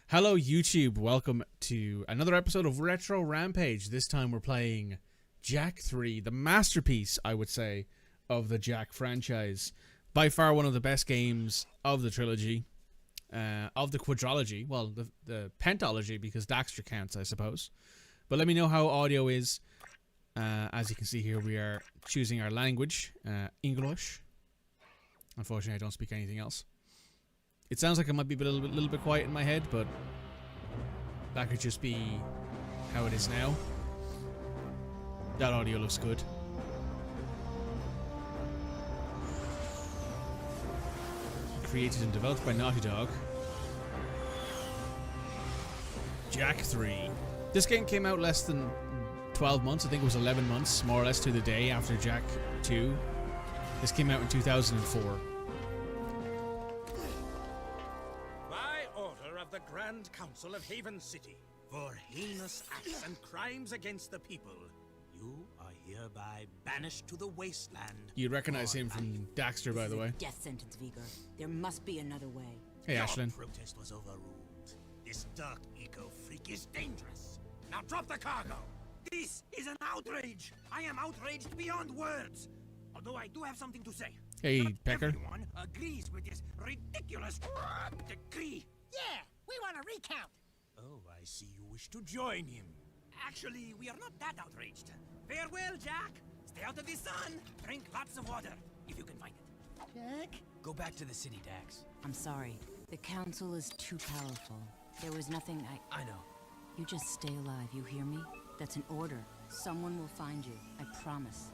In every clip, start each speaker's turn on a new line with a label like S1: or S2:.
S1: Hello YouTube, welcome to another episode of Retro Rampage. This time we're playing Jak 3, the masterpiece, I would say, of the Jak franchise. By far one of the best games of the trilogy, of the quadrology, well, the pentology, because Daxter counts, I suppose. But let me know how audio is. As you can see here, we are choosing our language, English. Unfortunately, I don't speak anything else. It sounds like it might be a little bit quiet in my head, but that could just be how it is now. That audio looks good. Created and developed by Naughty Dog. Jak 3. This game came out less than 12 months. I think it was 11 months, more or less to the day, after Jak 2. This came out in 2004.
S2: The Grand Council of Haven City, for heinous acts and crimes against the people, you are hereby banished to the wasteland.
S1: You'd recognize him from Daxter, by the way.
S3: Death sentence, Vigor. There must be another way.
S1: Hey, Ashlyn.
S2: Your protest was overruled. This dark eco-freak is dangerous. Now drop the cargo. This is an outrage. I am outraged beyond words. Although I do have something to say.
S1: Hey,
S2: Not
S1: Pecker.
S2: everyone agrees with this ridiculous decree.
S4: Yeah, we want a recount.
S2: Oh, I see you wish to join him. Actually, we are not that outraged. Farewell, Jak. Stay out of the sun. Drink lots of water, if you can find it.
S4: Jak?
S5: Go back to the city, Dax.
S3: I'm sorry. The council is too powerful. There was nothing
S5: I know.
S3: You just stay alive, you hear me? That's an order. Someone will find you. I promise.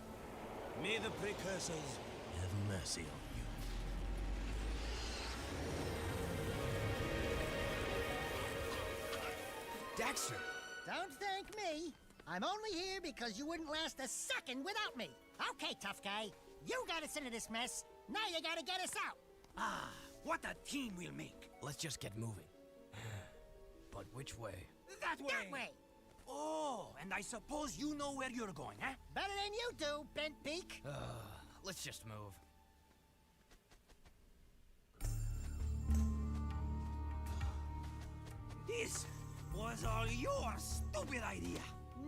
S2: May the precursors have mercy on you.
S5: Daxter!
S4: Don't thank me. I'm only here because you wouldn't last a second without me. Okay, tough guy. You got us into this mess. Now you gotta get us out.
S2: Ah, what a team we'll make.
S5: Let's just get moving. But which way?
S2: That way.
S4: That way.
S2: Oh, and I suppose you know where you're going, huh?
S4: Better than you do, Bent Beak.
S5: Let's just move.
S2: This was all your stupid idea.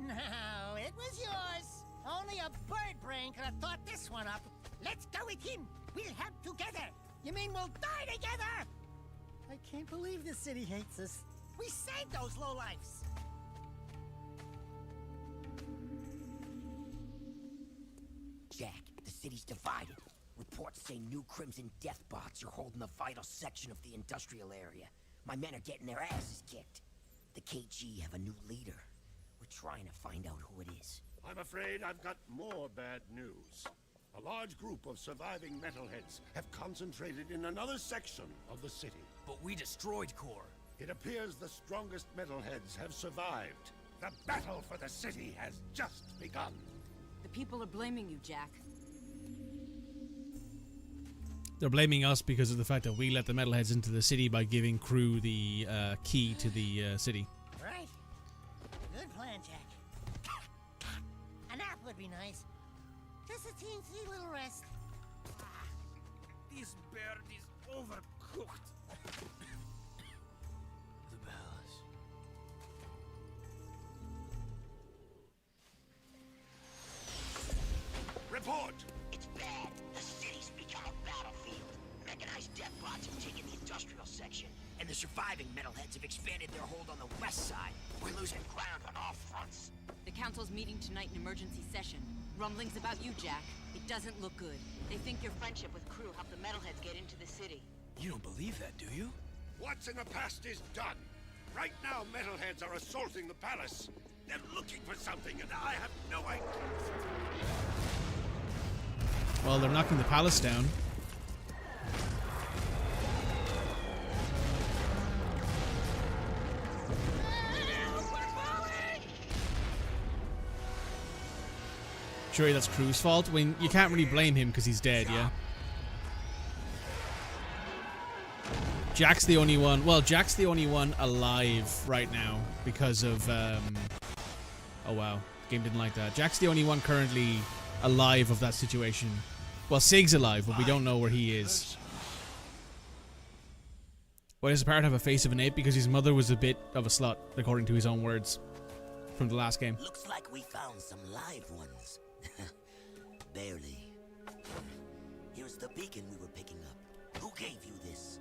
S4: No, it was yours. Only a bird brain could have thought this one up. Let's go with him. We'll help together. You mean we'll die together? I can't believe the city hates us. We saved those lowlifes.
S6: Jak, the city's divided. Reports say new Crimson Death bots are holding a vital section of the industrial area. My men are getting their asses kicked. The KG have a new leader. We're trying to find out who it is.
S7: I'm afraid I've got more bad news. A large group of surviving metalheads have concentrated in another section of the city.
S5: But we destroyed Core.
S7: It appears the strongest metalheads have survived. The battle for the city has just begun.
S3: The people are blaming you, Jak.
S1: They're blaming us because of the fact that we let the metalheads into the city by giving Crew the key to the city.
S4: Right. Good plan, Jak. A nap would be nice. Just a teensy little rest.
S2: This bird is overcooked.
S5: The bells.
S7: Report!
S6: It's bad. The city's become a battlefield. Mechanized death bots have taken the industrial section, and the surviving metalheads have expanded their hold on the west side. We're losing ground on all fronts.
S3: The council's meeting tonight in emergency session. Rumblings about you, Jak. It doesn't look good. They think your friendship with Crew helped the metalheads get into the city.
S5: You don't believe that, do you?
S7: What's in the past is done. Right now, metalheads are assaulting the palace. They're looking for something, and I have no idea.
S1: Well, they're knocking the palace down. Sure, that's Crew's fault. When you can't really blame him because he's dead, yeah. Jak's the only one. Well, Jak's the only one alive right now because of. Oh wow, game didn't like that. Jak's the only one currently alive of that situation. Well, Sig's alive, but we don't know where he is. Why does the parrot have a face of an ape? Because his mother was a bit of a slut, according to his own words from the last game.
S6: Looks like we found some live ones. Barely. Here's the beacon we were picking up. Who gave you this?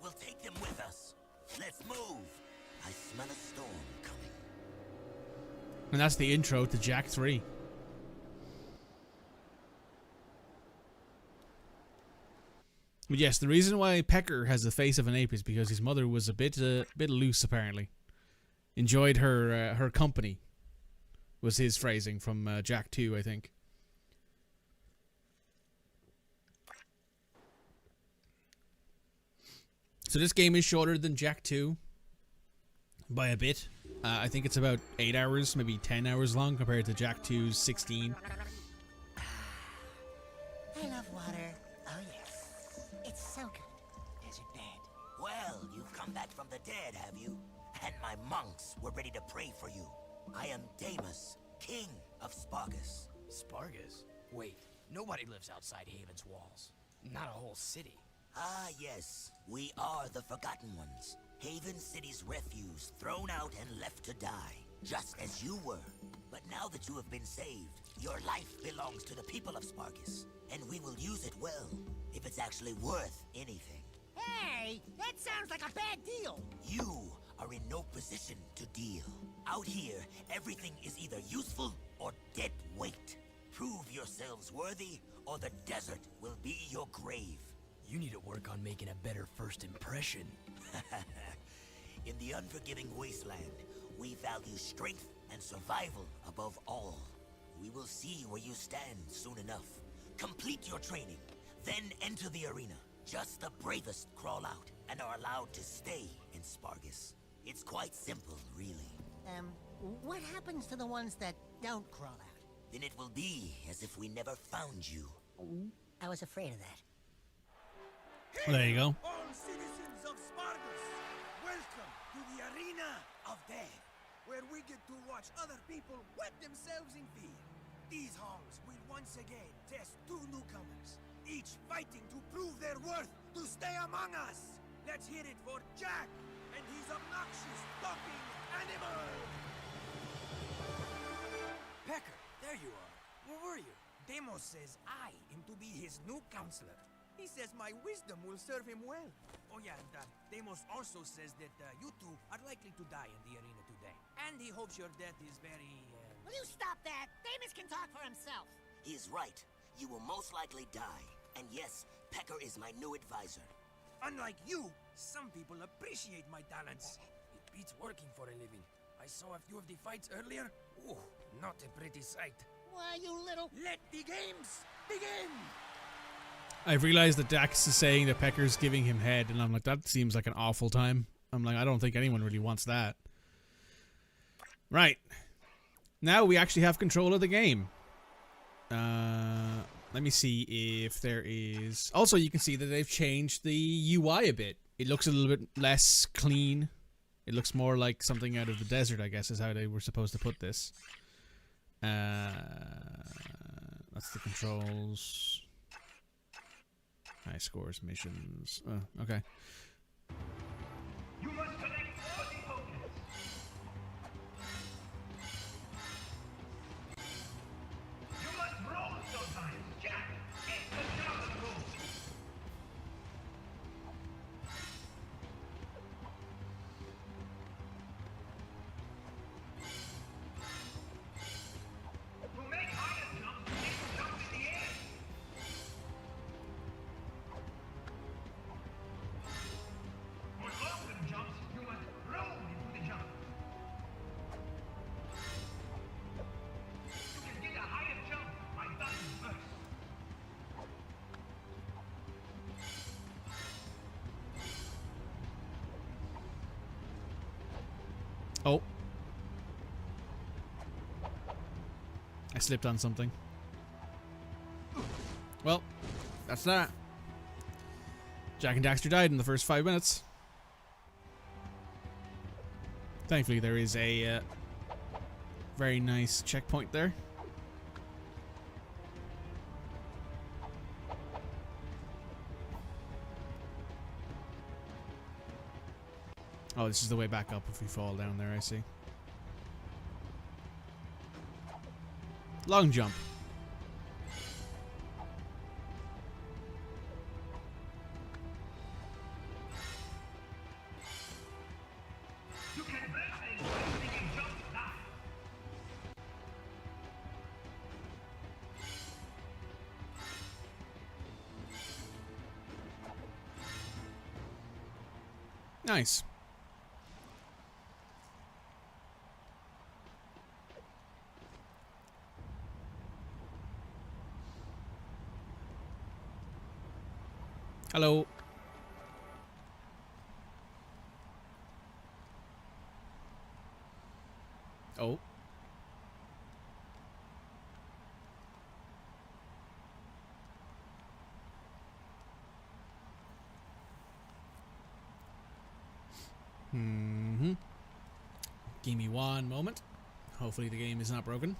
S6: We'll take them with us. Let's move. I smell a storm coming.
S1: And that's the intro to Jak 3. But yes, the reason why Pecker has the face of an ape is because his mother was a bit loose, apparently. Enjoyed her company, was his phrasing from Jak 2, I think. So this game is shorter than Jak 2 by a bit. I think it's about 8 hours, maybe 10 hours long compared to Jak 2's 16.
S4: I love water. Oh, yes. It's so good. Desert bed.
S6: Well, you've come back from the dead, have you? And my monks were ready to pray for you. I am Damus, king of Spargus.
S5: Spargus? Wait, nobody lives outside Haven's walls. Not a whole city.
S6: Ah, yes. We are the Forgotten Ones. Haven City's refuse, thrown out and left to die. Just as you were. But now that you have been saved, your life belongs to the people of Spargus. And we will use it well, if it's actually worth anything.
S4: Hey, that sounds like a bad deal.
S6: You are in no position to deal. Out here, everything is either useful or dead weight. Prove yourselves worthy, or the desert will be your grave.
S5: You need to work on making a better first impression.
S6: In the unforgiving wasteland, we value strength and survival above all. We will see where you stand soon enough. Complete your training, then enter the arena. Just the bravest crawl out and are allowed to stay in Spargus. It's quite simple, really.
S4: What happens to the ones that don't crawl out?
S6: Then it will be as if we never found you.
S4: I was afraid of that.
S1: Well, there you go.
S2: All citizens of Spargus, welcome to the Arena of Death, where we get to watch other people wet themselves in fear. These halls will once again test two newcomers, each fighting to prove their worth to stay among us. Let's hear it for Jak and his obnoxious talking animal.
S5: Pecker, there you are. Where were you?
S2: Demos says I am to be his new counselor. He says my wisdom will serve him well. Oh yeah, and Demos also says that you two are likely to die in the arena today. And he hopes your death is very...
S4: Will you stop that? Damus can talk for himself.
S6: He is right. You will most likely die. And yes, Pecker is my new advisor.
S2: Unlike you, some people appreciate my talents.
S5: It beats working for a living. I saw a few of the fights earlier. Ooh, not a pretty sight.
S4: Why, you little...
S2: Let the games begin!
S1: I've realized that Dax is saying that Pecker's giving him head, and I'm like, that seems like an awful time. I'm like, I don't think anyone really wants that. Right. Now we actually have control of the game. Let me see if there is... Also, you can see that they've changed the UI a bit. It looks a little bit less clean. It looks more like something out of the desert, I guess, is how they were supposed to put this. That's the controls. High scores, missions. Oh, okay.
S8: You must connect all the tokens. You must roll sometimes, Jak. It's the Java rule. To make higher jumps, you need to jump in the air. For longer jumps, you must roll into the jump. You can get a higher jump by ducking first.
S1: Oh. I slipped on something. Well, that's that. Jak and Daxter died in the first 5 minutes. Thankfully, there is a very nice checkpoint there. Oh, this is the way back up if we fall down there, I see. Long jump.
S8: You can break this by using a jump dive.
S1: Nice. Hello. Oh. Give me one moment. Hopefully the game is not broken.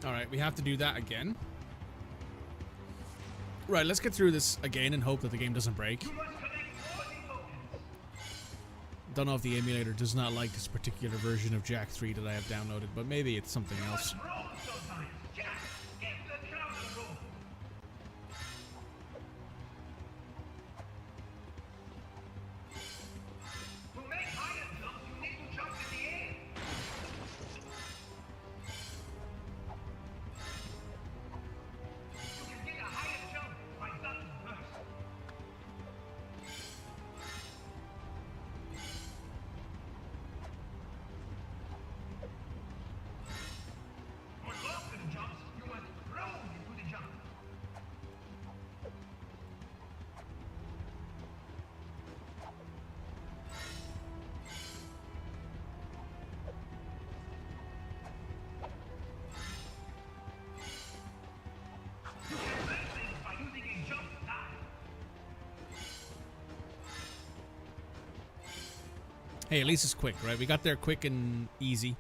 S1: Alright, we have to do that again. Right, let's get through this again and hope that the game doesn't break.
S8: You must collect all the tokens.
S1: Don't know if the emulator does not like this particular version of Jak 3 that I have downloaded, but maybe it's something else.
S8: Roll sometimes. Jack, get the counter roll. To make higher jumps, you need to jump in the air. You can get a higher jump by ducking first. For longer jumps, you must roll into the jump. You can break things by using a jump dive.
S1: Hey, at least it's quick, right? We got there quick and easy.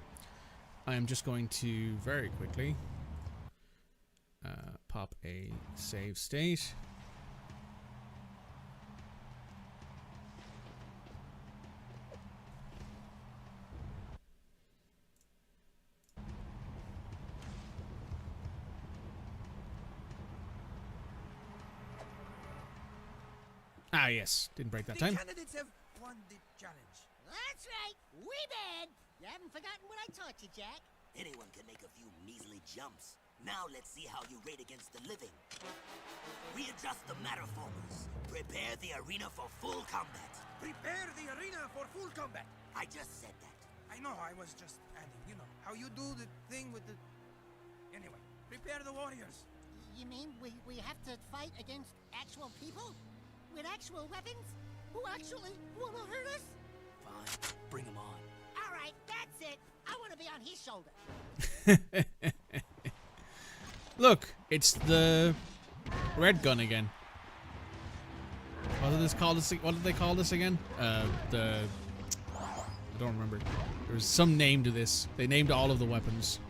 S1: I am just going to very quickly pop a save state. Ah, yes. Didn't break that
S2: The
S1: time.
S2: candidates have won the challenge.
S4: That's right. We did. You haven't forgotten what I taught you, Jack.
S6: Anyone can make a few measly jumps. Now let's see how you rate against the living. Readjust the matterformers. Prepare the arena for full combat.
S2: Prepare the arena for full combat.
S6: I just said that.
S2: I know, I was just adding, you know, how you do the thing with the... Anyway, prepare the warriors.
S4: You mean we have to fight against actual people? With actual weapons? Who actually want to hurt us?
S6: Fine, bring them on.
S4: All right, that's it. I want to be on his shoulder.
S1: Look, it's the red gun again. What did they call this again? I don't remember. There's some name to this. They named all of the weapons.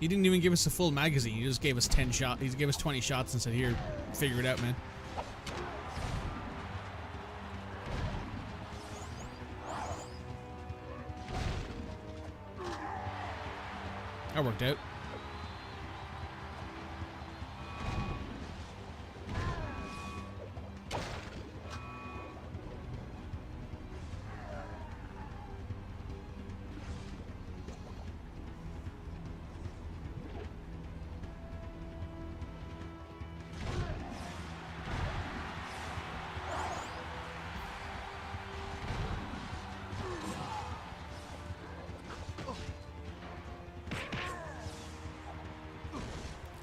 S1: He didn't even give us a full magazine. He just gave us 10 shots. He gave us 20 shots and said, "Here, figure it out, man." That worked out.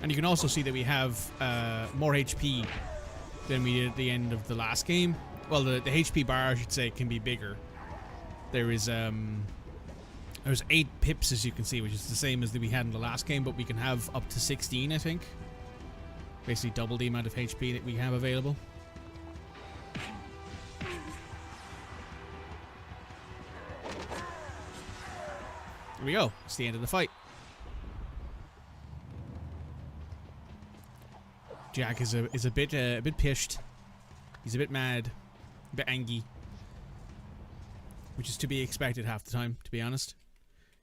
S1: And you can also see that we have more HP than we did at the end of the last game. Well, the HP bar, I should say, can be bigger. There's 8 pips, as you can see, which is the same as that we had in the last game, but we can have up to 16, I think. Basically double the amount of HP that we have available. Here we go. It's the end of the fight. Jack is a bit pissed. He's a bit mad, a bit angry, which is to be expected half the time, to be honest.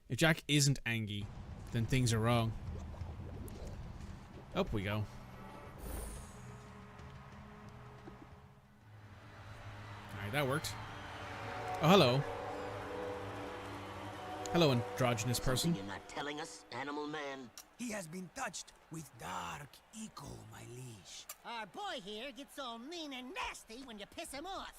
S1: If Jack isn't angry, then things are wrong. Up we go. Alright, that worked. Oh, hello. Hello, androgynous person.
S6: You're not telling us, Animal Man?
S2: He has been touched with dark eco, my liege.
S4: Our boy here gets all mean and nasty when you piss him off.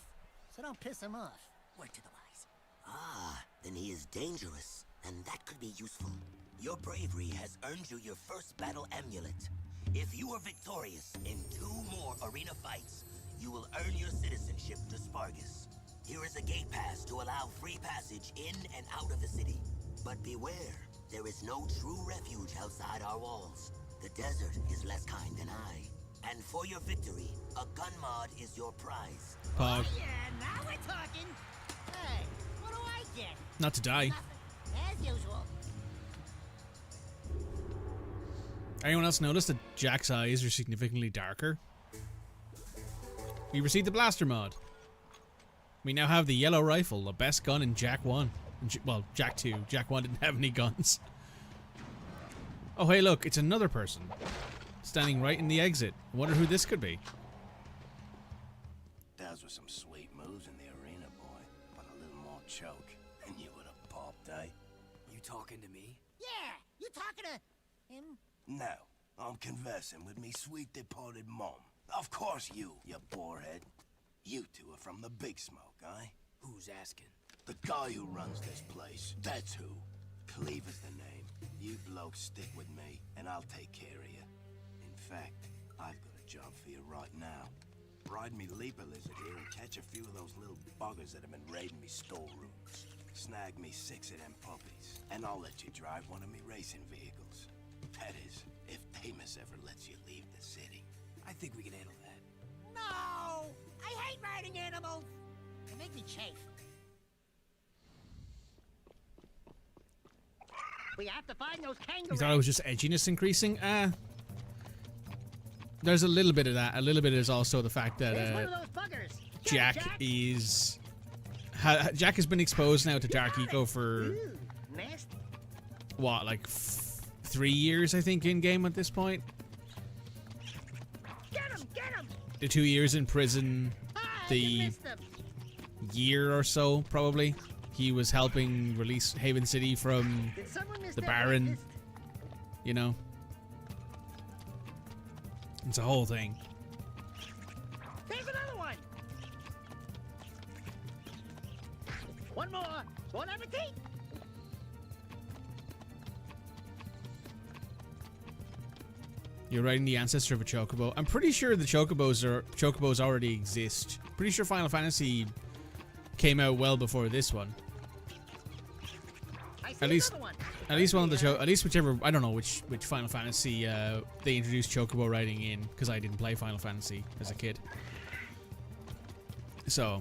S4: So don't piss him off.
S6: Word to the wise. Ah, then he is dangerous, and that could be useful. Your bravery has earned you your first battle amulet. If you are victorious in 2 more arena fights, you will earn your citizenship to Spargus. Here is a gate pass to allow free passage in and out of the city. But beware, there is no true refuge outside our walls. The desert is less kind than I. And for your victory, a gun mod is your prize.
S1: Pog.
S4: Yeah, now we're talking. Hey, what do I get?
S1: Not to die.
S4: As usual.
S1: Anyone else notice that Jack's eyes are significantly darker? We received the blaster mod. We now have the yellow rifle, the best gun in Jak 1. Well, Jak 2. Jak 1 didn't have any guns. Oh, hey, look, it's another person. Standing right in the exit. I wonder who this could be.
S9: Those were some sweet moves in the arena, boy. But a little more choke, and you would have popped, eh?
S5: You talking to me?
S4: Yeah, you talking to him?
S9: No, I'm conversing with me sweet departed mom. Of course you borehead. You two are from the Big Smoke, eh?
S5: Who's asking?
S9: The guy who runs this place, that's who. Cleve is the name. You blokes stick with me, and I'll take care of you. In fact, I've got a job for you right now. Ride me leaper lizard here and catch a few of those little buggers that have been raiding me storerooms. Snag me 6 of them puppies, and I'll let you drive one of me racing vehicles. That is, if Damus ever lets you leave the city.
S5: I think we can handle that.
S4: No! I hate riding animals! They make me chafe. We have to find those
S1: You
S4: kangaroos.
S1: thought it was just edginess increasing? There's a little bit of that. A little bit is also the fact that
S4: There's one of those buggers. Get
S1: Jack
S4: it, Jack.
S1: is... Jack has been exposed now to Dark Eco for,
S4: Ooh, nasty.
S1: what, like 3 years, I think, in-game at this point?
S4: Get him! Get him!
S1: The 2 years in prison,
S4: Ah,
S1: the
S4: you missed him.
S1: year or so, probably. He was helping release Haven City from
S4: Did someone miss
S1: the
S4: that
S1: Baron,
S4: breakfast?
S1: you know? It's a whole thing.
S4: There's another one. One more. Bon appetit.
S1: You're riding the ancestor of a chocobo. I'm pretty sure the chocobos already exist. Pretty sure Final Fantasy came out well before this one.
S4: I see
S1: At least-
S4: another one.
S1: At least one of the at least whichever, I don't know which Final Fantasy they introduced chocobo riding in, because I didn't play Final Fantasy as a kid. So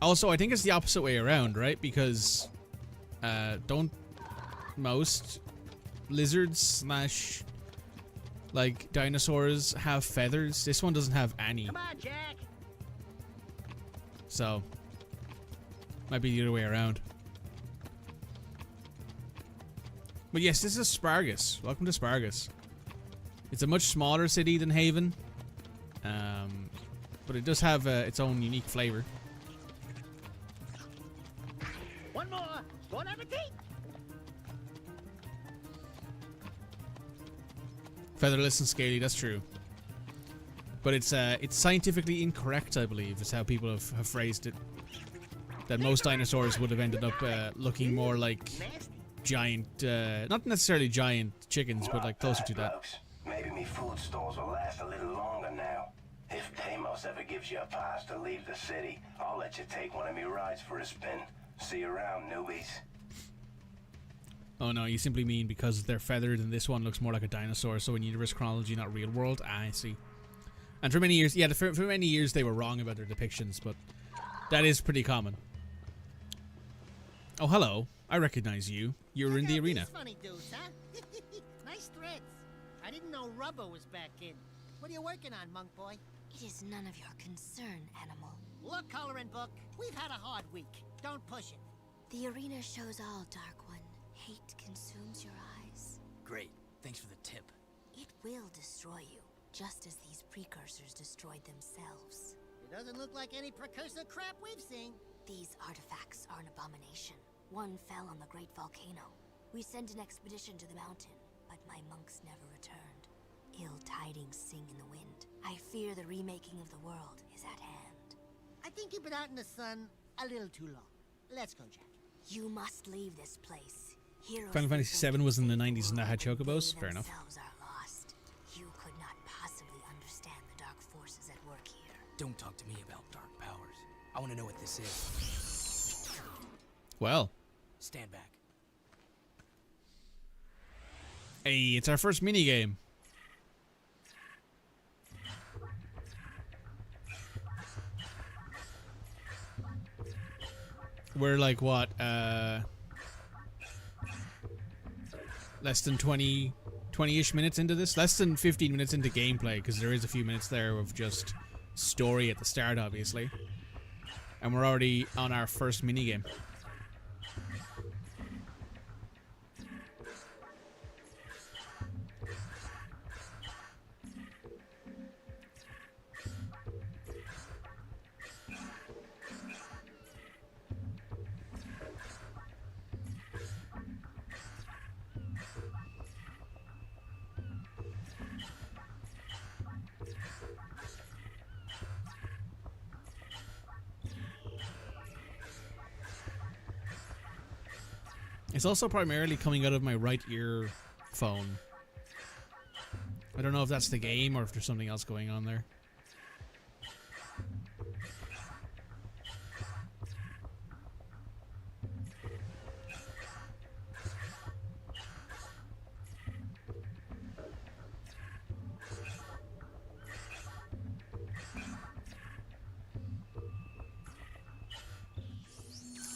S1: also I think it's the opposite way around, right? Because don't most lizards slash like dinosaurs have feathers. This one doesn't have any.
S4: Come on, Jack.
S1: So might be the other way around. But yes, this is Spargus. Welcome to Spargus. It's a much smaller city than Haven, but it does have its own unique flavor.
S4: One more. Bon appetit.
S1: Featherless and scaly, that's true. But it's scientifically incorrect, I believe, is how people have phrased it. That most dinosaurs would have ended up looking more like giant, not necessarily giant chickens, but like closer to that.
S9: Blokes. Maybe me food stores will last a little longer now. If Deimos ever gives you a pass to leave the city, I'll let you take one of me rides for a spin. See you around, newbies.
S1: Oh no, you simply mean because they're feathered and this one looks more like a dinosaur, so in universe chronology, not real world. Ah, I see. And for many years, yeah, for many years they were wrong about their depictions, but that is pretty common. Oh, hello. I recognize you. You're in the arena.
S4: These funny dudes, huh? Nice threads. I didn't know rubber was back in. What are you working on, monk boy?
S10: It is none of your concern, animal.
S4: Look, coloring book. We've had a hard week. Don't push it.
S10: The arena shows all, Dark One. Hate consumes your eyes.
S5: Great. Thanks for the tip.
S10: It will destroy you, just as these precursors destroyed themselves.
S4: It doesn't look like any precursor crap we've seen.
S10: These artifacts are an abomination. One fell on the great volcano. We sent an expedition to the mountain, but my monks never returned. Ill tidings sing in the wind. I fear the remaking of the world is at hand.
S4: I think you've been out in the sun a little too long. Let's go, Jack.
S10: You must leave this place. Heroes
S1: Final Fantasy VII was in the 90s and that had chocobos. Fair enough.
S10: Are lost. You could not possibly understand the dark forces at work here.
S5: Don't talk to me about dark powers. I want to know what this is.
S1: Well.
S5: Stand back.
S1: Hey, it's our first minigame. We're like, what, less than 20-ish minutes into this? Less than 15 minutes into gameplay, because there is a few minutes there of just story at the start, obviously. And we're already on our first minigame. It's also primarily coming out of my right ear phone. I don't know if that's the game or if there's something else going on there.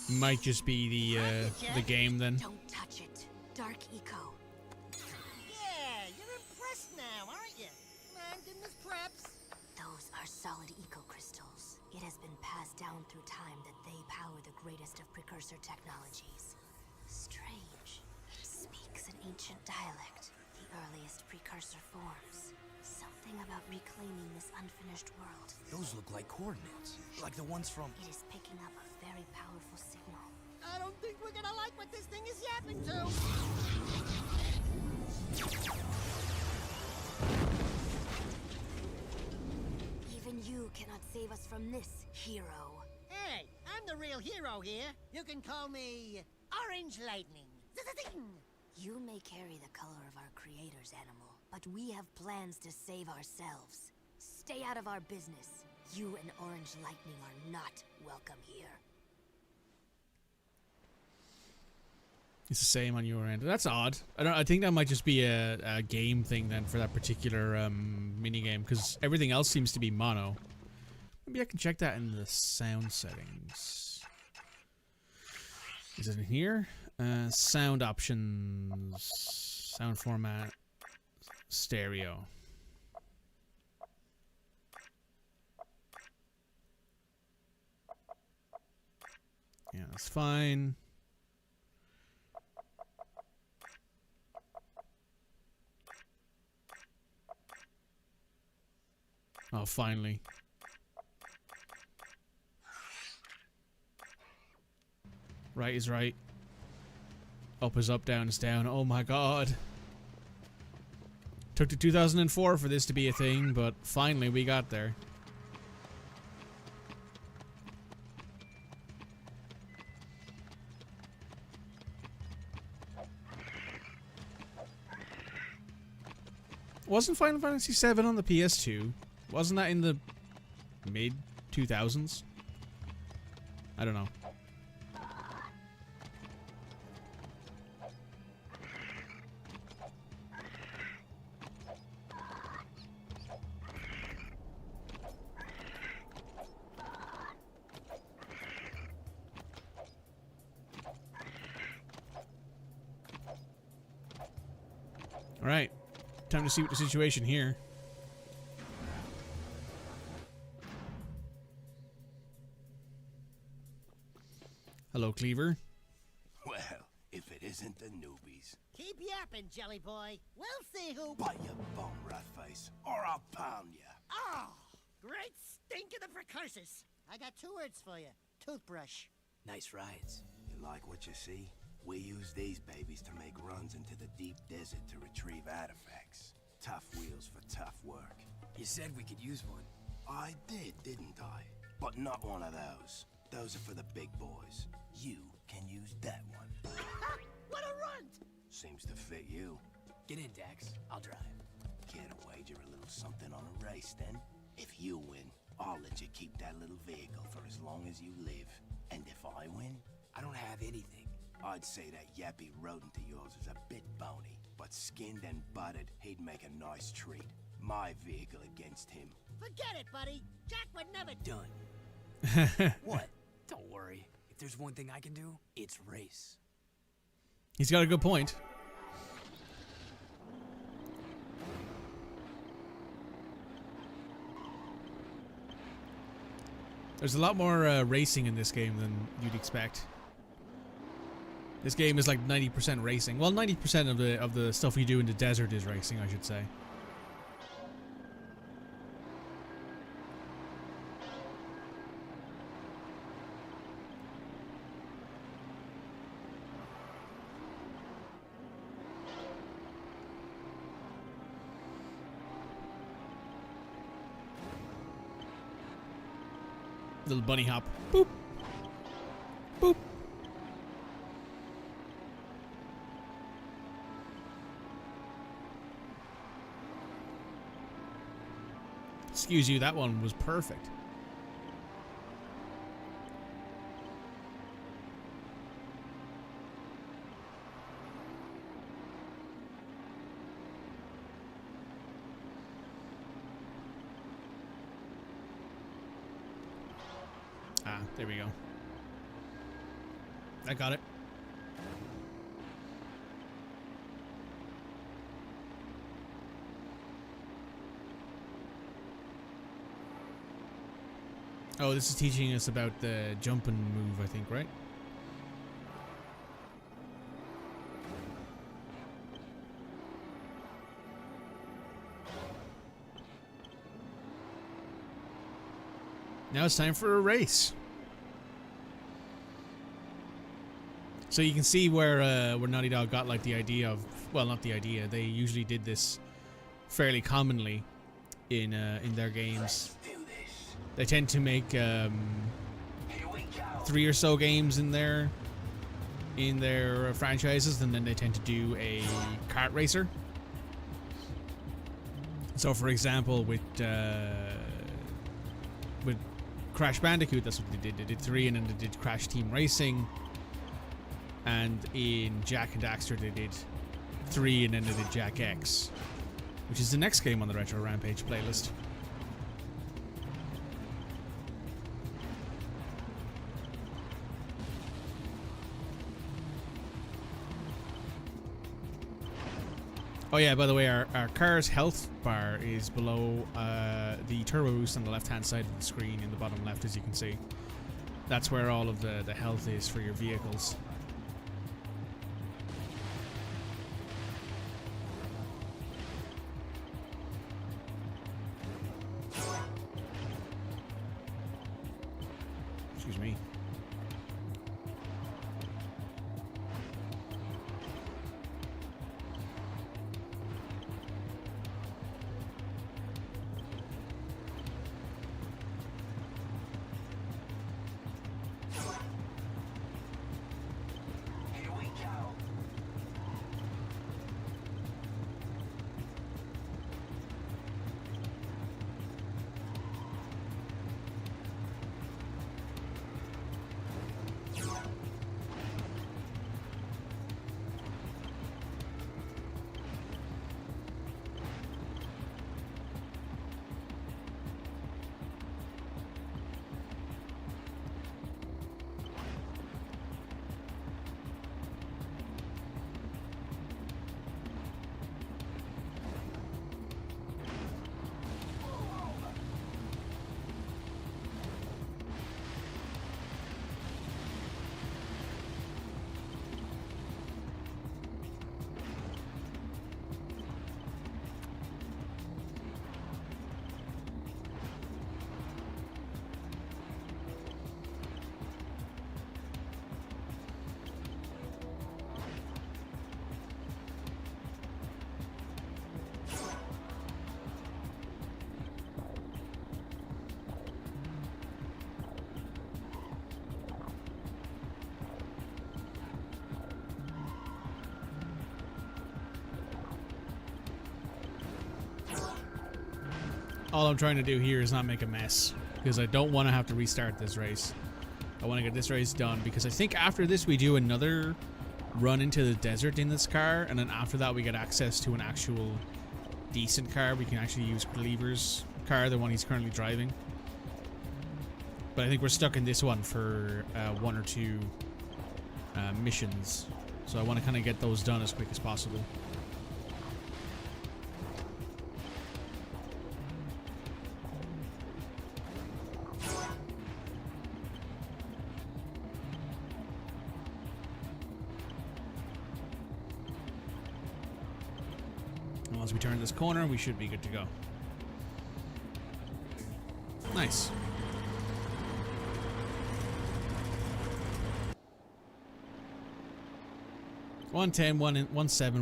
S1: Might just be the game then.
S10: Don't touch it. Dark Eco.
S4: Yeah, you're impressed now, aren't you? Man, didn't this preps?
S10: Those are solid eco crystals. It has been passed down through time that they power the greatest of precursor technologies. Strange. It speaks an ancient dialect, the earliest precursor forms. Something about reclaiming this unfinished world.
S5: Those look like coordinates. Like the ones from...
S10: It is picking up a very powerful signal.
S4: I don't think we're gonna like what this thing is yapping to.
S10: Even you cannot save us from this, hero.
S4: Hey, I'm the real hero here. You can call me Orange Lightning. Z-z-zing.
S10: You may carry the color of our creator's animal, but we have plans to save ourselves. Stay out of our business. You and Orange Lightning are not welcome here.
S1: It's the same on your end. That's odd. I think that might just be a game thing then for that particular minigame, because everything else seems to be mono. Maybe I can check that in the sound settings. Is it in here? Sound options. Sound format. Stereo. Yeah, that's fine. Oh, finally. Right is right. Up is up, down is down. Oh my god. Took to 2004 for this to be a thing, but finally we got there. Wasn't Final Fantasy VII on the PS2? Wasn't that in the mid 2000s? I don't know. Alright, time to see what the situation here. Hello, Cleaver.
S9: Well, if it isn't the newbies.
S4: Keep yapping, Jelly Boy. We'll see who...
S9: Bite your bum, Ratface, or I'll pound ya.
S4: Oh, great stink of the precursors. I got 2 words for you. Toothbrush.
S6: Nice rides.
S9: You like what you see? We use these babies to make runs into the deep desert to retrieve artifacts. Tough wheels for tough work.
S5: You said we could use one.
S9: I did, didn't I? But not one of those. Those are for the big boys. You can use that one.
S4: What a runt!
S9: Seems to fit you.
S6: Get in, Dax. I'll drive.
S9: Care to wager a little something on a race, then? If you win, I'll let you keep that little vehicle for as long as you live. And if I win,
S5: I don't have anything.
S9: I'd say that yappy rodent of yours is a bit bony, but skinned and buttered, he'd make a nice treat. My vehicle against him.
S4: Forget it, buddy. Jack would never...
S5: Done. What? Don't worry. If there's one thing I can do, it's race.
S1: He's got a good point. There's a lot more racing in this game than you'd expect. This game is like 90% racing. Well, 90% of the stuff you do in the desert is racing, I should say. Little bunny hop. Boop. Boop. Excuse you, that one was perfect. Ah, there we go. I got it. Oh, this is teaching us about the jump and move, I think, right? Now it's time for a race. So you can see where Naughty Dog got like the idea of, well, not the idea. They usually did this fairly commonly in their games. They tend to make 3 or so games in their franchises, and then they tend to do a kart racer. So, for example, with Crash Bandicoot, that's what they did. They did 3, and then they did Crash Team Racing. And in Jak and Daxter, they did 3, and then they did Jak X, which is the next game on the Retro Rampage playlist. Oh yeah, by the way, our car's health bar is below the turbo boost on the left-hand side of the screen in the bottom left, as you can see. That's where all of the health is for your vehicles. Excuse me. All I'm trying to do here is not make a mess, because I don't want to have to restart this race. I want to get this race done, because I think after this we do another run into the desert in this car, and then after that we get access to an actual decent car. We can actually use Cleaver's car, the one he's currently driving. But I think we're stuck in this one for 1 or 2 missions, so I want to kind of get those done as quick as possible. Once we turn this corner, we should be good to go. Nice. $110, $117,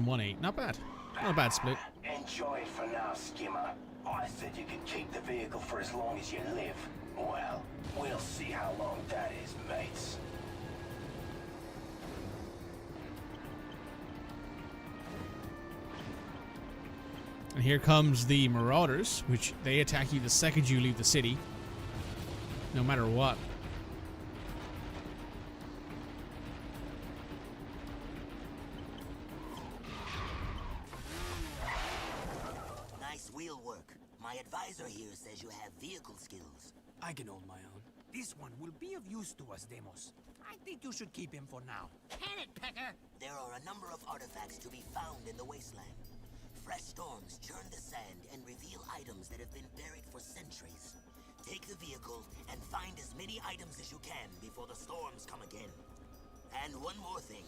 S1: $18. Not bad. Not a bad split.
S9: Enjoy it for now, Skimmer. I said you could keep the vehicle for as long as you live. Well, we'll see how long that is, mates.
S1: And here comes the Marauders, which they attack you the second you leave the city, no matter what.
S6: Nice wheel work. My advisor here says you have vehicle skills.
S5: I can hold my own.
S2: This one will be of use to us, Demos. I think you should keep him for now.
S4: Can it, Pecker?
S6: There are a number of artifacts to be found in the wasteland. Fresh storms churn the sand and reveal items that have been buried for centuries. Take the vehicle and find as many items as you can before the storms come again. And one more thing.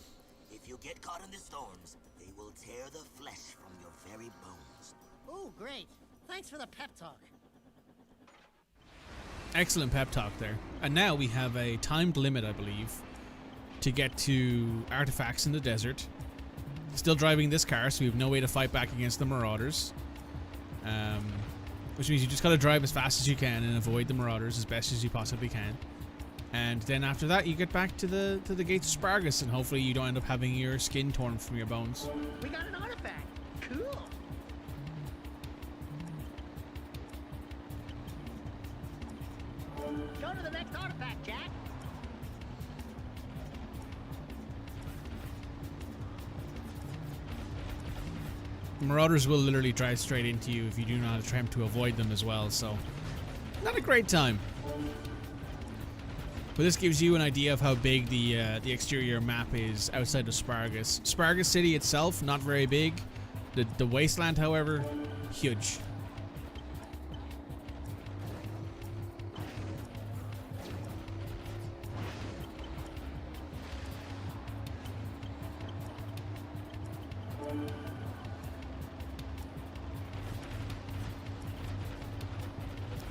S6: If you get caught in the storms, they will tear the flesh from your very bones.
S4: Oh, great. Thanks for the pep talk.
S1: Excellent pep talk there. And now we have a timed limit, I believe, to get to artifacts in the desert. Still driving this car, so we have no way to fight back against the Marauders. Which means you just gotta drive as fast as you can and avoid the Marauders as best as you possibly can. And then after that, you get back to the Gates of Spargus, and hopefully you don't end up having your skin torn from your bones.
S4: We got an artifact. Cool. Go to the next artifact, Jack.
S1: Marauders will literally drive straight into you if you do not attempt to avoid them as well, so not a great time. But this gives you an idea of how big the exterior map is outside of Spargus. Spargus City itself, not very big. The wasteland, however, huge.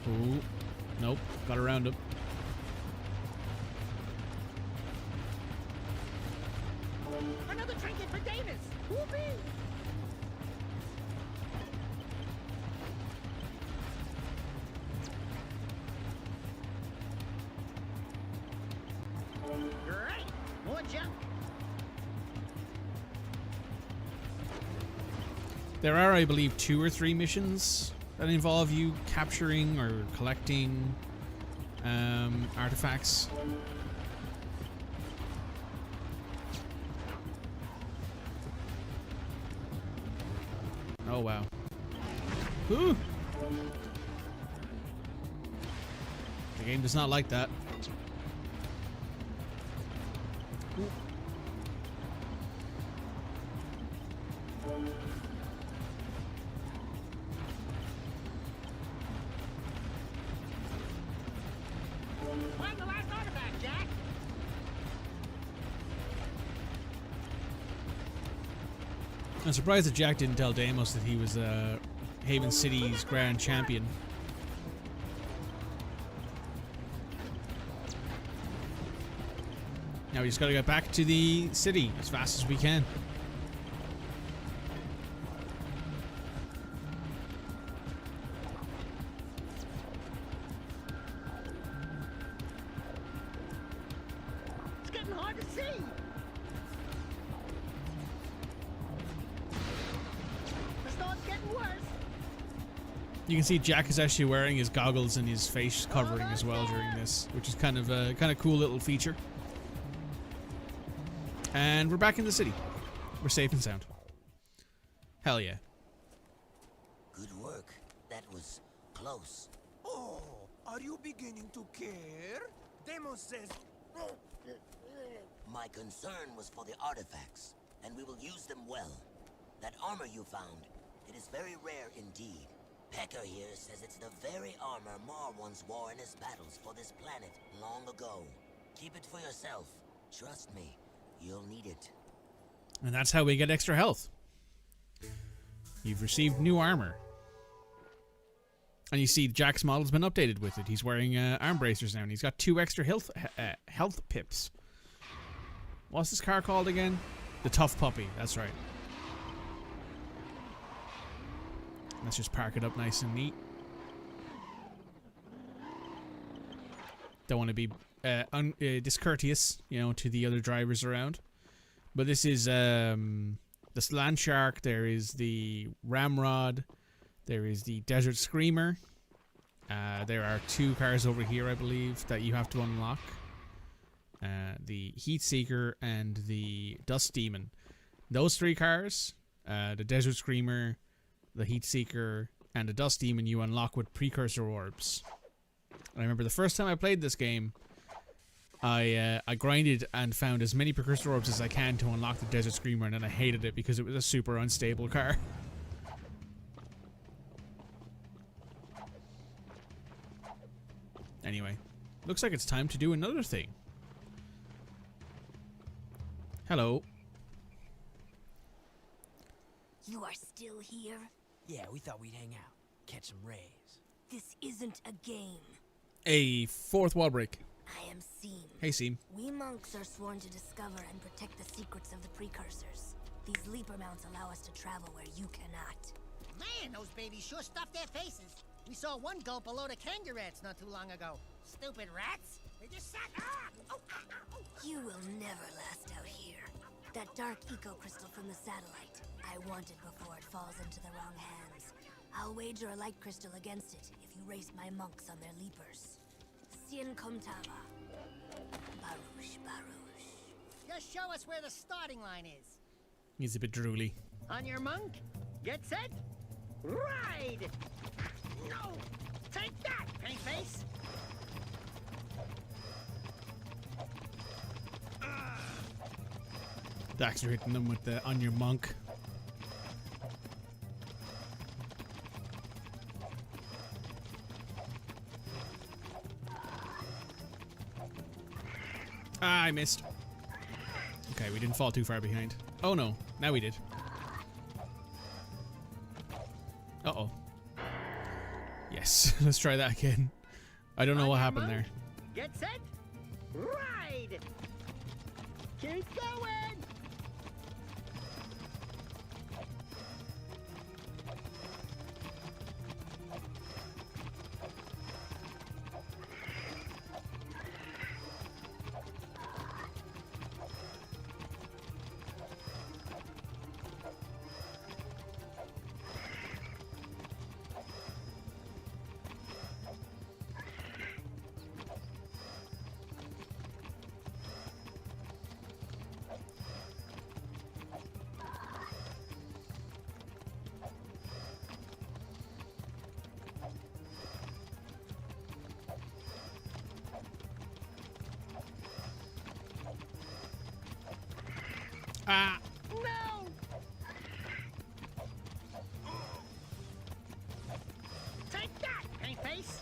S1: Ooh, nope, got around him.
S4: Another trinket for Davis! Whoopee! Great! More junk!
S1: There are, I believe, 2 or 3 missions that involve you capturing or collecting artifacts. Oh wow. Whew. The game does not like that. Ooh.
S4: Find the last artifact, Jack!
S1: I'm surprised that Jack didn't tell Deimos that he was Haven City's grand champion. Now we just gotta get back to the city as fast as we can.
S4: It's getting hard to see! The storm's getting worse!
S1: You can see Jack is actually wearing his goggles and his face covering as well during this, which is kind of a cool little feature. And we're back in the city. We're safe and sound. Hell yeah.
S6: Good work. That was close.
S2: Oh, are you beginning to care? Deimos says...
S6: My concern was for the artifacts, and we will use them well. That armor you found, it is very rare indeed. Pecker here says it's the very armor Mar once wore in his battles for this planet long ago. Keep it for yourself. Trust me, you'll need it.
S1: And that's how we get extra health. You've received new armor. And you see Jack's model's been updated with it. He's wearing arm bracers now, and he's got 2 extra health pips. What's this car called again? The Tough Puppy, that's right. Let's just park it up nice and neat. Don't want to be discourteous, you know, to the other drivers around. But this is this Land Shark. There is the Ramrod. There is the Desert Screamer. There are 2 cars over here, I believe, that you have to unlock. The Heat Seeker and the Dust Demon. Those 3 cars, the Desert Screamer, the Heat Seeker, and the Dust Demon, you unlock with precursor orbs. And I remember the first time I played this game, I grinded and found as many precursor orbs as I can to unlock the Desert Screamer, and then I hated it because it was a super unstable car. Anyway, looks like it's time to do another thing. Hello.
S10: You are still here?
S5: Yeah, we thought we'd hang out, catch some rays.
S10: This isn't a game.
S1: A 4th wall break.
S10: I am Seam.
S1: Hey, Seam.
S10: We monks are sworn to discover and protect the secrets of the precursors. These leaper mounts allow us to travel where you cannot.
S4: Man, those babies sure stuffed their faces. We saw one gulp a load of kangaroos not too long ago. Stupid rats. They just sat...
S10: You will never last out here. That dark eco crystal from the satellite. I want it before it falls into the wrong hands. I'll wager a light crystal against it if you race my monks on their leapers. Sien Komtava. Baruch, Baruch.
S4: Just show us where the starting line is.
S1: He's a bit drooly.
S4: On your monk, get set, ride! No! Take that, paintface!
S1: Dax are hitting them with the on your monk. Ah, I missed. Okay, we didn't fall too far behind. Oh no, now we did. Uh-oh. Yes, let's try that again. I don't know what happened there.
S4: Get set. Ride. Keep going.
S1: Ah!
S4: No! Take that, paint face!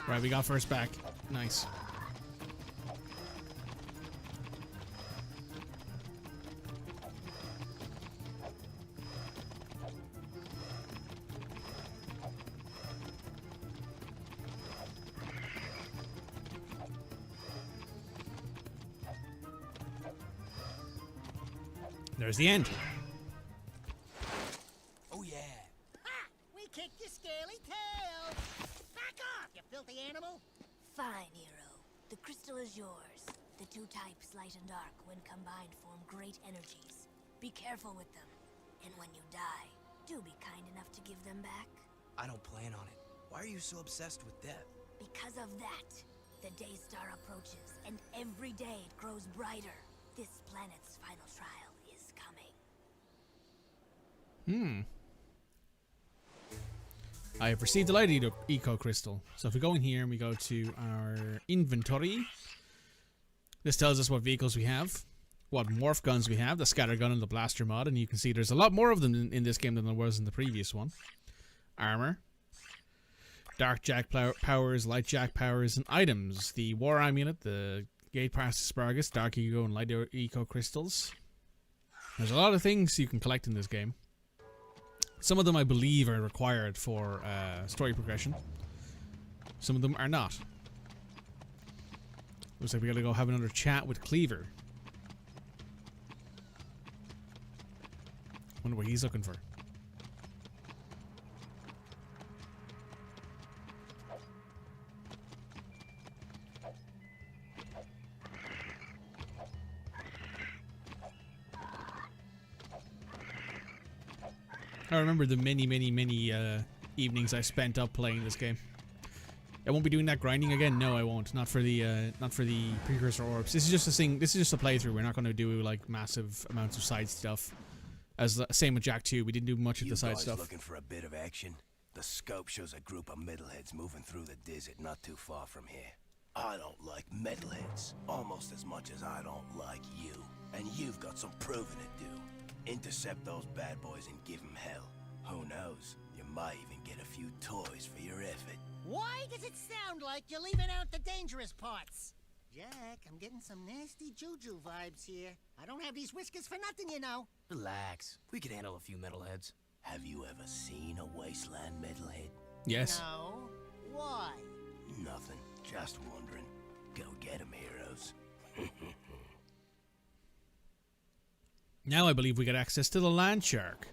S1: Right, we got first back. Nice. There's the end.
S5: Oh yeah.
S4: Ha! We kicked your scaly tail! Back off, you filthy animal!
S10: Fine, hero. The crystal is yours. The two types, light and dark, when combined, form great energies. Be careful with them. And when you die, do be kind enough to give them back.
S5: I don't plan on it. Why are you so obsessed with death?
S10: Because of that, the Daystar approaches, and every day it grows brighter. This planet's final trial is coming.
S1: I have received the light eco crystal. So if we go in here and we go to our inventory, this tells us what vehicles we have, what morph guns we have, the scatter gun and the blaster mod, and you can see there's a lot more of them in this game than there was in the previous one. Armor, dark jack powers, light jack powers, and items. The war amulet, the gate pass asparagus, dark eco and light eco crystals. There's a lot of things you can collect in this game. Some of them I believe are required for story progression. Some of them are not. Looks like we gotta go have another chat with Cleaver. Wonder what he's looking for. I remember the many evenings I spent up playing this game. I won't be doing that grinding again. No, I won't. Not for the precursor orbs. This is just a thing. This is just a playthrough. We're not going to do like massive amounts of side stuff. As same with Jak 2, we didn't do much of the side stuff.
S9: Looking for a bit of action? The scope shows a group of metalheads moving through the desert not too far from here. I don't like metalheads almost as much as I don't like you. And you've got some proving to do. Intercept those bad boys and give them hell. Who knows? You might even get a few toys for your effort.
S4: Why does it sound like you're leaving out the dangerous parts? Jack, I'm getting some nasty juju vibes here. I don't have these whiskers for nothing, you know.
S5: Relax. We can handle a few metalheads.
S9: Have you ever seen a wasteland metalhead?
S1: Yes.
S4: No. Why?
S9: Nothing. Just wondering. Go get 'em, heroes.
S1: Now I believe we get access to the Land Shark.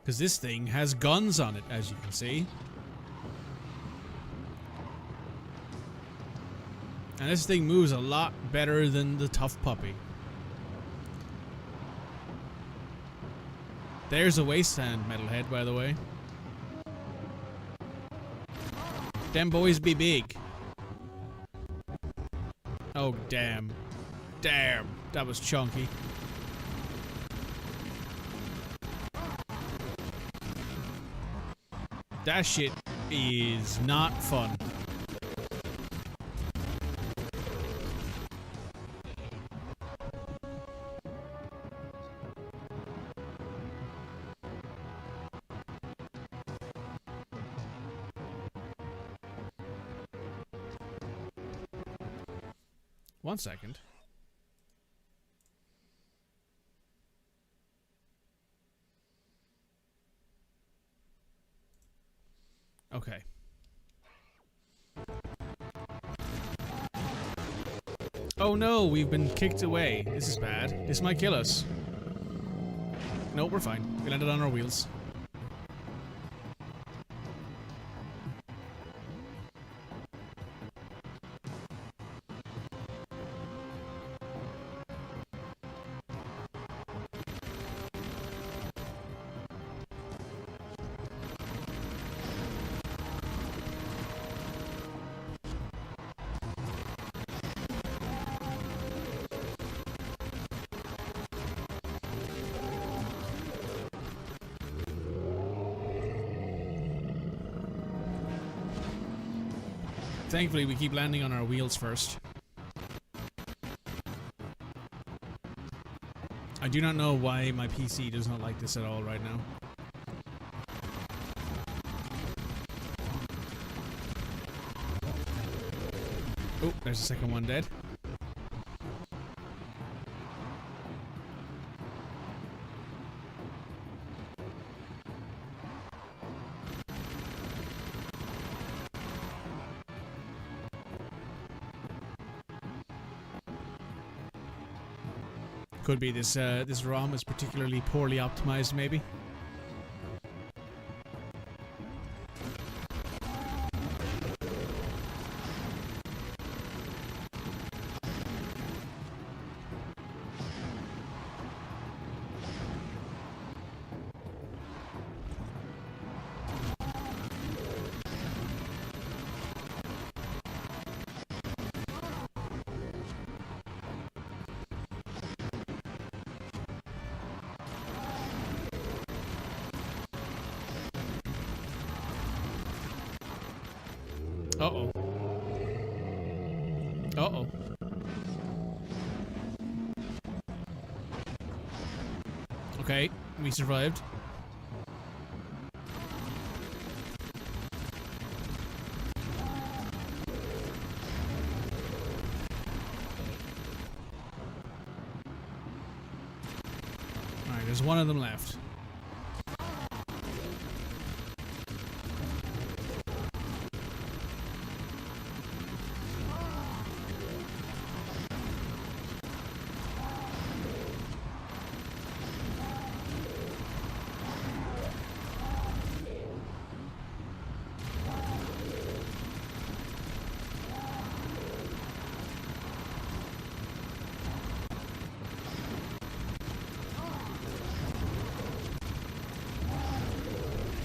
S1: Because this thing has guns on it, as you can see. And this thing moves a lot better than the Tough Puppy. There's a wasteland metalhead, by the way. Them boys be big. Oh, damn. Damn. That was chunky. That shit is not fun. 1 second. Okay. Oh no, we've been kicked away. This is bad. This might kill us. No, we're fine. We landed on our wheels. Thankfully, we keep landing on our wheels first. I do not know why my PC does not like this at all right now. Oh, there's the second one dead. Could be this this ROM is particularly poorly optimized, maybe. Uh-oh. Uh-oh. Okay, we survived. Alright, there's one of them left.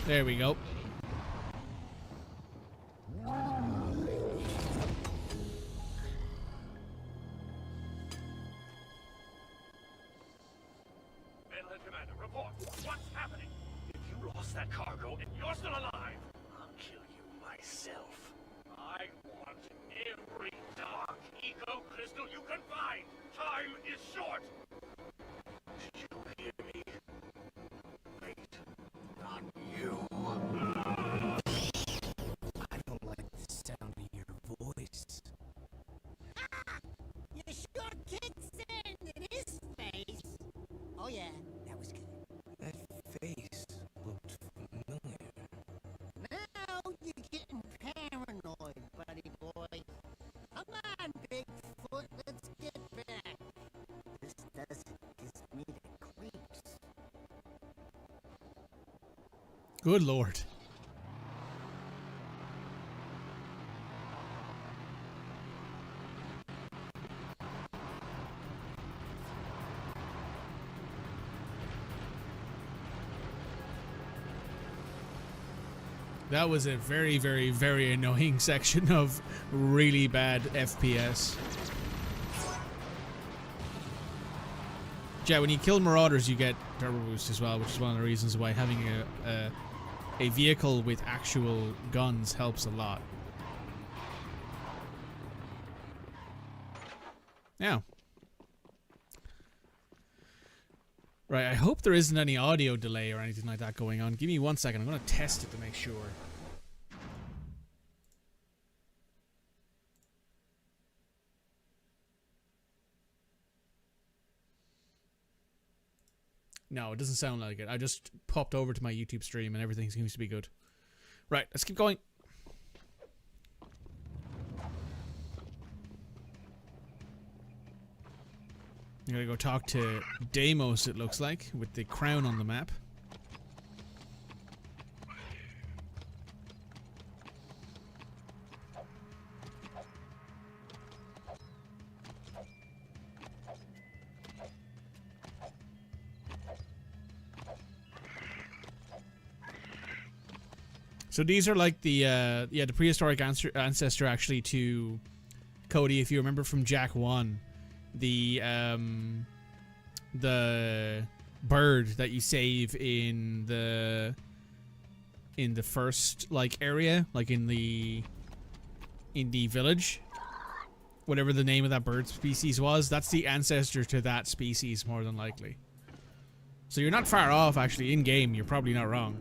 S1: There we go.
S8: Metalhead Commander, report. What's happening? If you lost that cargo and you're still alive, I'll kill you myself. I want every dark eco crystal you can find. Time is short. Did you hear me? Wait, not you.
S6: I don't like the sound of your voice.
S4: You sure kicked sand in his face. Oh yeah, that was good.
S6: That face looked familiar.
S4: Now you're getting paranoid, buddy boy. Come on, Bigfoot, let's get back. This desert gives me the creeps.
S1: Good lord. That was a very, very, very annoying section of really bad FPS. Yeah, when you kill marauders, you get turbo boost as well, which is one of the reasons why having a vehicle with actual guns helps a lot. Now, right, I hope there isn't any audio delay or anything like that going on. Give me 1 second. I'm going to test it to make sure. No, it doesn't sound like it. I just popped over to my YouTube stream and everything seems to be good. Right, let's keep going. I'm gonna go talk to Deimos, it looks like, with the crown on the map. So these are like the the prehistoric ancestor actually to Cody, if you remember from Jak 1. The bird that you save in the first like area, like in the village, whatever the name of that bird species was, that's the ancestor to that species more than likely. So you're not far off actually in game. You're probably not wrong.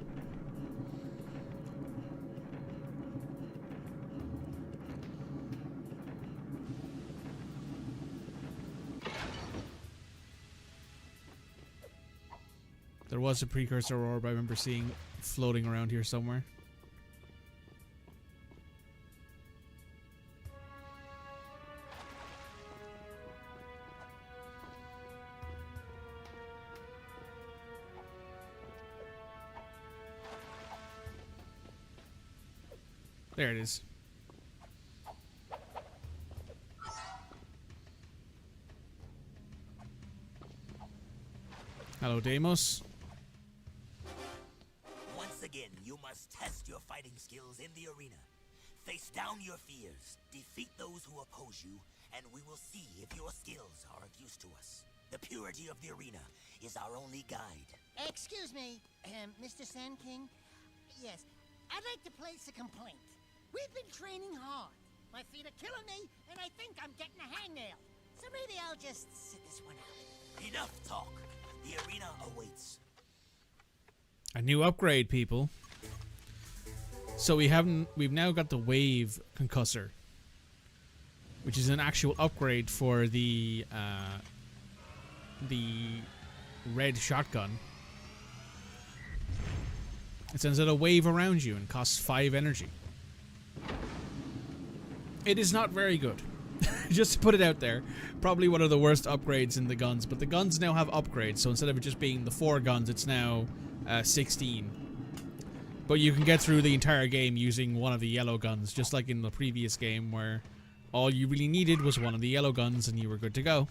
S1: There was a precursor orb I remember seeing floating around here somewhere. There it is. Hello, Deimos.
S6: Once again, you must test your fighting skills in the arena. Face down your fears, defeat those who oppose you, and we will see if your skills are of use to us. The purity of the arena is our only guide.
S4: Excuse me, Mr. Sand King. Yes, I'd like to place a complaint. We've been training hard. My feet are killing me, and I think I'm getting a hangnail. So maybe I'll just sit this one out.
S6: Enough talk. The arena awaits.
S1: A new upgrade, people. So we've now got the Wave Concussor, which is an actual upgrade for the red shotgun. It sends out a wave around you and costs 5 energy. It is not very good. Just to put it out there, probably one of the worst upgrades in the guns, but the guns now have upgrades, so instead of it just being the 4 guns, it's now 16. But you can get through the entire game using one of the yellow guns, just like in the previous game where all you really needed was one of the yellow guns and you were good to go.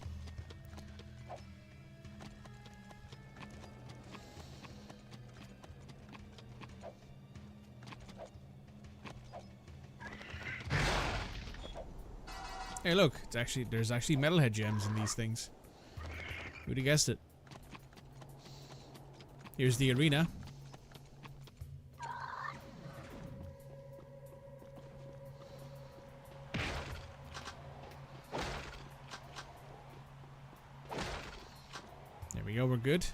S1: Hey, look! There's actually metalhead gems in these things. Who'd have guessed it? Here's the arena. There we go. We're good.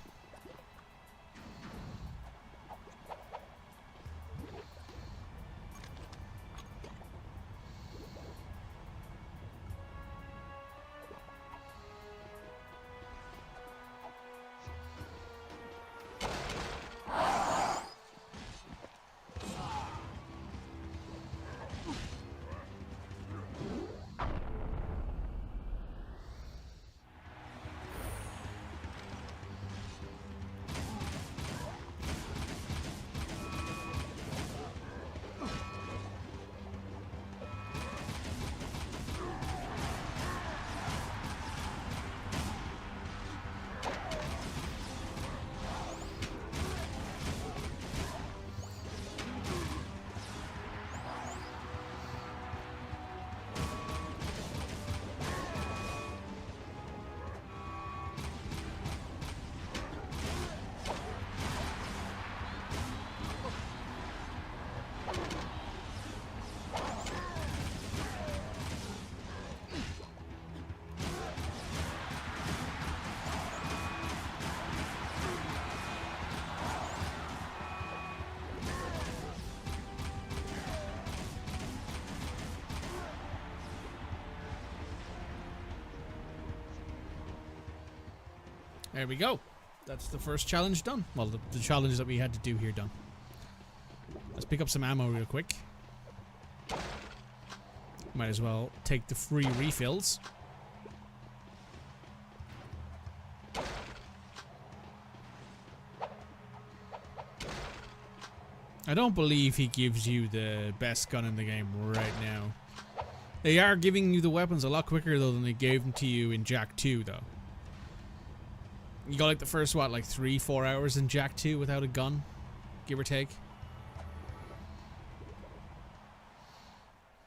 S1: There we go. that's the first challenge done. Well, the challenge that we had to do here done. Let's pick up some ammo real quick. Might as well take the free refills. I don't believe he gives you the best gun in the game right now. They are giving you the weapons a lot quicker though than they gave them to you in Jak 2 though. You got like the first, what, like 3-4 hours in Jak 2 without a gun? Give or take.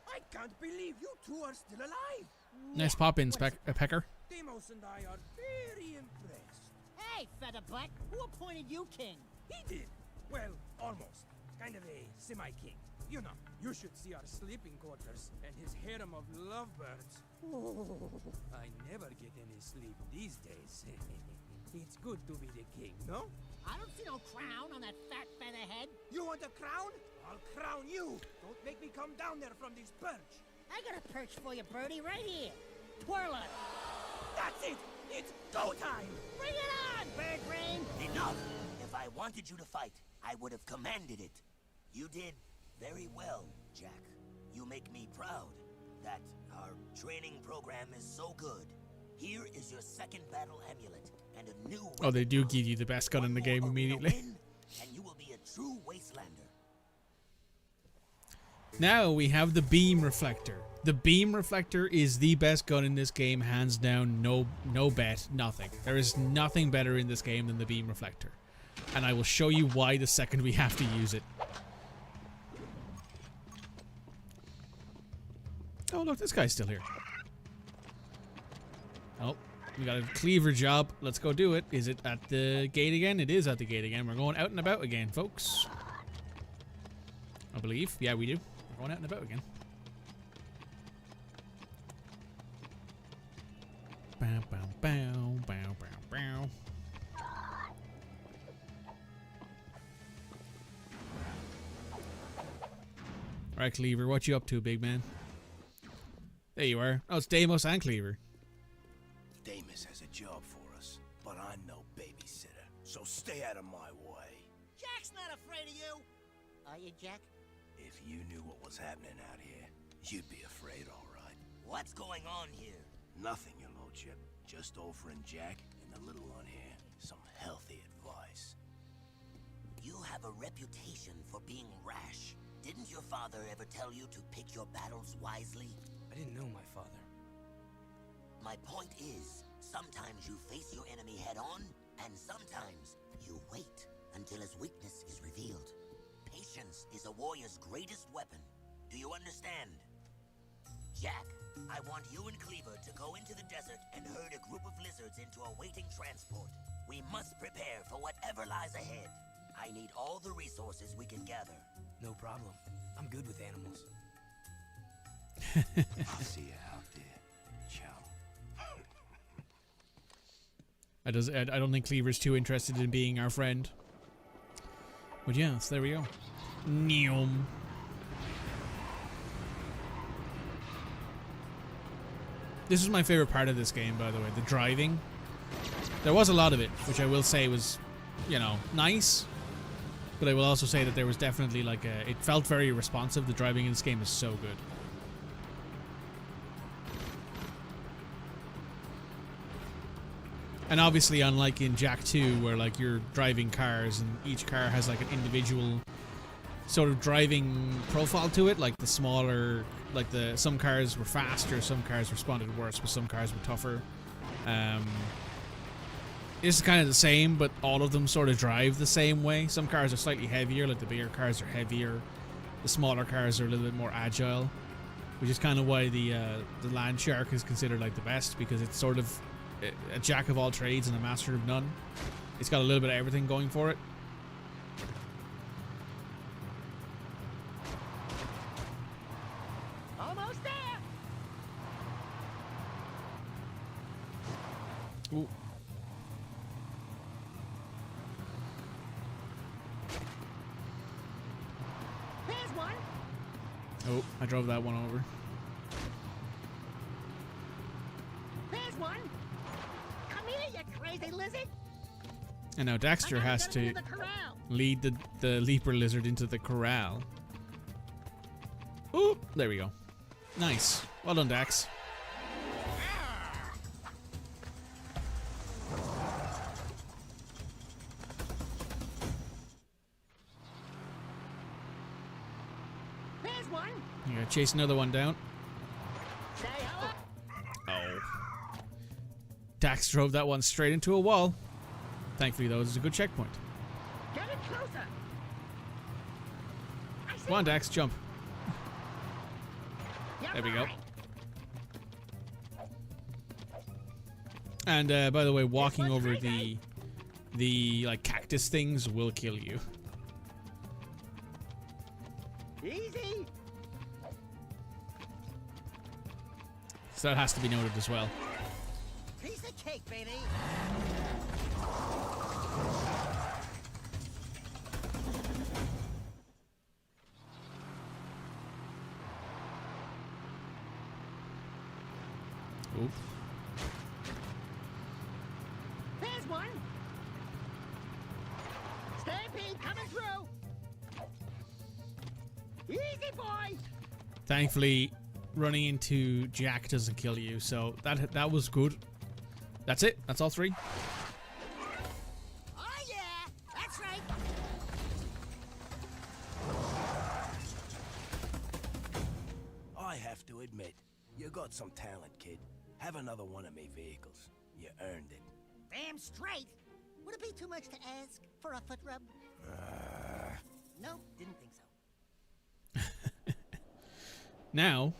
S2: I can't believe you two are still alive.
S1: Nice pop-in, Pecker.
S2: Deimos and I are very impressed.
S4: Hey, Featherbutt, who appointed you king?
S2: He did. Well, almost. Kind of a semi-king. You know, you should see our sleeping quarters and his harem of lovebirds. I never get any sleep these days. It's good to be the king, no?
S4: I don't see no crown on that fat featherhead.
S2: You want a crown? I'll crown you. Don't make me come down there from this perch.
S4: I got a perch for you, Birdie, right here. Twirl it.
S2: That's it. It's go time.
S4: Bring it on, Bird Brain.
S6: Enough! If I wanted you to fight, I would have commanded it. You did very well, Jak. You make me proud that our training program is so good. Here is your second battle amulet and a new
S1: Oh, they do give you the best gun in the game immediately.
S6: And you will be a true wastelander.
S1: Now we have the beam reflector. The beam reflector is the best gun in this game, hands down. No bet, nothing. There is nothing better in this game than the beam reflector. And I will show you why the second we have to use it. Oh, look, this guy's still here. Oh, we got a cleaver job. Let's go do it. Is it at the gate again? It is at the gate again. We're going out and about again, folks. I believe. Yeah, we do. We're going out and about again. Bow, bow, bow, bow, bow, bow. Alright, Cleaver, what you up to, big man? There you are. Oh, it's Deimos and Cleaver.
S9: Deimos has a job for us, but I'm no babysitter, so stay out of my way.
S4: Jack's not afraid of you. Are you, Jak?
S9: If you knew what was happening out here, you'd be afraid, all right.
S6: What's going on here?
S9: Nothing, your lordship. Just offering Jak and the little one here some healthy advice.
S6: You have a reputation for being rash. Didn't your father ever tell you to pick your battles wisely?
S5: I didn't know my father.
S6: My point is, sometimes you face your enemy head on, and sometimes you wait until his weakness is revealed. Patience is a warrior's greatest weapon. Do you understand? Jak, I want you and Cleaver to go into the desert and herd a group of lizards into a waiting transport. We must prepare for whatever lies ahead. I need all the resources we can gather.
S5: No problem. I'm good with animals.
S9: I'll see you out there, chum.
S1: I don't think Cleaver's too interested in being our friend. But yes, there we go. Neom. This is my favorite part of this game, by the way, the driving. There was a lot of it, which I will say was, you know, nice. But I will also say that there was definitely like it felt very responsive. The driving in this game is so good. And obviously, unlike in Jak 2, where like you're driving cars and each car has like an individual sort of driving profile to it, like the smaller, like some cars were faster, some cars responded worse, but some cars were tougher. It's kind of the same, but all of them sort of drive the same way. Some cars are slightly heavier, like the bigger cars are heavier. The smaller cars are a little bit more agile, which is kind of why the Land Shark is considered like the best, because it's sort of a jack of all trades and a master of none. It's got a little bit of everything going for it.
S4: Almost there.
S1: Ooh.
S4: Here's one.
S1: Oh, I drove that one over.
S4: Here's one. Come here, you crazy lizard.
S1: And now Daxter has to lead the leaper lizard into the corral. Ooh, there we go. Nice. Well done, Dax.
S4: There's one.
S1: You gotta chase another one down.
S4: Say hello.
S1: Oh. Dax drove that one straight into a wall. Thankfully, though, it was a good checkpoint.
S4: Get it closer.
S1: Come on, Dax, jump.
S4: You're
S1: There we go.
S4: right.
S1: And by the way, walking over the like cactus things will kill you.
S4: Easy.
S1: So that has to be noted as well.
S4: Piece of cake, baby.
S1: Oop.
S4: There's one. Stampede coming through. Easy, boy.
S1: Thankfully, running into Jack doesn't kill you, so that was good. That's it. That's all three.
S4: Oh yeah, that's right.
S9: I have to admit, you got some talent, kid. Have another one of me vehicles. You earned it.
S4: Damn straight. Would it be too much to ask for a foot rub? No, didn't think so.
S1: Now,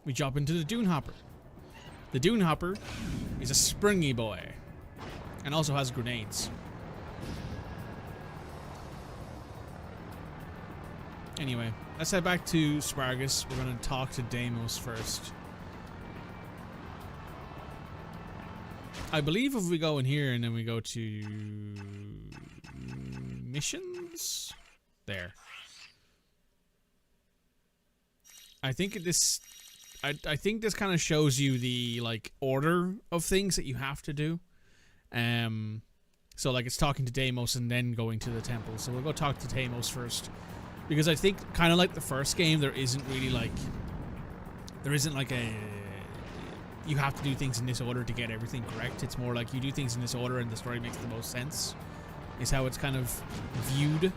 S1: we jump into the Dune Hopper. The Dune Hopper is a springy boy and also has grenades. Anyway, let's head back to Spargus. We're going to talk to Deimos first. I believe if we go in here and then we go to missions, there. I think this kind of shows you the like order of things that you have to do. So like it's talking to Deimos and then going to the temple. So we'll go talk to Deimos first, because I think kind of like the first game, there isn't like a you have to do things in this order to get everything correct. It's more like you do things in this order and the story makes the most sense, is how it's kind of viewed.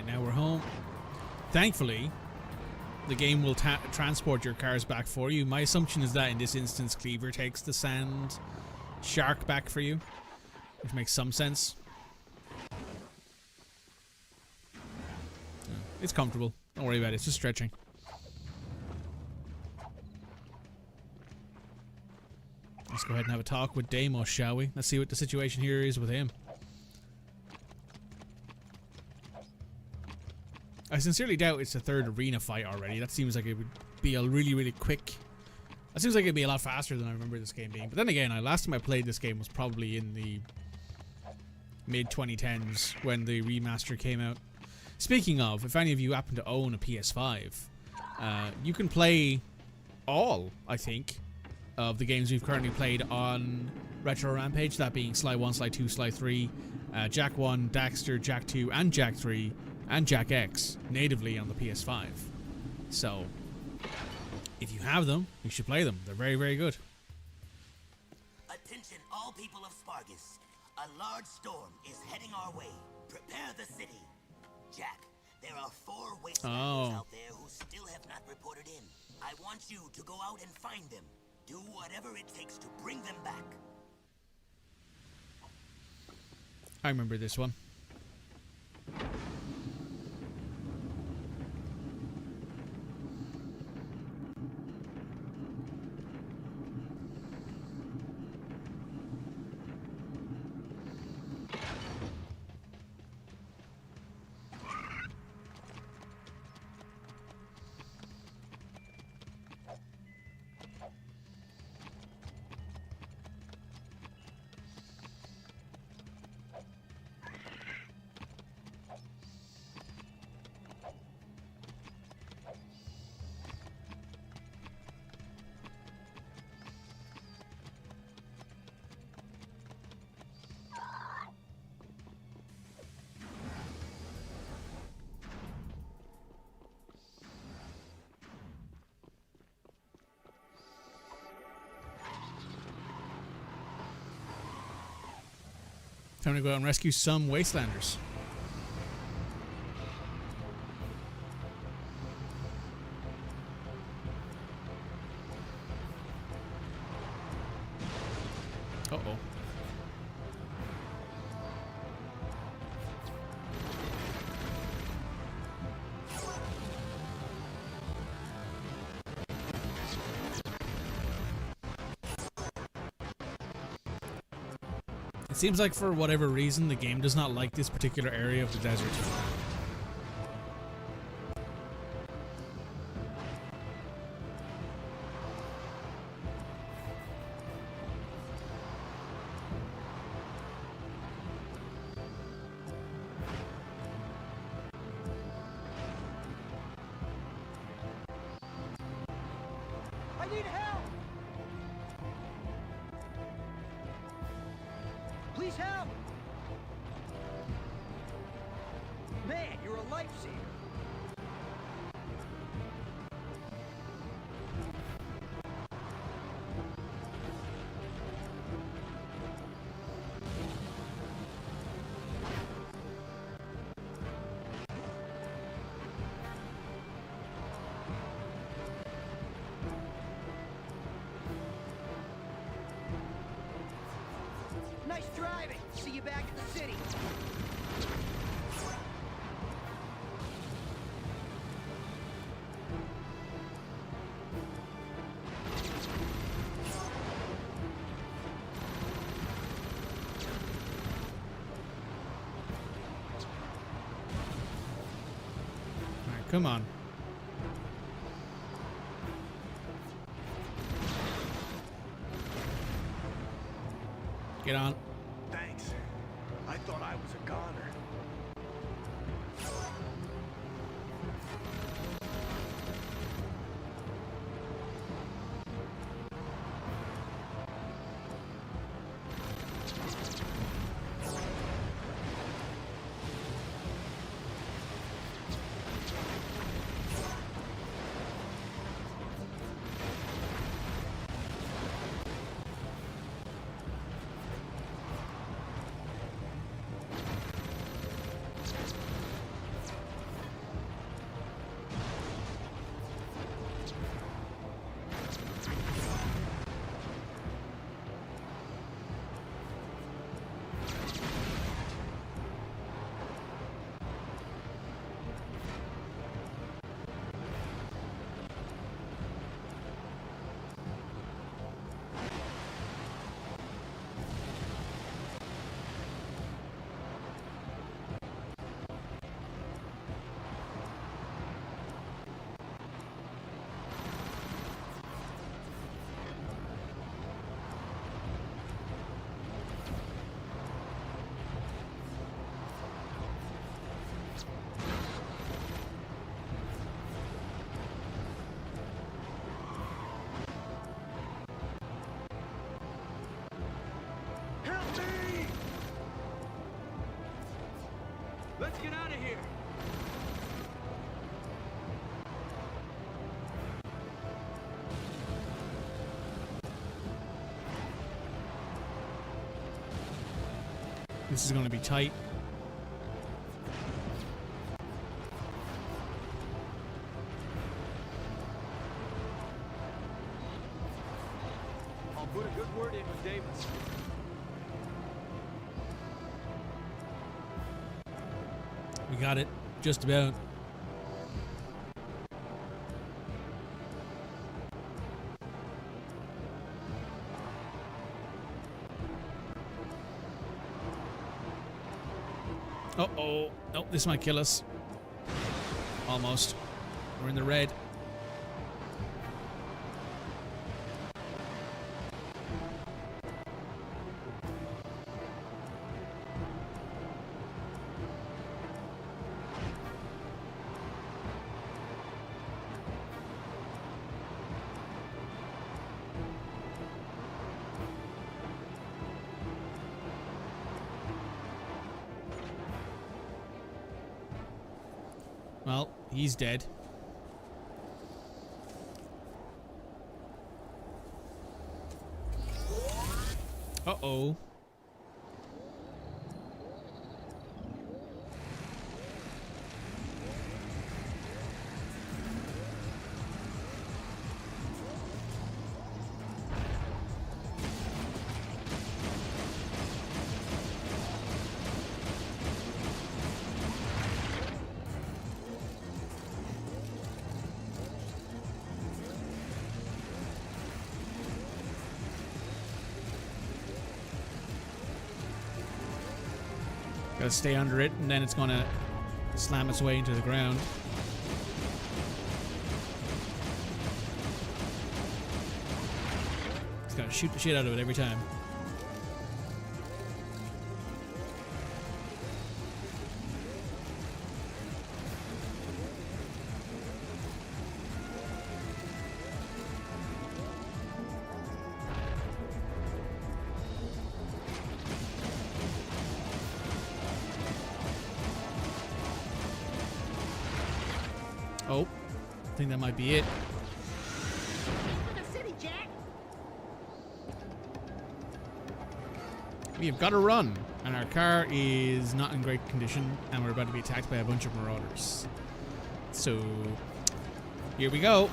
S1: Now we're home. Thankfully, the game will transport your cars back for you. My assumption is that in this instance, Cleaver takes the sand shark back for you, which makes some sense. It's comfortable. Don't worry about it. It's just stretching. Let's go ahead and have a talk with Deimos, shall we? Let's see what the situation here is with him. I sincerely doubt it's the third arena fight already. That seems like it would be a really quick. That seems like it'd be a lot faster than I remember this game being. But then again, last time I played this game was probably in the mid-2010s when the remaster came out. Speaking of, if any of you happen to own a PS5, you can play all, I think, of the games we've currently played on Retro Rampage, that being Sly 1, Sly 2, Sly 3, Jak 1, Daxter, Jak 2, and Jak 3, and Jak X natively on the PS5. So, if you have them, you should play them. They're very good.
S6: Attention all people of Spargus. A large storm is heading our way. Prepare the city. Jak, there are 4 wastelanders out there who still have not reported in. I want you to go out and find them. Do whatever it takes to bring them back.
S1: I remember this one. Time to go out and rescue some Wastelanders. Uh-oh. It seems like for whatever reason the game does not like this particular area of the desert.
S2: I need help! Please help! Man, you're a lifesaver. Nice driving. See you back at the city.
S1: Alright, come on. Get on.
S2: Thanks. I thought I was a goner. Help me! Let's get out of here!
S1: This is going to be tight.
S8: Put a good word in with Davis.
S1: We got it. Just about. Uh-oh. Nope, this might kill us. Almost. We're in the red. Well, he's dead. Uh-oh. Gotta stay under it, and then it's gonna slam its way into the ground. It's gotta shoot the shit out of it every time. Oh, I think that might be it.
S4: For the city, Jack.
S1: We've got to run, and our car is not in great condition, and we're about to be attacked by a bunch of marauders. So, here we go.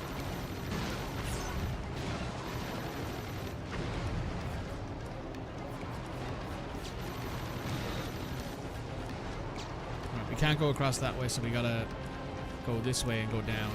S1: Right, we can't go across that way, so we gotta go this way and go down.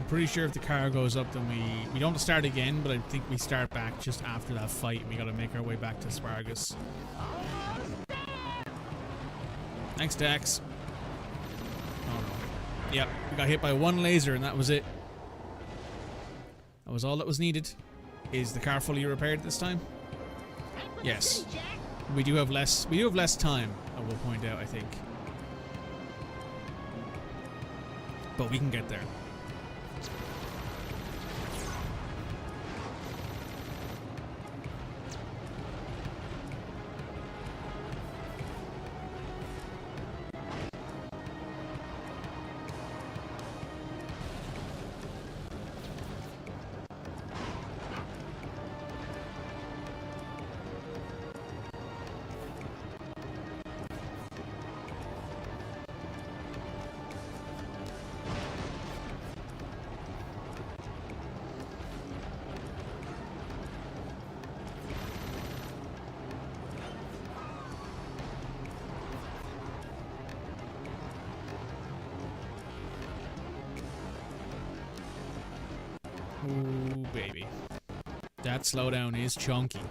S1: Pretty sure if the car goes up, then we don't have to start again, but I think we start back just after that fight. We gotta make our way back to Spargus. Thanks, Dax. Oh no. Yep, we got hit by one laser and that was it. That was all that was needed. Is the car fully repaired this time? Yes. We do have less time, I will point out, I think. But we can get there. Ooh, baby. That slowdown is chunky.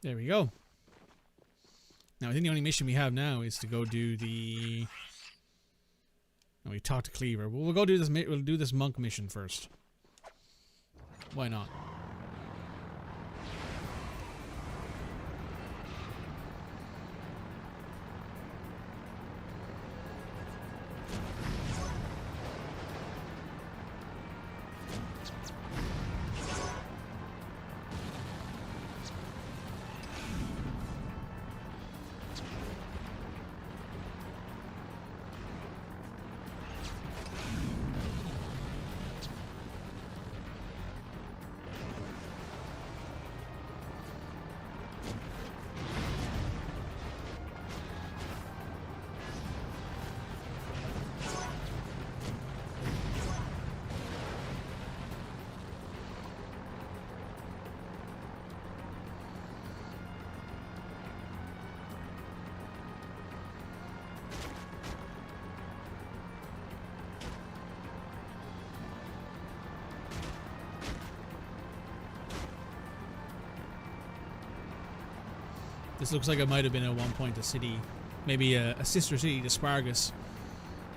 S1: There we go. Now, I think the only mission we have now is to go do the... No, we talked to Cleaver. We'll go do this. We'll do this monk mission first. Why not? This looks like it might have been at one point a city, maybe a sister city to Spargus.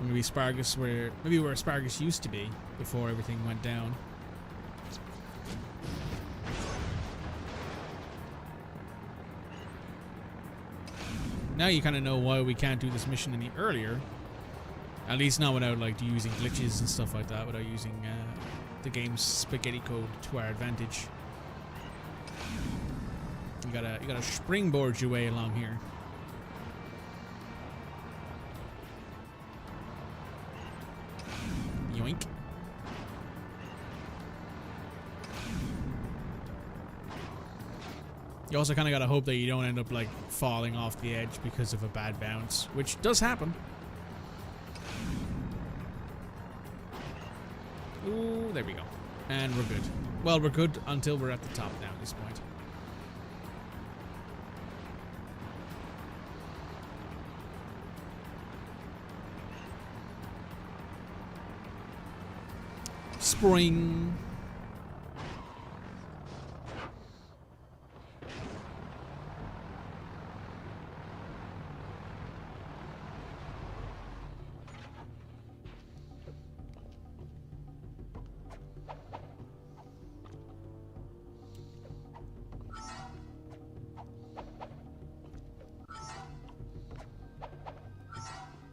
S1: Or maybe Spargus where Spargus used to be before everything went down. Now you kind of know why we can't do this mission any earlier. At least not without like using glitches and stuff like that, without using the game's spaghetti code to our advantage. You gotta springboard your way along here. Yoink. You also kind of gotta hope that you don't end up like falling off the edge because of a bad bounce, which does happen. Ooh, there we go. And we're good. Well, we're good until we're at the top now at this point. Spring.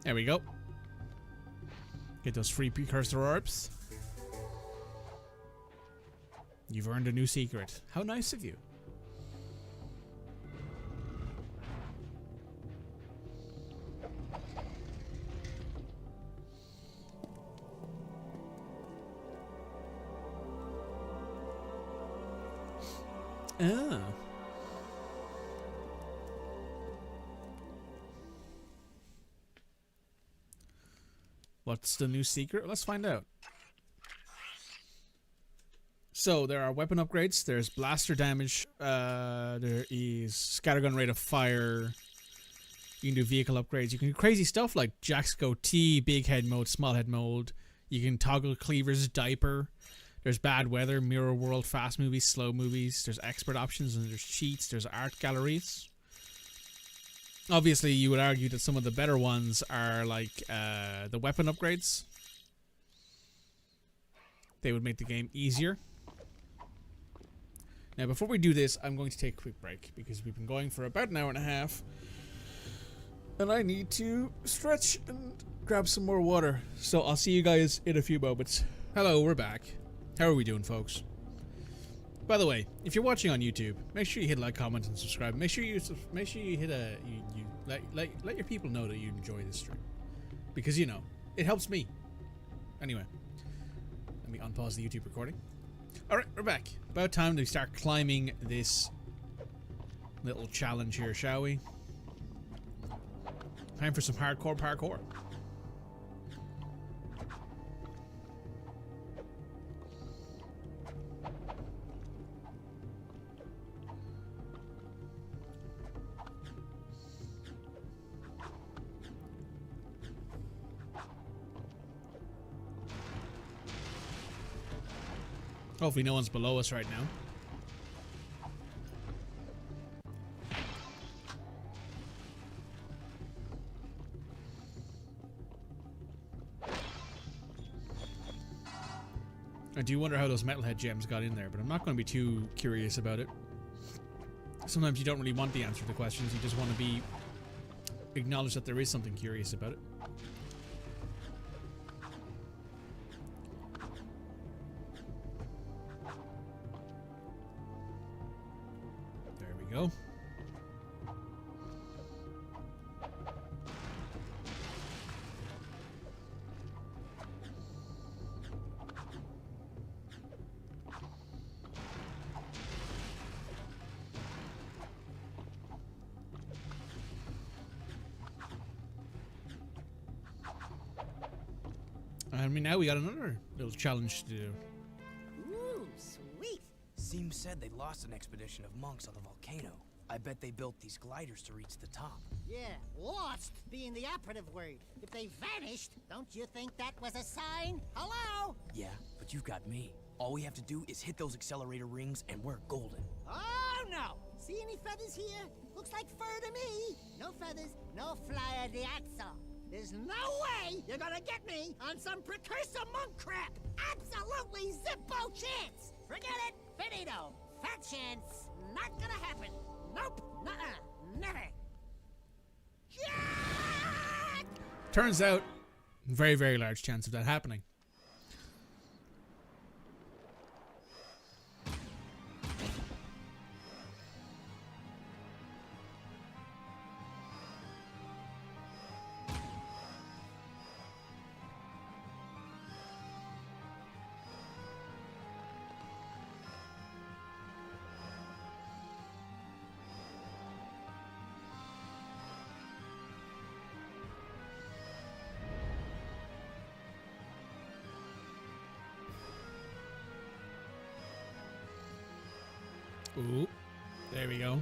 S1: There we go. Get those free precursor orbs. You've earned a new secret. How nice of you. Ah. What's the new secret? Let's find out. So there are weapon upgrades. There's blaster damage. There is scattergun rate of fire. You can do vehicle upgrades. You can do crazy stuff like Jack's goatee, big head mode, small head mode. You can toggle Cleaver's diaper. There's bad weather, mirror world, fast movies, slow movies. There's expert options and there's cheats. There's art galleries. Obviously, you would argue that some of the better ones are like the weapon upgrades. They would make the game easier. Now, before we do this, I'm going to take a quick break because we've been going for about an hour and a half. And I need to stretch and grab some more water. So I'll see you guys in a few moments. Hello, we're back. How are we doing, folks? By the way, if you're watching on YouTube, make sure you hit like, comment, and subscribe. Make sure you hit a let your people know that you enjoy this stream, because you know it helps me. Anyway, let me unpause the YouTube recording. All right, we're back. About time to start climbing this little challenge here, shall we? Time for some hardcore parkour. Hopefully no one's below us right now. do wonder how those metalhead gems got in there, but I'm not going to be too curious about it. Sometimes you don't really want the answer to questions, you just want to be acknowledge that there is something curious about it. There we go. I mean, now we got another little challenge to do.
S4: Ooh, sweet.
S5: Seems said they lost an expedition of monks on the volcano. I bet they built these gliders to reach the top.
S4: Yeah, lost being the operative word. If they vanished, don't you think that was a sign? Hello?
S5: Yeah, but you've got me. All we have to do is hit those accelerator rings and we're golden.
S4: Oh, no. See any feathers here? Looks like fur to me. No feathers, no flyer de axle. There's no way you're gonna get me on some precursor monk crap! Absolutely zippo chance! Forget it! Finito! Fat chance! Not gonna happen! Nope! Nuh-uh! Never! Jack!
S1: Turns out, very, very large chance of that happening. Ooh, there we go.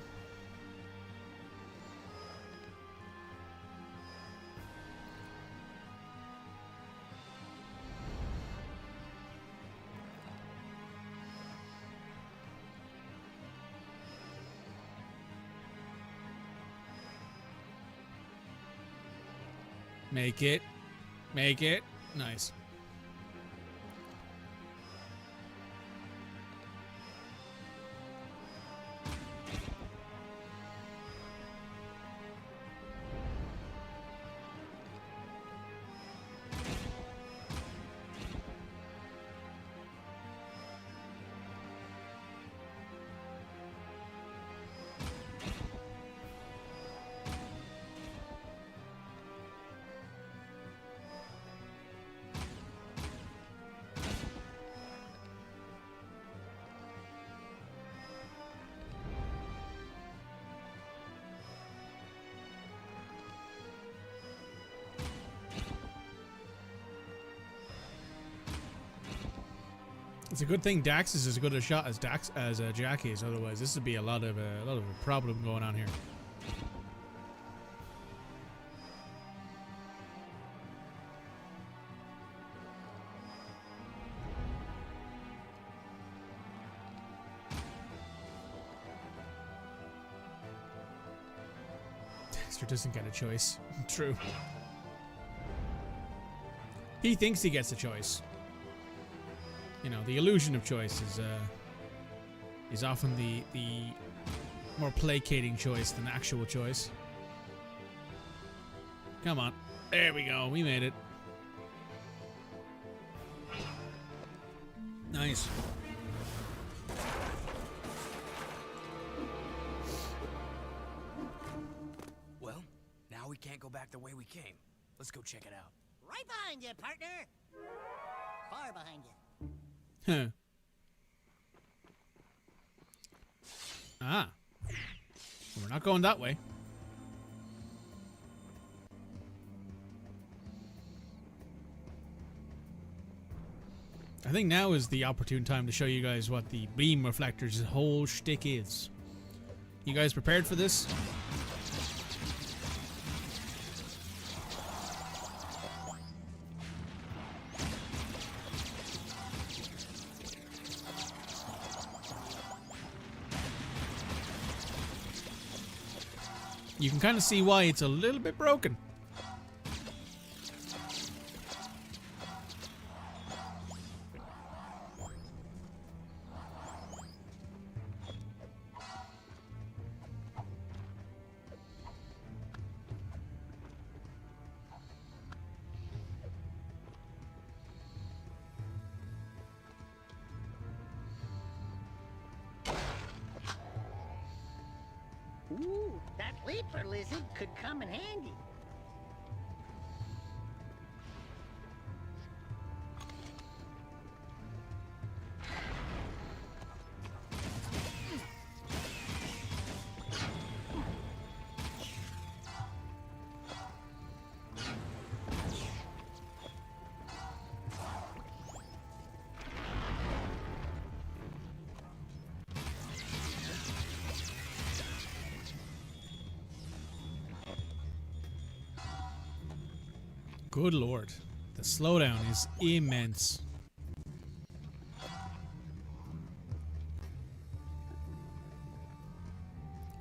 S1: Make it. Make it. Nice. It's a good thing Dax is as good a shot as Jack is. Otherwise, this would be a lot of a problem going on here. Dexter doesn't get a choice. True. He thinks he gets a choice. You know, the illusion of choice is often the more placating choice than actual choice. Come on. There we go. We made it. Nice.
S5: Well, now we can't go back the way we came. Let's go check it out.
S4: Right behind you, partner! Far behind you.
S1: Huh. Ah. We're not going that way. I think now is the opportune time to show you guys what the beam reflector's whole shtick is. You guys prepared for this? You can kind of see why it's a little bit broken.
S4: Sleeper lizard could come in handy.
S1: Good lord. The slowdown is immense.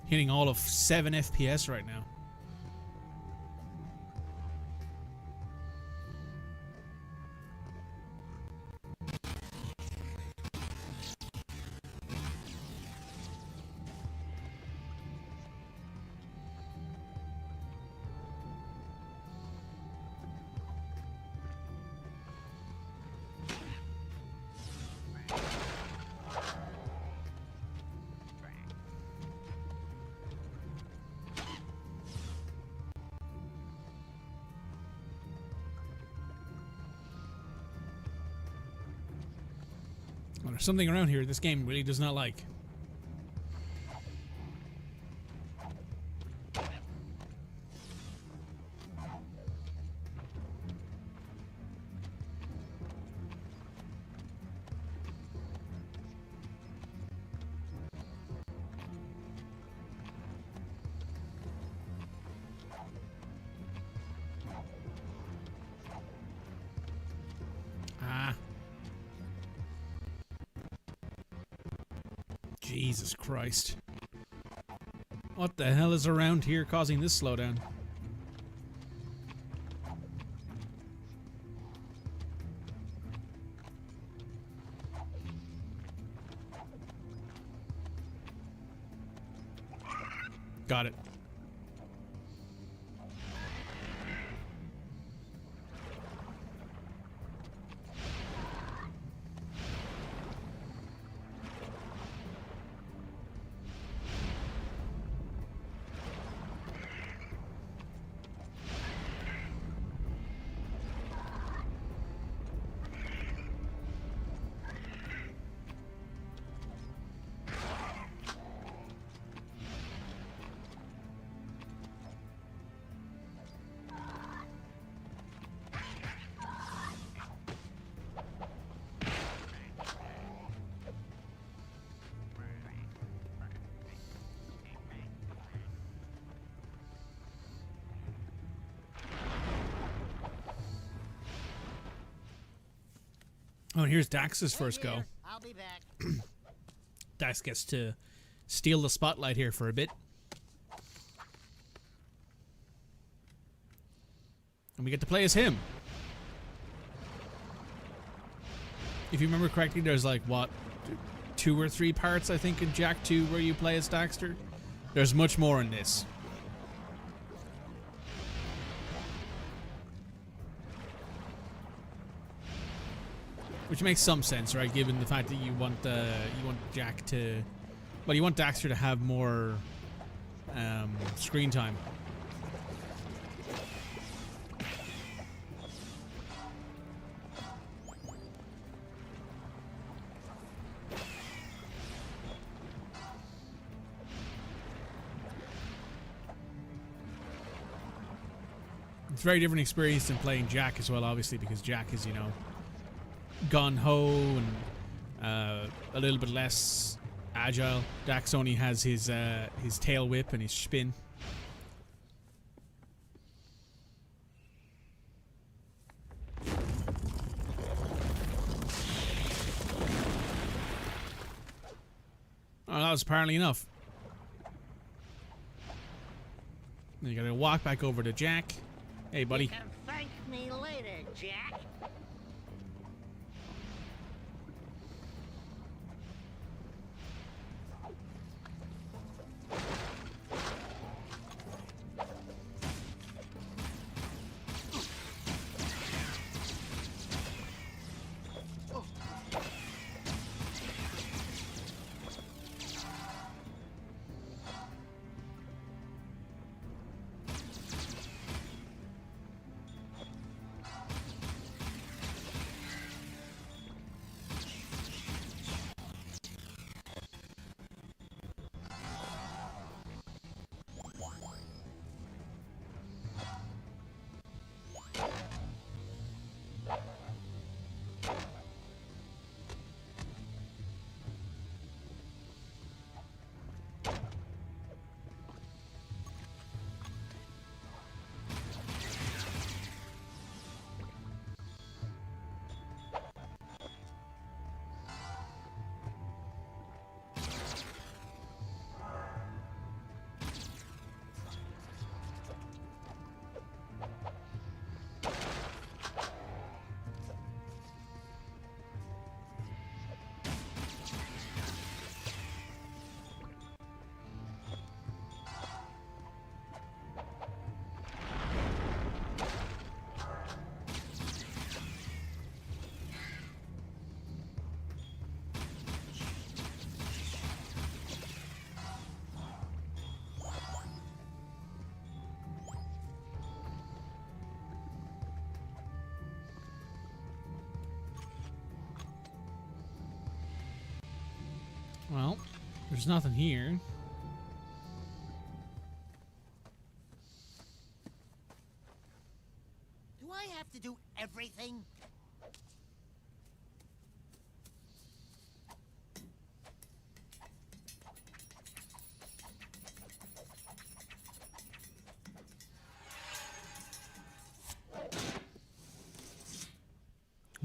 S1: Hitting all of 7 FPS right now. Well, there's something around here this game really does not like. Jesus Christ. What the hell is around here causing this slowdown? Got it. Oh, and here's Dax's first go.
S4: I'll be back.
S1: Dax gets to steal the spotlight here for a bit. And we get to play as him. If you remember correctly, there's like, what, 2 or 3 parts, I think, in Jak 2 where you play as Daxter. There's much more in this. Which makes some sense, right? Given the fact that you want Jak to, well, you want Daxter to have more screen time. It's a very different experience than playing Jak as well, obviously, because Jak is, you know, gun-ho and a little bit less agile. Dax only has his tail whip and his spin. Oh, that was apparently enough. Then you gotta walk back over to Jak. Hey, buddy.
S4: You can thank me later, Jak.
S1: Well, there's nothing here.
S4: Do I have to do everything?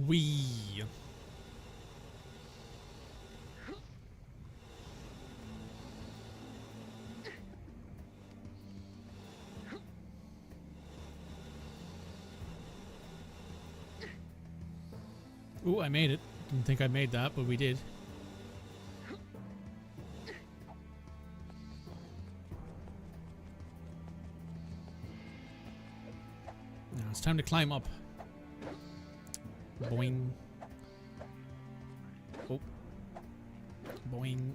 S1: Wee. Ooh, I made it. Didn't think I made that, but we did. Now it's time to climb up. Boing. Oh. Boing.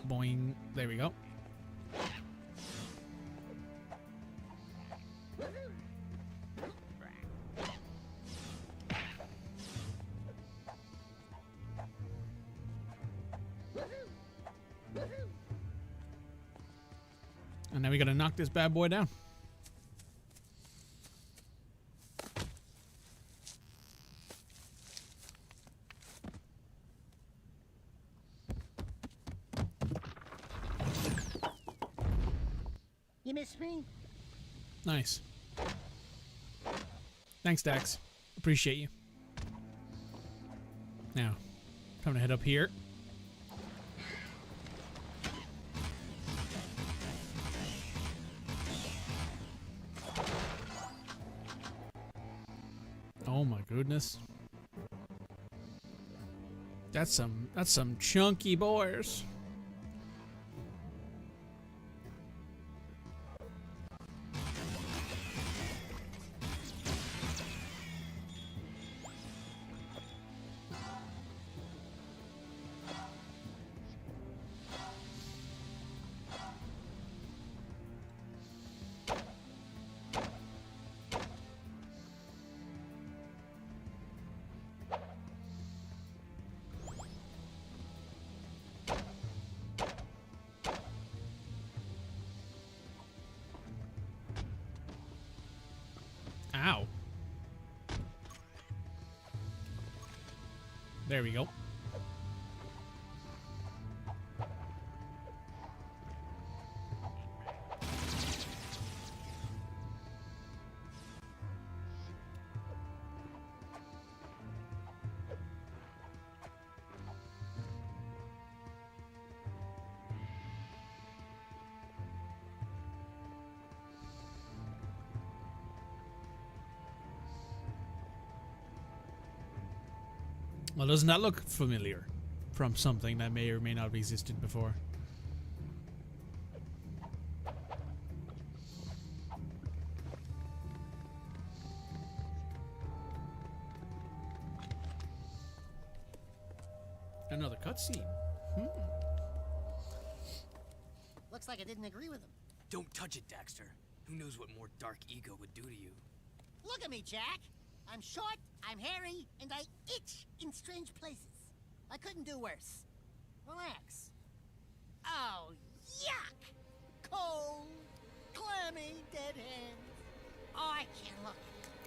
S1: Boing. There we go. And now we gotta knock this bad boy down.
S4: You miss me?
S1: Nice. Thanks, Dax. Appreciate you. Now, time to head up here. Oh my goodness. That's some chunky boys. Ow. There we go. Well, doesn't that look familiar from something that may or may not have existed before? Another cutscene.
S4: Looks like I didn't agree with him.
S5: Don't touch it, Daxter. Who knows what more Dark Ego would do to you?
S4: Look at me, Jack. I'm short, I'm hairy, and I itch in strange places. I couldn't do worse. Relax. Oh, yuck! Cold, clammy, dead hands. Oh, I can't look.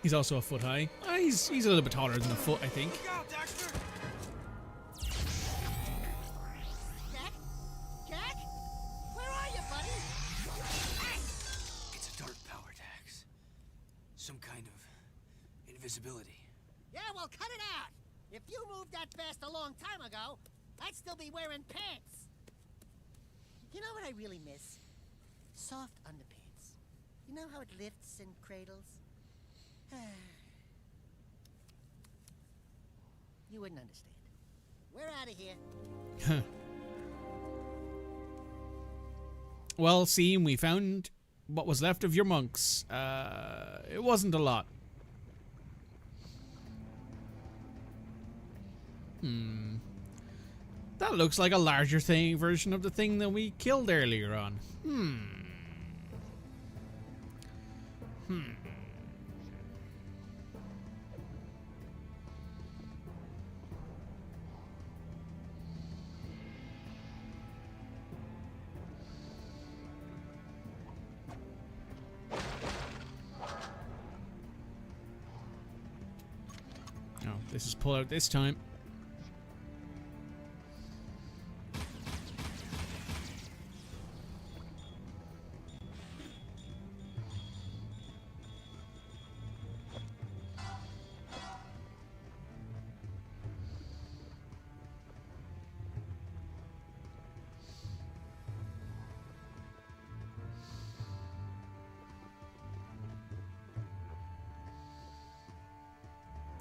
S1: He's also a foot high. He's a little bit taller than a foot, I think.
S5: Look out, Daxter!
S4: Jack? Jack? Where are you, buddy? Hey!
S5: It's a dark power, Dax. Some kind of invisibility.
S4: Yeah, well, cut it out. If you moved that fast a long time ago, I'd still be wearing pants. You know what I really miss? Soft underpants. You know how it lifts and cradles? You wouldn't understand. We're out of here.
S1: Well, Seam, we found what was left of your monks. It wasn't a lot. That looks like a larger version of the thing that we killed earlier on. This is pull out this time.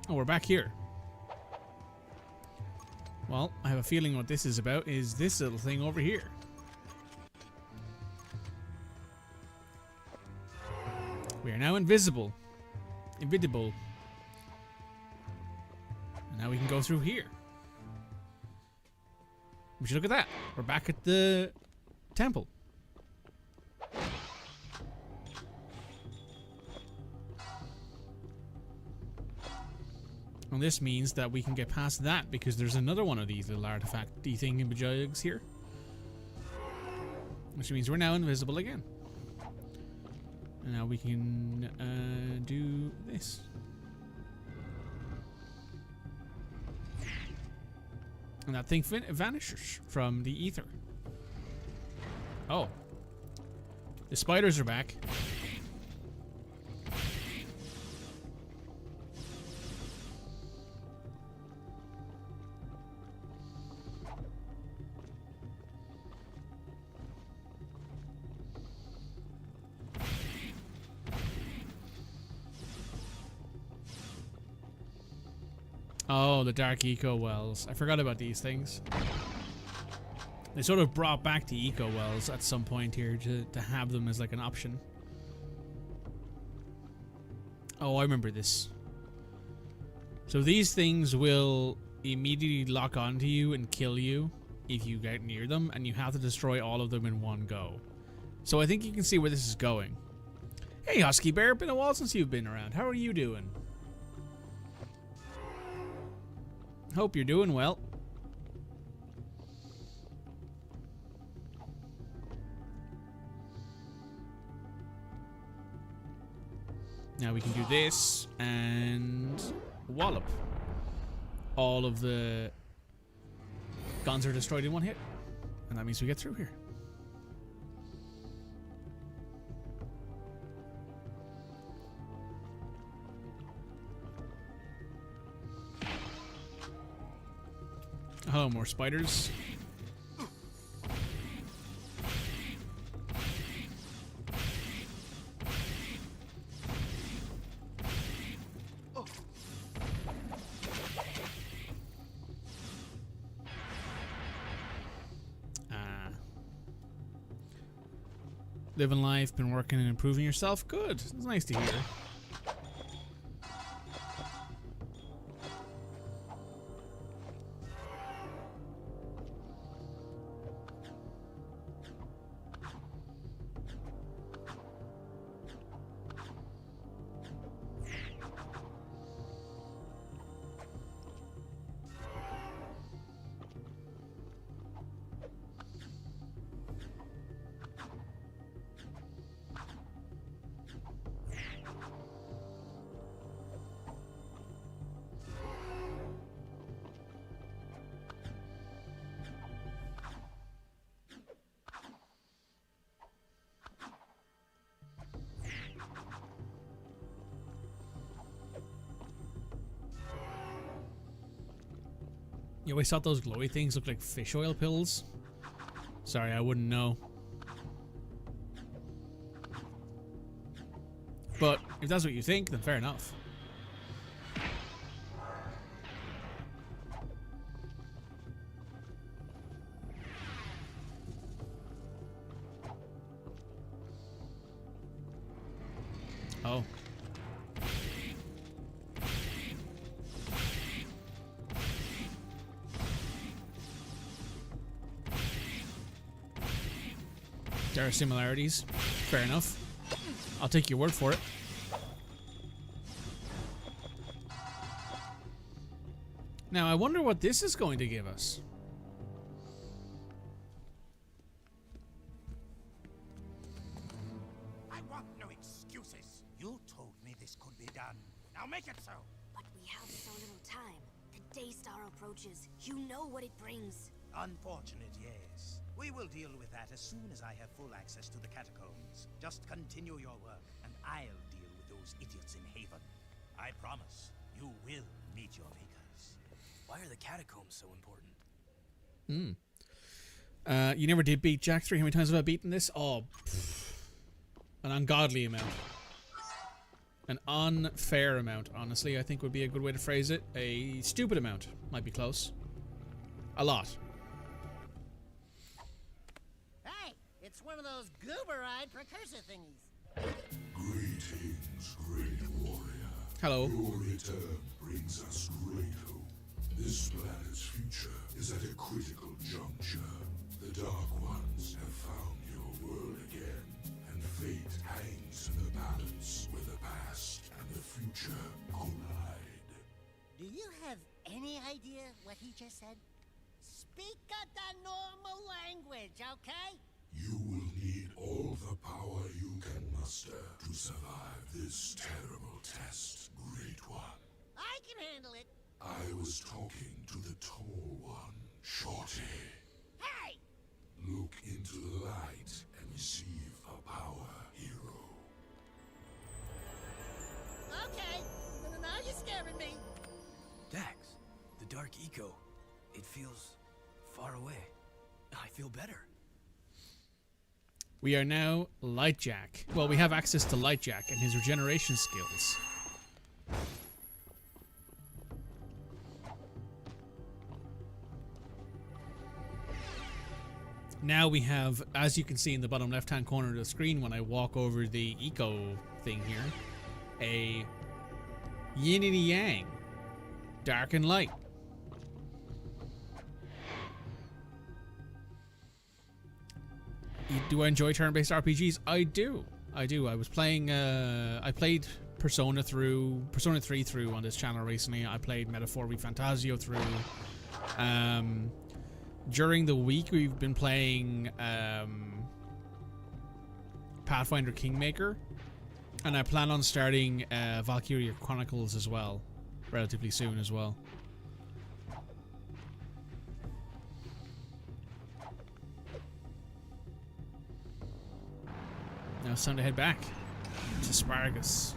S1: Oh, we're back here. Well, I have a feeling what this is about is this little thing over here. We are now invisible. Invisible. And now we can go through here. We should look at that. We're back at the temple. And this means that we can get past that because there's another one of these little artifact-y thingamajigs here. Which means we're now invisible again. And now we can do this. And that thing vanishes from the ether. Oh. The spiders are back. Oh, the Dark Eco Wells. I forgot about these things. They sort of brought back the Eco Wells at some point here to have them as like an option. Oh, I remember this. So these things will immediately lock onto you and kill you if you get near them, and you have to destroy all of them in one go. So I think you can see where this is going. Hey, Husky Bear, been a while since you've been around. How are you doing? Hope you're doing well. Now we can do this and wallop. All of the guns are destroyed in one hit. And that means we get through here. Oh, more spiders. Living life, been working and improving yourself. Good. It's nice to hear. You always thought those glowy things looked like fish oil pills? Sorry, I wouldn't know. But if that's what you think, then fair enough. Oh. There are similarities. Fair enough. I'll take your word for it. Now, I wonder what this is going to give us.
S2: I want no excuses. You told me this could be done. Now make it so.
S10: But we have so little time. The Daystar approaches. You know what it brings.
S11: Unfortunate, yes. We will deal with that as soon as I have full access to the catacombs. Just continue your work, and I'll deal with those idiots in Haven. I promise, you will meet your makers.
S5: Why are the catacombs so important?
S1: You never did beat Jak 3. How many times have I beaten this? Oh, an ungodly amount. An unfair amount, honestly, I think would be a good way to phrase it. A stupid amount might be close. A lot.
S4: Hey, it's one of those goober-eyed precursor thingies.
S12: Greetings, great warrior.
S1: Hello.
S12: Your return brings us great hope. This planet's future is at a critical juncture. The Dark Ones have found your world again, and fate hangs in the balance where the past and the future collide.
S4: Do you have any idea what he just said? Speak up the normal language, okay?
S12: You will need all the power you can muster to survive this terrible test, Great One.
S4: I can handle it.
S12: I was talking to the tall one, Shorty.
S4: Hey!
S12: Look into the light and receive a power, hero.
S4: Okay, now you're scaring me.
S5: Dax, the Dark Eco. It feels far away. I feel better.
S1: We are now Light Jak. Well, we have access to Light Jak and his regeneration skills. Now we have, as you can see in the bottom left-hand corner of the screen when I walk over the eco thing here, a yin and a yang, dark and light. Do I enjoy turn-based RPGs? I do. I was playing, I played Persona 3 through on this channel recently. I played Metaphor Fantasio through. During the week, we've been playing Pathfinder Kingmaker, and I plan on starting Valkyria Chronicles as well, relatively soon as well. Now it's time to head back to Spargus.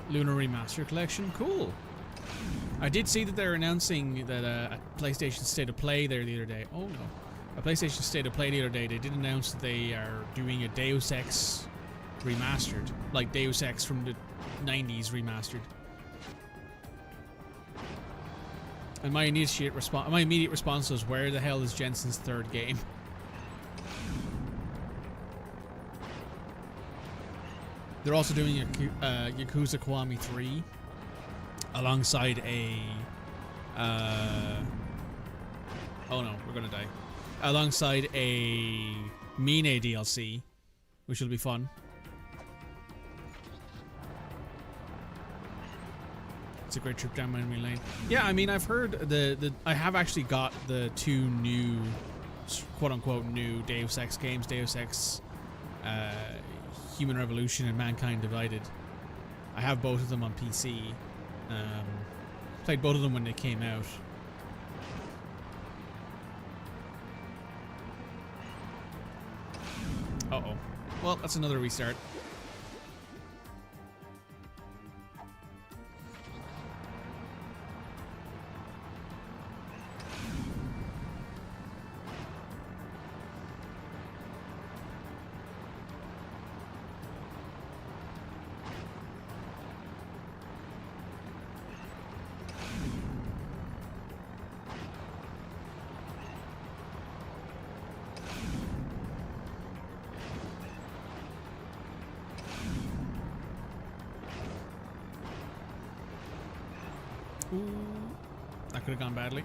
S1: Lunar Remaster Collection, cool. I did see that they're announcing that a PlayStation State of Play there the other day. Oh no. A PlayStation State of Play the other day, they did announce that they are doing a Deus Ex remastered. Like Deus Ex from the 90s remastered. And my immediate response was, where the hell is Jensen's third game? They're also doing Yakuza Kiwami 3 alongside a oh no, we're gonna die. Alongside a Mine DLC, which will be fun. It's a great trip down memory lane. Yeah, I mean, I've heard I have actually got the two new, quote-unquote new Deus Ex games, Deus Ex Human Revolution and Mankind Divided. I have both of them on PC. Played both of them when they came out. Uh-oh. Well, that's another restart. That could have gone badly.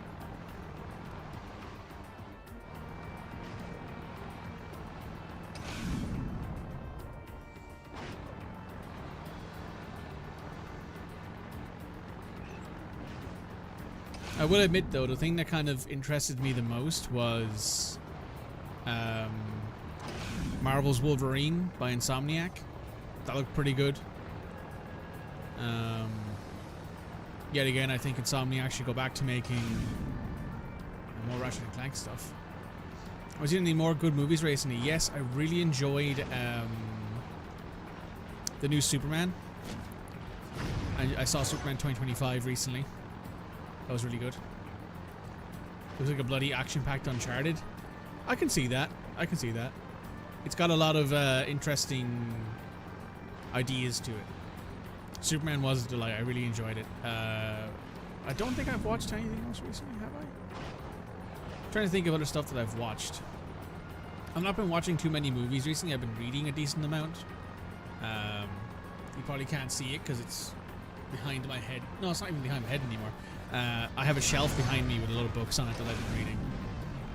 S1: I will admit though, the thing that kind of interested me the most was Marvel's Wolverine by Insomniac. That looked pretty good. Yet again, I think Insomniac should go back to making more Ratchet and Clank stuff. Was there any more good movies recently? Yes, I really enjoyed the new Superman. I saw Superman 2025 recently. That was really good. It was like a bloody action-packed Uncharted. I can see that. I can see that. It's got a lot of interesting ideas to it. Superman was a delight. I really enjoyed it. I don't think I've watched anything else recently, have I? I'm trying to think of other stuff that I've watched. I've not been watching too many movies recently. I've been reading a decent amount. You probably can't see it because it's behind my head. No, it's not even behind my head anymore. I have a shelf behind me with a lot of books on it that I've been reading.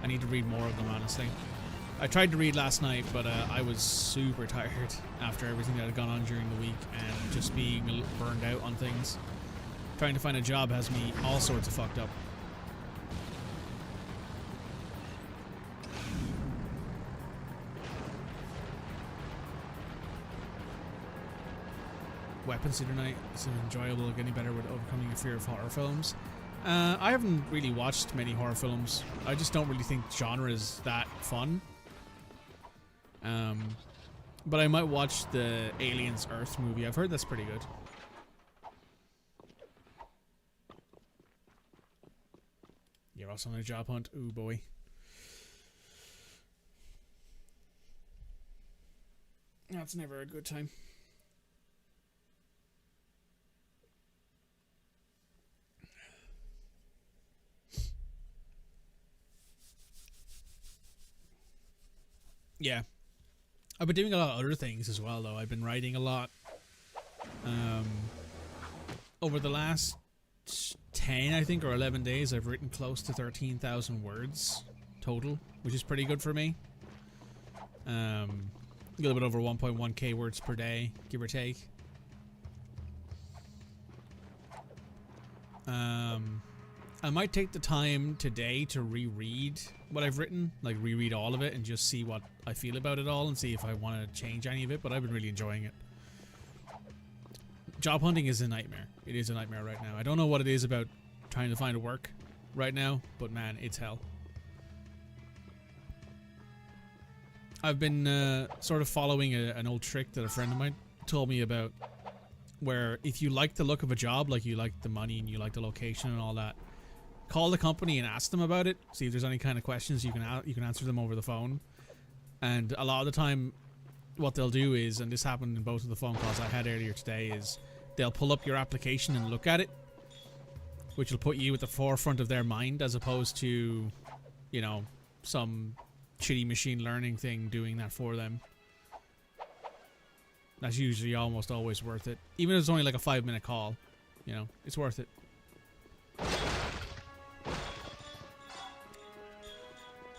S1: I need to read more of them, honestly. I tried to read last night, but I was super tired after everything that had gone on during the week and just being a little burned out on things. Trying to find a job has me all sorts of fucked up. Weapons tonight is enjoyable, getting better with overcoming your fear of horror films. I haven't really watched many horror films. I just don't really think genre is that fun. But I might watch the Aliens Earth movie. I've heard that's pretty good. You're also on a job hunt. Ooh boy. That's never a good time. Yeah. I've been doing a lot of other things as well, though. I've been writing a lot. Over the last 10, I think, or 11 days, I've written close to 13,000 words total, which is pretty good for me. A little bit over 1.1k words per day, give or take. I might take the time today to reread what I've written, like reread all of it and just see what I feel about it all and see if I want to change any of it, but I've been really enjoying it. Job hunting is a nightmare. It is a nightmare right now. I don't know what it is about trying to find a work right now, but man, it's hell. I've been sort of following an old trick that a friend of mine told me about, where if you like the look of a job, like you like the money and you like the location and all that, call the company and ask them about it. See if there's any kind of questions you can answer them over the phone. And a lot of the time, what they'll do is, and this happened in both of the phone calls I had earlier today, is they'll pull up your application and look at it, which will put you at the forefront of their mind as opposed to, you know, some shitty machine learning thing doing that for them. That's usually almost always worth it. Even if it's only like a 5-minute call, you know, it's worth it.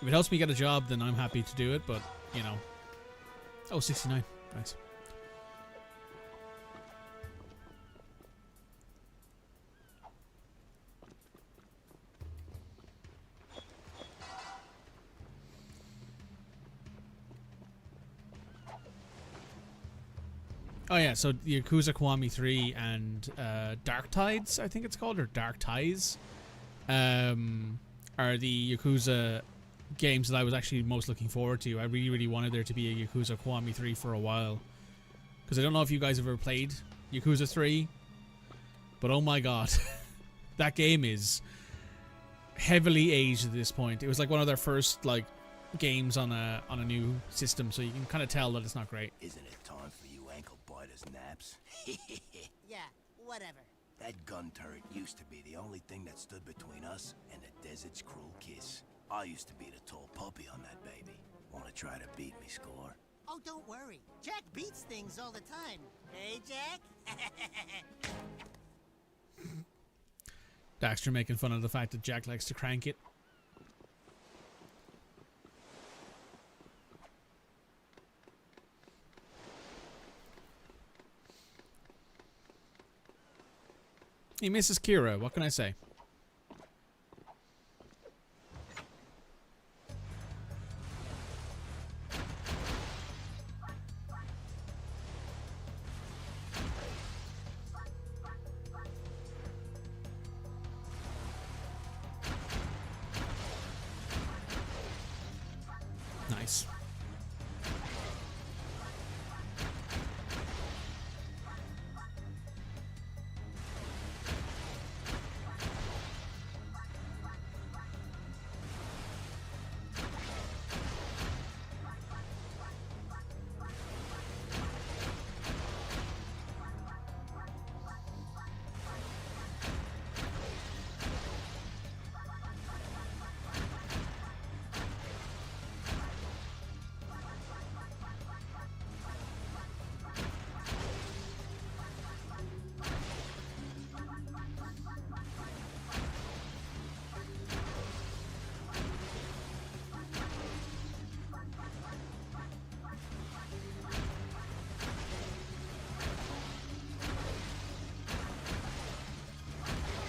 S1: If it helps me get a job, then I'm happy to do it, but, you know. Oh, 69. Nice. Oh yeah, so Yakuza Kiwami 3 and Dark Tides, I think it's called, or Dark Ties, are the Yakuza games that I was actually most looking forward to. I really, really wanted there to be a Yakuza Kiwami 3 for a while. Because I don't know if you guys have ever played Yakuza 3, but oh my god, that game is heavily aged at this point. It was like one of their first like games on a new system, so you can kind of tell that it's not great.
S9: Isn't it time for you ankle biters naps?
S4: Yeah, whatever.
S9: That gun turret used to be the only thing that stood between us and the desert's cruel kiss. I used to be the tall puppy on that baby. Want to try to beat me, Score?
S4: Oh, don't worry. Jack beats things all the time. Hey, Jack?
S1: Daxter making fun of the fact that Jack likes to crank it. He misses Kira, what can I say? Nice.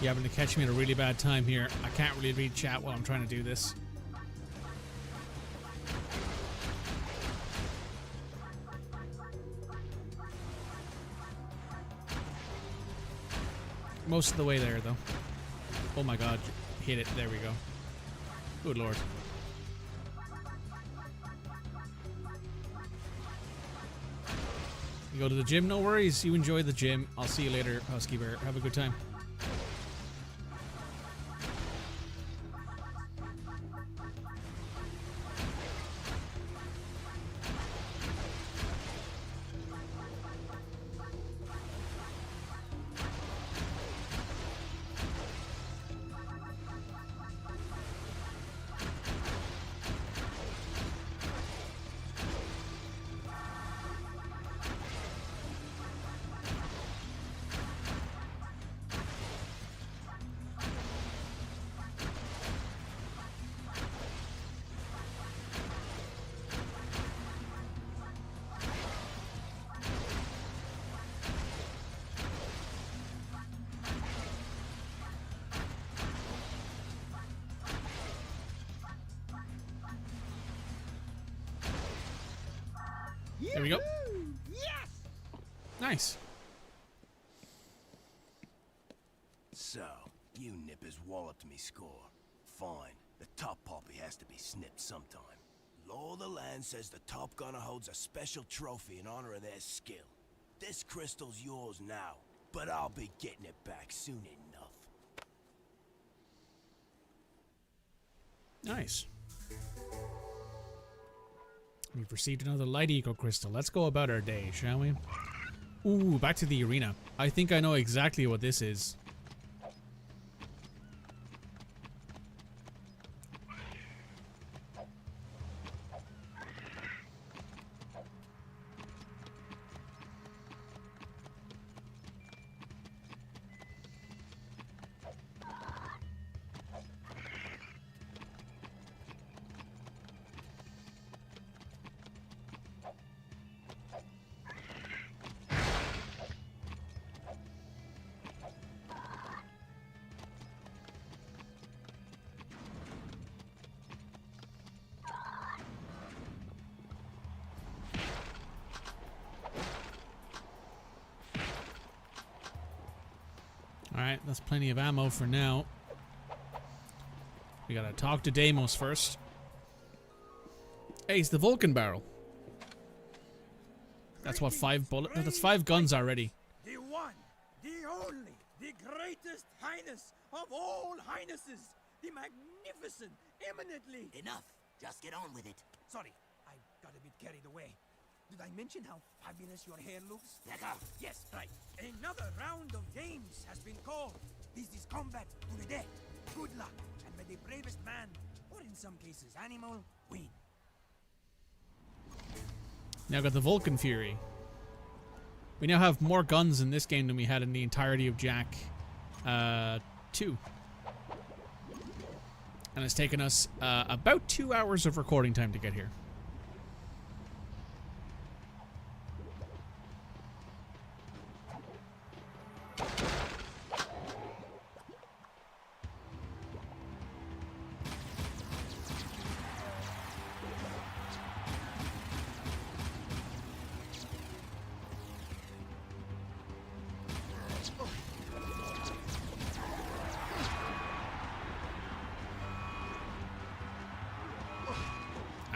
S1: You happen to catch me at a really bad time here. I can't really read chat while I'm trying to do this. Most of the way there, though. Oh my god. Hit it. There we go. Good lord. You go to the gym? No worries. You enjoy the gym. I'll see you later, Husky Bear. Have a good time. There we go.
S4: Yes!
S1: Nice.
S9: So, you nippers walloped me score. Fine. The top poppy has to be snipped sometime. Law of the land says the top gunner holds a special trophy in honor of their skill. This crystal's yours now, but I'll be getting it back soon enough.
S1: Nice. We've received another light eco crystal. Let's go about our day, shall we? Ooh, back to the arena. I think I know exactly what this is. Alright, that's plenty of ammo for now. We gotta talk to Deimos first. Hey, it's the Vulcan barrel. That's what, 5 bullets? No, that's 5 guns already.
S2: The one, the only, the greatest highness of all highnesses, the magnificent, eminently...
S6: Enough. Just get on with it.
S2: Sorry, I got a bit carried away. Did I mention how fabulous your hair looks? Yes, right. Another round of games has been called. This is combat to the death. Good luck, and may the bravest man, or in some cases animal, win.
S1: Now got the Vulcan Fury. We now have more guns in this game than we had in the entirety of Jak 2. And it's taken us about 2 hours of recording time to get here.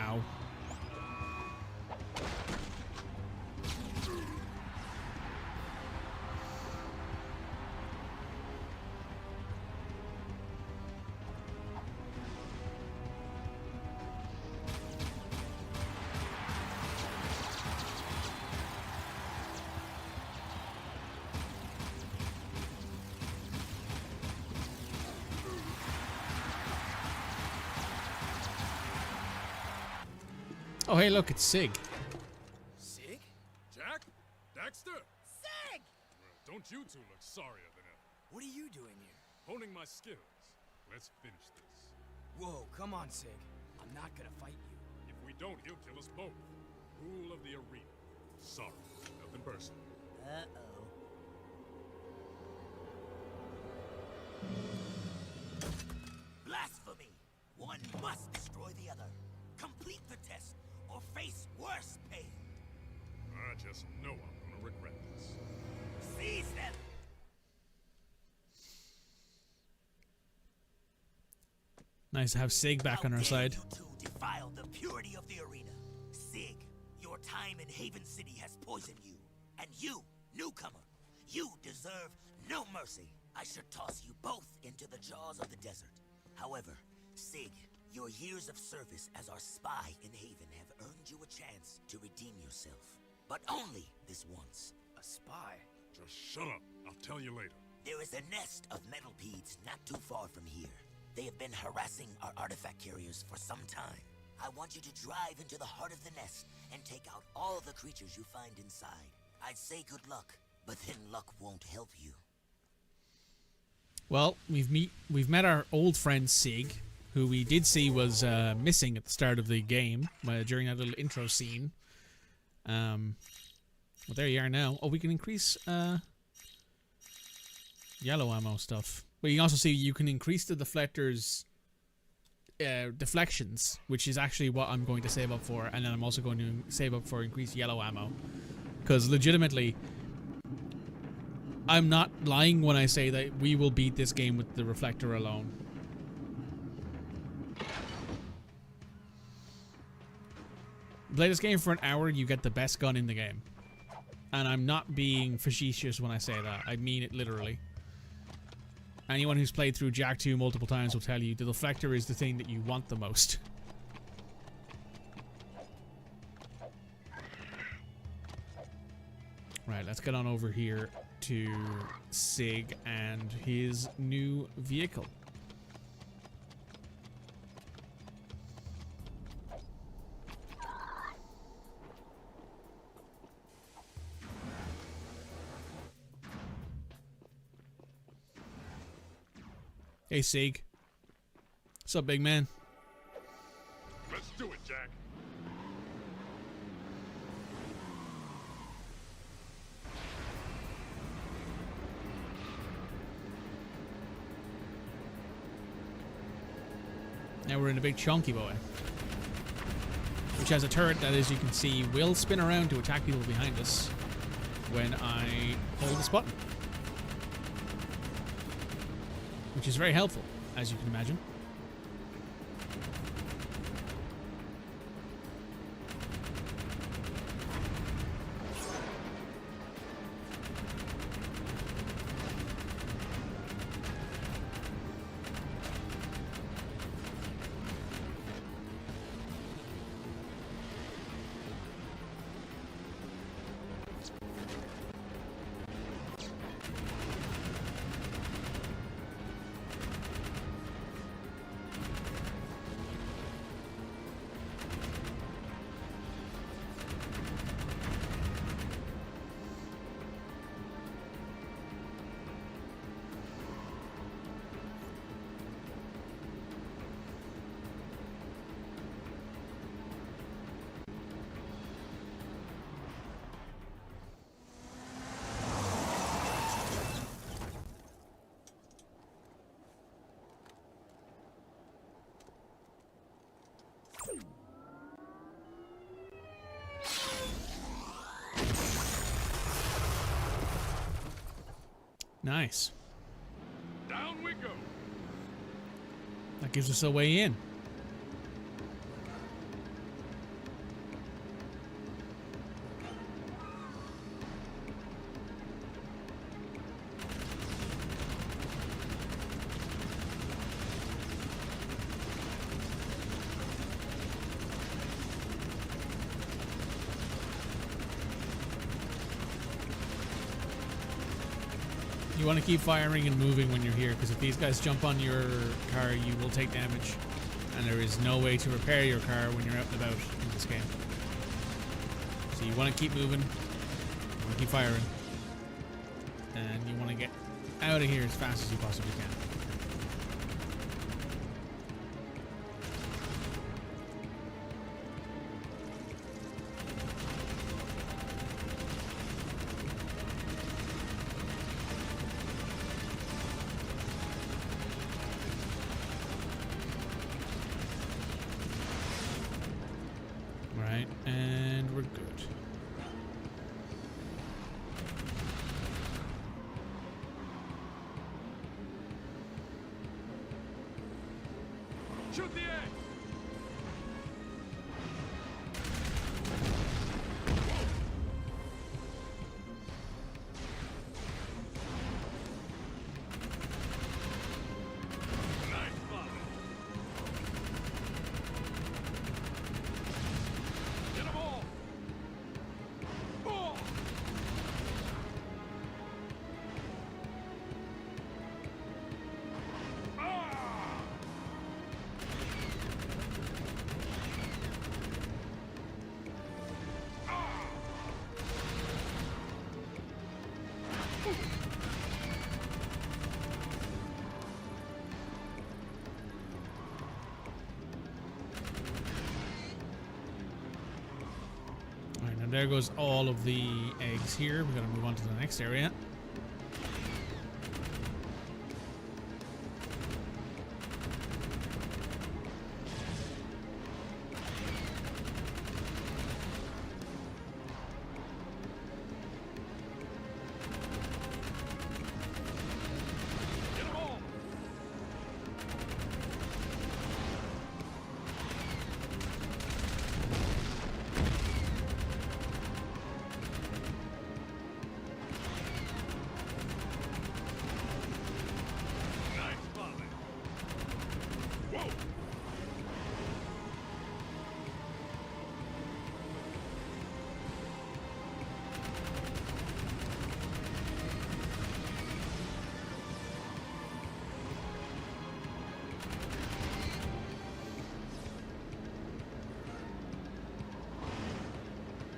S1: Ow. Oh, hey, look, it's Sig.
S5: Sig?
S13: Jack? Dexter?
S4: Sig!
S13: Well, don't you two look sorrier than ever.
S5: What are you doing here?
S13: Honing my skills. Let's finish this.
S5: Whoa, come on, Sig. I'm not gonna fight you.
S13: If we don't, he'll kill us both. Rule of the arena. Sorry, nothing personal.
S4: Uh-oh.
S6: Blasphemy! One must destroy the other. Complete the test, or face worse pain.
S13: I just know I'm gonna regret this.
S6: Seize them!
S1: Nice to have Sig back on our side.
S6: You two defile the purity of the arena. Sig, your time in Haven City has poisoned you. And you, newcomer, you deserve no mercy. I should toss you both into the jaws of the desert. However, Sig, your years of service as our spy in Haven have earned you a chance to redeem yourself. But only this once.
S5: A spy?
S13: Just shut up. I'll tell you later.
S6: There is a nest of metalpedes not too far from here. They have been harassing our artifact carriers for some time. I want you to drive into the heart of the nest and take out all the creatures you find inside. I'd say good luck, but then luck won't help you.
S1: Well, we've met our old friend Sig, who we did see was missing at the start of the game during that little intro scene. Well, there you are now. Oh, we can increase yellow ammo stuff. But you can also see you can increase the deflector's deflections, which is actually what I'm going to save up for, and then I'm also going to save up for increased yellow ammo. Because legitimately, I'm not lying when I say that we will beat this game with the reflector alone. Play this game for an hour, you get the best gun in the game. And I'm not being facetious when I say that. I mean it literally. Anyone who's played through Jak 2 multiple times will tell you the deflector is the thing that you want the most. Right, let's get on over here to Sig and his new vehicle. Hey, Sig. What's up, big man?
S13: Let's do it, Jack.
S1: Now we're in a big chunky boy, which has a turret that, as you can see, will spin around to attack people behind us when I hold this button. Which is very helpful, as you can imagine. Nice.
S13: Down we go.
S1: That gives us a way in. You want to keep firing and moving when you're here, because if these guys jump on your car, you will take damage. and there is no way to repair your car when you're out and about in this game. So you want to keep moving, you want to keep firing, and you want to get out of here as fast as you possibly can. Right, and we're good.
S13: Shoot the egg!
S1: Alright, now there goes all of the eggs here. We're gonna move on to the next area.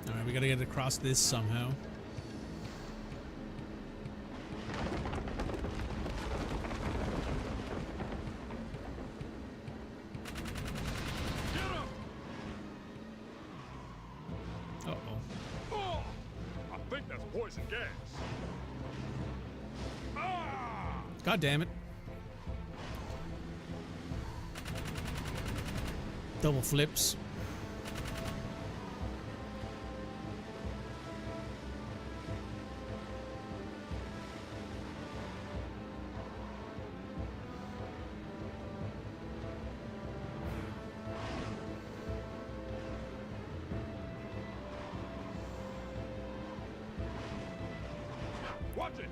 S1: Alright, we gotta get across this somehow. Uh-oh.
S13: Oh, I think that's poison gas. Ah!
S1: God damn it. Double flips.
S13: Watch it.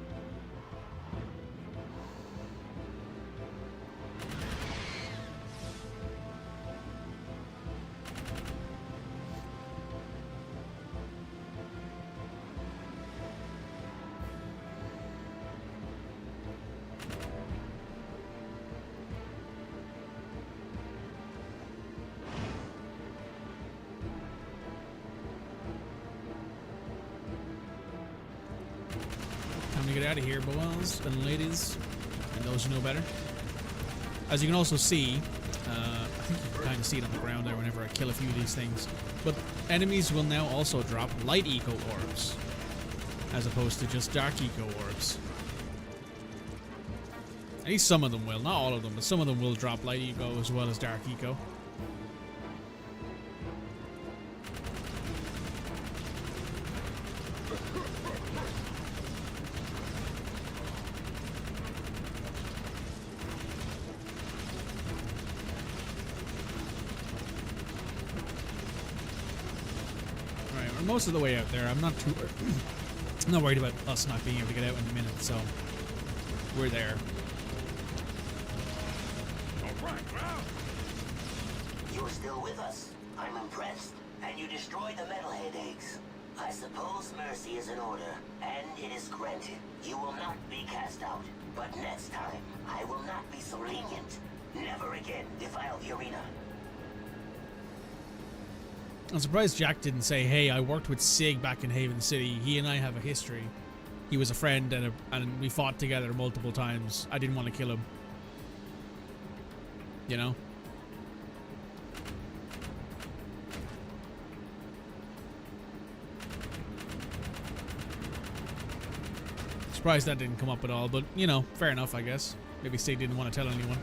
S1: Time to get out of here, boys and ladies, and those who know better. As you can also see, I think you can kind of see it on the ground there whenever I kill a few of these things, but enemies will now also drop light eco orbs, as opposed to just dark eco orbs. At least some of them will, not all of them, but some of them will drop light eco as well as dark eco. Most of the way out there. I'm not too I'm not worried about us not being able to get out in a minute, so we're there.
S6: You're still with us. I'm impressed. And you destroyed the metalhead eggs. I suppose mercy is in order, and it is granted. You will not be cast out. But next time, I will not be so lenient. Never again, defile the arena.
S1: I'm surprised Jack didn't say, hey, I worked with Sig back in Haven City. He and I have a history. He was a friend and we fought together multiple times. I didn't want to kill him. You know? Surprised that didn't come up at all, but, you know, fair enough, I guess. Maybe Sig didn't want to tell anyone.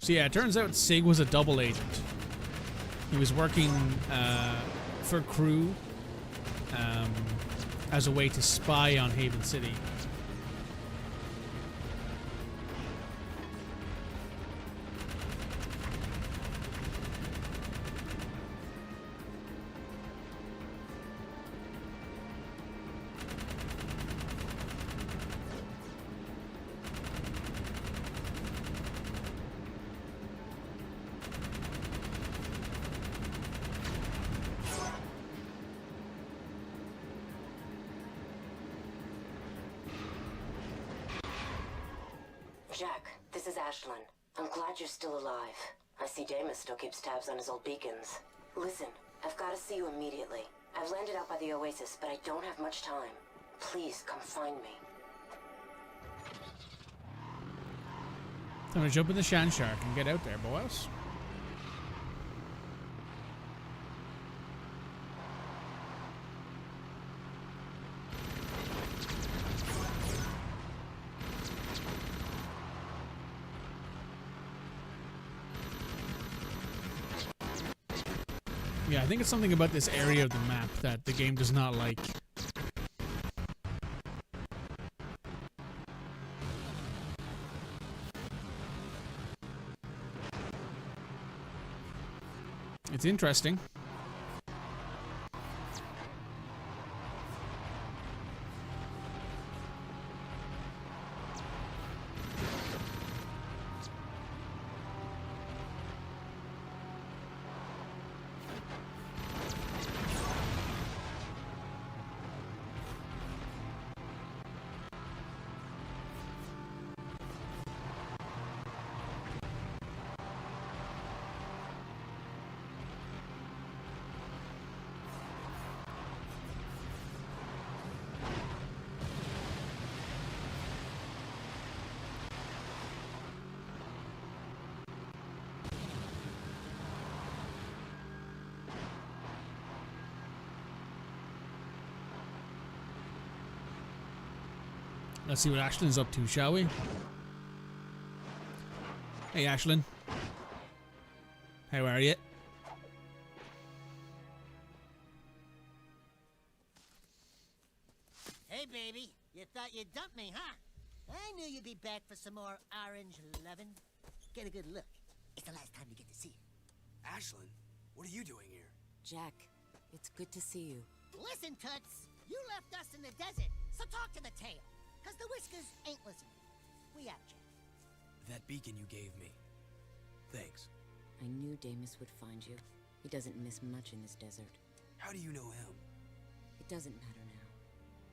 S1: So yeah, it turns out Sig was a double agent. He was working for Crew as a way to spy on Haven City.
S14: Jack, this is Ashlyn. I'm glad you're still alive. I see Damus still keeps tabs on his old beacons. Listen, I've got to see you immediately. I've landed out by the Oasis, but I don't have much time. Please, come find me.
S1: I'm gonna jump in the Shan Shark and get out there, boys. Yeah, I think it's something about this area of the map that the game does not like. It's interesting. Let's see what Ashlyn's up to, shall we? Hey, Ashlyn. How are you?
S4: Hey, baby. You thought you'd dump me, huh? I knew you'd be back for some more orange lovin'. Get a good look. It's the last time you get to see it.
S5: Ashlyn, what are you doing here?
S14: Jack, it's good to see you.
S4: Listen, Toots. You left us in the desert, so talk to the tail. Cause the Whiskers ain't listening. We out, Jack.
S5: That beacon you gave me. Thanks.
S14: I knew Damus would find you. He doesn't miss much in this desert.
S5: How do you know him?
S14: It doesn't matter now.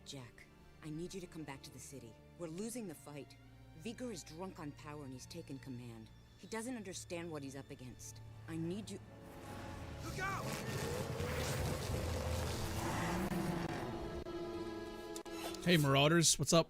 S14: Jack, I need you to come back to the city. We're losing the fight. Vigor is drunk on power and he's taken command. He doesn't understand what he's up against. I need you...
S2: Look out!
S1: Hey, Marauders, what's up?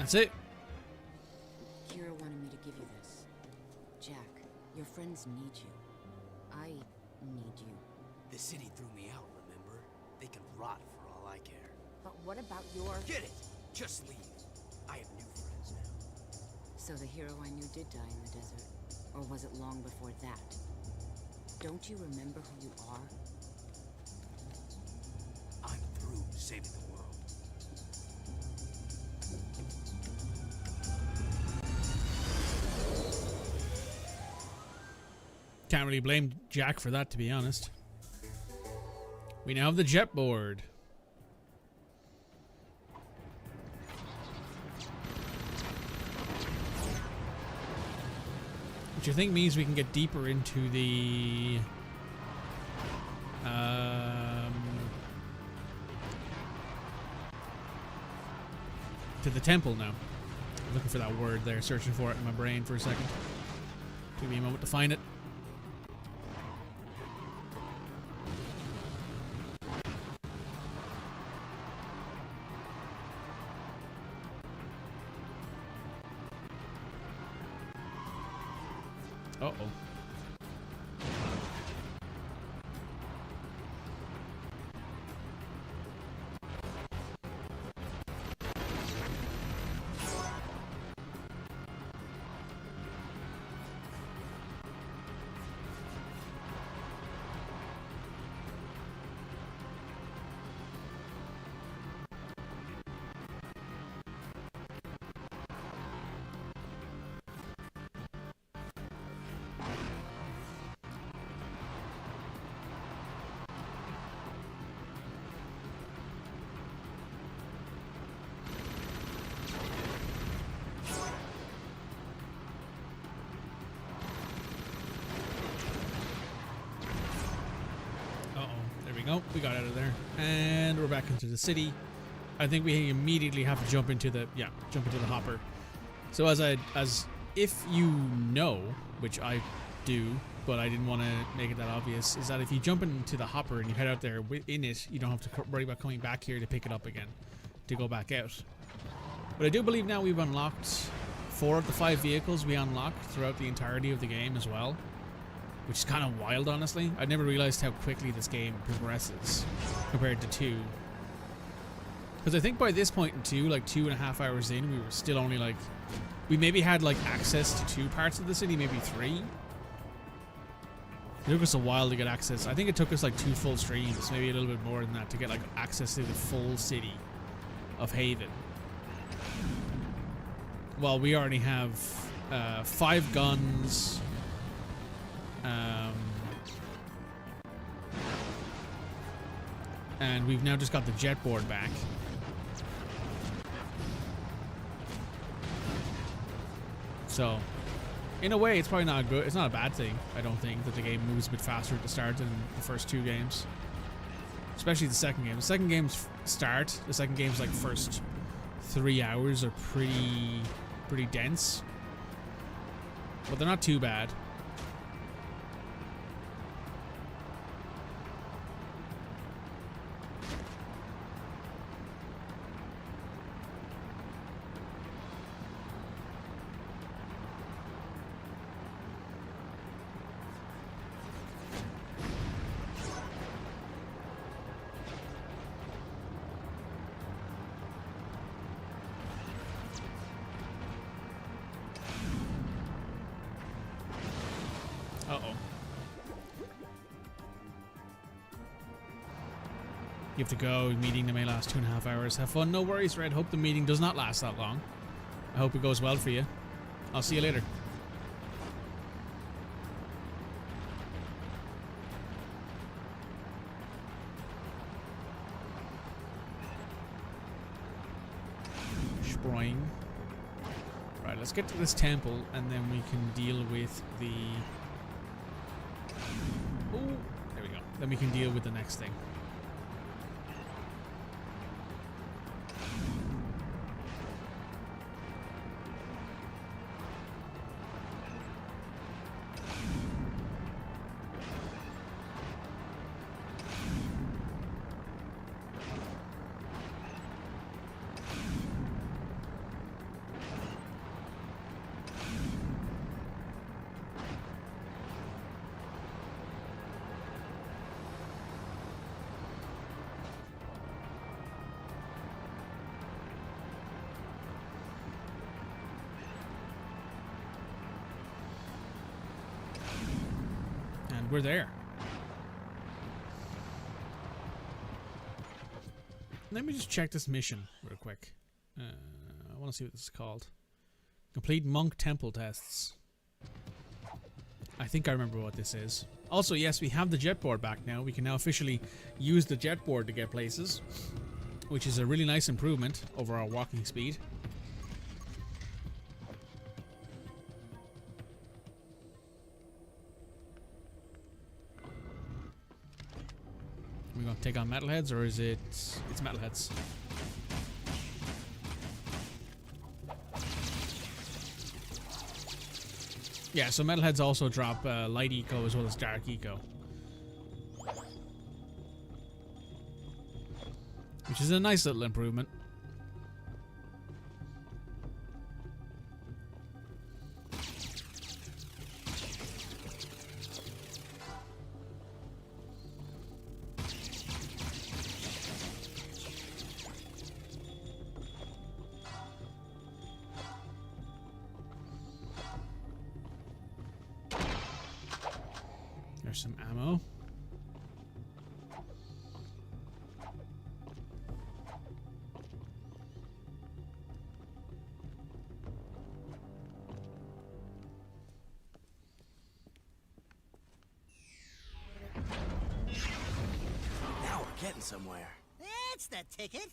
S1: That's it.
S3: Kira wanted me to give you this. Jack, your friends need you. I need you.
S5: The city threw me out, remember? They can rot for all I care.
S3: But what about your...
S5: Get it! Just leave. I have new friends now.
S3: So the hero I knew did die in the desert. Or was it long before that? Don't you remember who you are?
S5: I'm through saving the world.
S1: Can't really blame Jack for that, to be honest. We now have the jet board. Which I think means we can get deeper into the to the temple now. I'm looking for that word there, searching for it in my brain for a second. Give me a moment to find it. Uh-oh. Nope, we got out of there. And we're back into the city. I think we immediately have to jump into the hopper. So as if you know, which I do, but I didn't want to make it that obvious, is that if you jump into the hopper and you head out there in it, you don't have to worry about coming back here to pick it up again, to go back out. But I do believe now we've unlocked 4 of the 5 vehicles we unlocked throughout the entirety of the game as well. Which is kind of wild, honestly. I never realized how quickly this game progresses compared to 2. Because I think by this point in 2, like 2.5 hours in, we were still only like... We maybe had like access to 2 parts of the city, maybe 3. It took us a while to get access. I think it took us like 2 full streams, maybe a little bit more than that, to get like access to the full city of Haven. Well, we already have 5 guns... and we've now just got the jet board back. So, in a way, it's probably not good. It's not a bad thing. I don't think that the game moves a bit faster at the start than the first 2 games, especially the second game. The second game's start. The second game's like first 3 hours are pretty dense, but they're not too bad. You have to go. Meeting that may last 2.5 hours. Have fun. No worries, Red. Hope the meeting does not last that long. I hope it goes well for you. I'll see you later. Sproing. Right, let's get to this temple and then we can deal with the... Oh, there we go. Then we can deal with the next thing. And we're there. Let me just check this mission real quick. I want to see what this is called. Complete monk temple tests. I think I remember what this is. Also, yes, we have the jetboard back now. We can now officially use the jetboard to get places, which is a really nice improvement over our walking speed. Are we going to take on metalheads, or is it... It's metalheads. Yeah, so metalheads also drop light eco as well as dark eco, which is a nice little improvement. There's some ammo.
S5: Now we're getting somewhere.
S4: That's the ticket.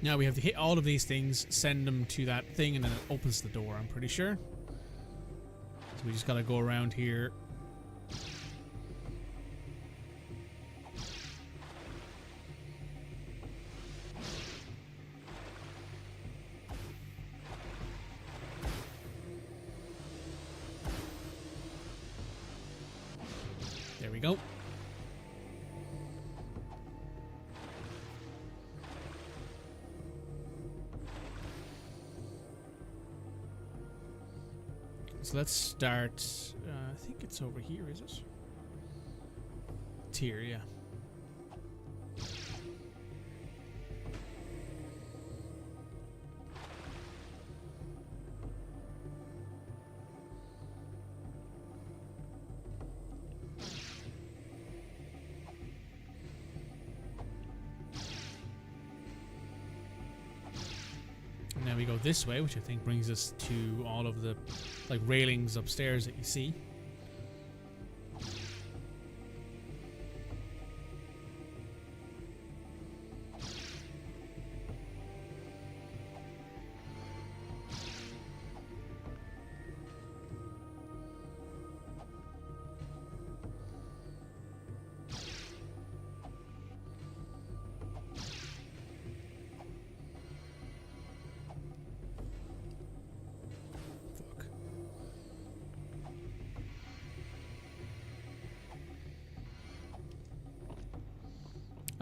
S1: Now we have to hit all of these things, send them to that thing, and then it opens the door, I'm pretty sure. So we just gotta go around here. There we go. So let's start, I think it's over here, is it? It's here, yeah. And now we go this way, which I think brings us to all of the like railings upstairs that you see.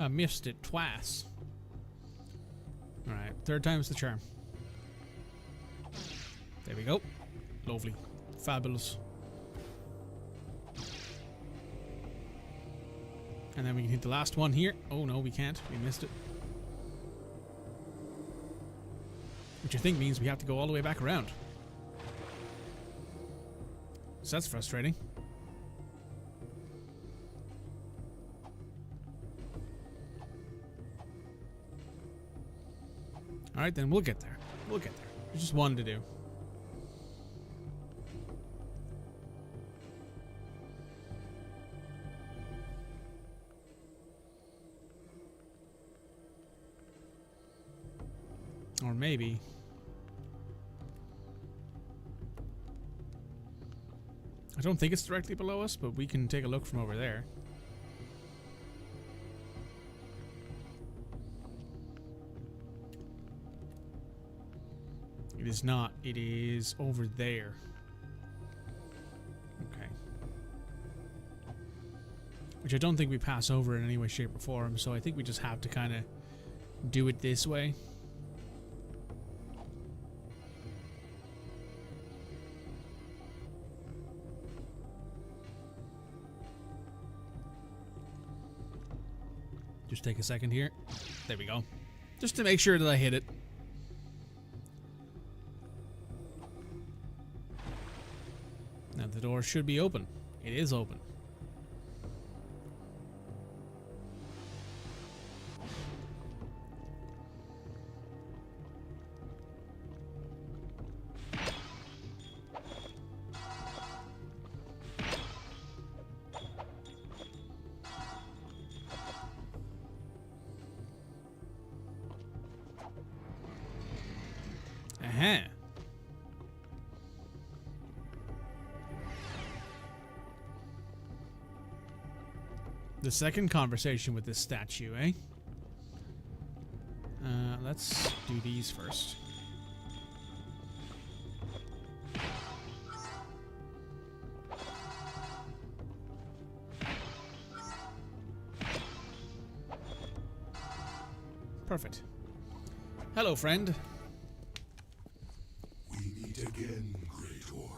S1: I missed it twice. Alright, third time's the charm. There we go. Lovely. Fabulous. And then we can hit the last one here. Oh no, we can't. We missed it. Which I think means we have to go all the way back around. So that's frustrating. Alright, then we'll get there. We'll get there. There's just one to do. Or maybe... I don't think it's directly below us, but we can take a look from over there. is not. It is over there. Okay. Which I don't think we pass over in any way, shape, or form, so I think we just have to kind of do it this way. Just take a second here. There we go. Just to make sure that I hit it. Now the door should be open. It is open. Aha. The second conversation with this statue, eh? Let's do these first. Perfect. Hello, friend.
S12: We meet again, great warrior,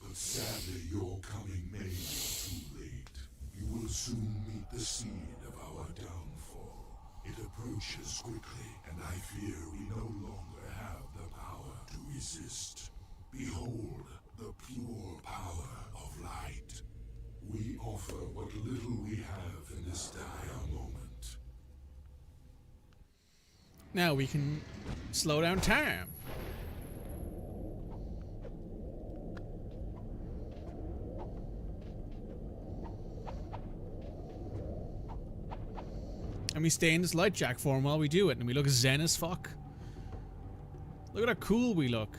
S12: but sadly your coming may be too late. You will soon meet the seed of our downfall. It approaches quickly, and I fear we no longer have the power to resist. Behold the pure power of light. We offer what little we have in this dire moment.
S1: Now we can slow down time. And we stay in this light jack form while we do it, and we look zen as fuck. Look at how cool we look.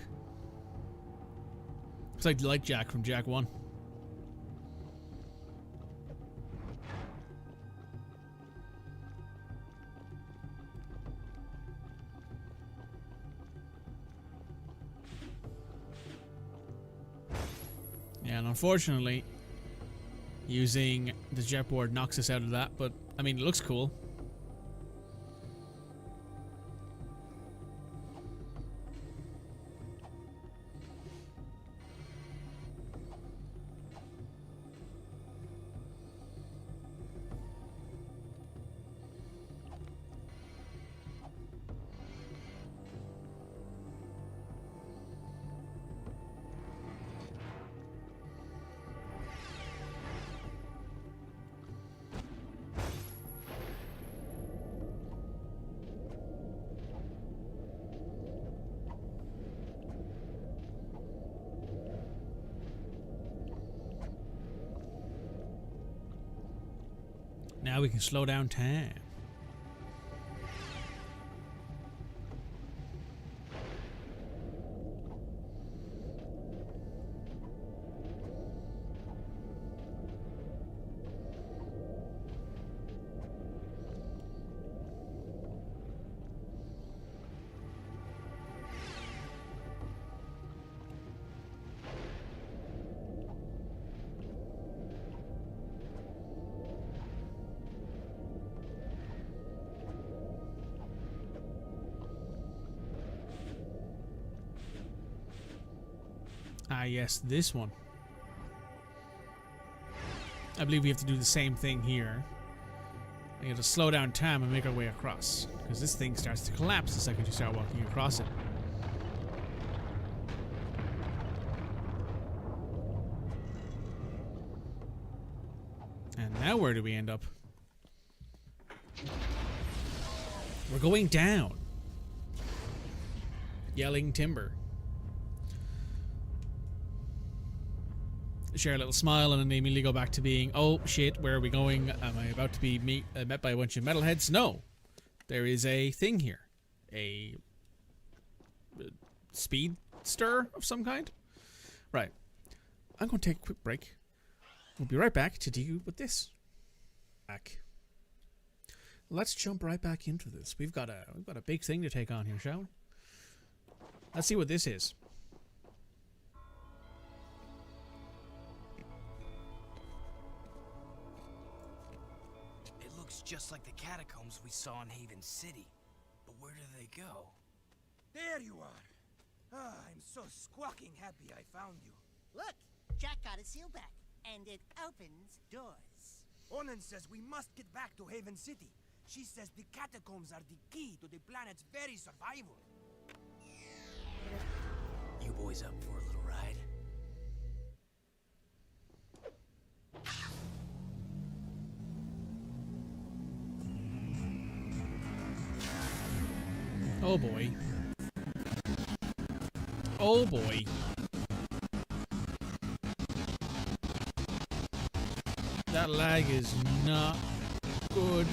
S1: It's like light jack from Jak 1. Yeah, and unfortunately, using the jet board knocks us out of that, but I mean, it looks cool. Now we can slow down time. Ah, yes, this one. I believe we have to do the same thing here. We have to slow down time and make our way across, because this thing starts to collapse the second you start walking across it. And now where do we end up? We're going down. Yelling timber. Share a little smile and then immediately go back to being, oh shit, where are we going? Am I about to be met by a bunch of metalheads? No. There is a thing here. A speedster of some kind? Right. I'm going to take a quick break. We'll be right back to deal with this. Back. Let's jump right back into this. We've got a big thing to take on here, shall we? Let's see what this is.
S5: It looks just like the catacombs we saw in Haven City. But where do they go?
S2: There you are. Ah, I'm so squawking happy I found you.
S4: Look, Jack got a seal back, and it opens doors.
S2: Onan says we must get back to Haven City. She says the catacombs are the key to the planet's very survival.
S5: You boys up for a little ride?
S1: Oh boy. Oh boy. That lag is not good.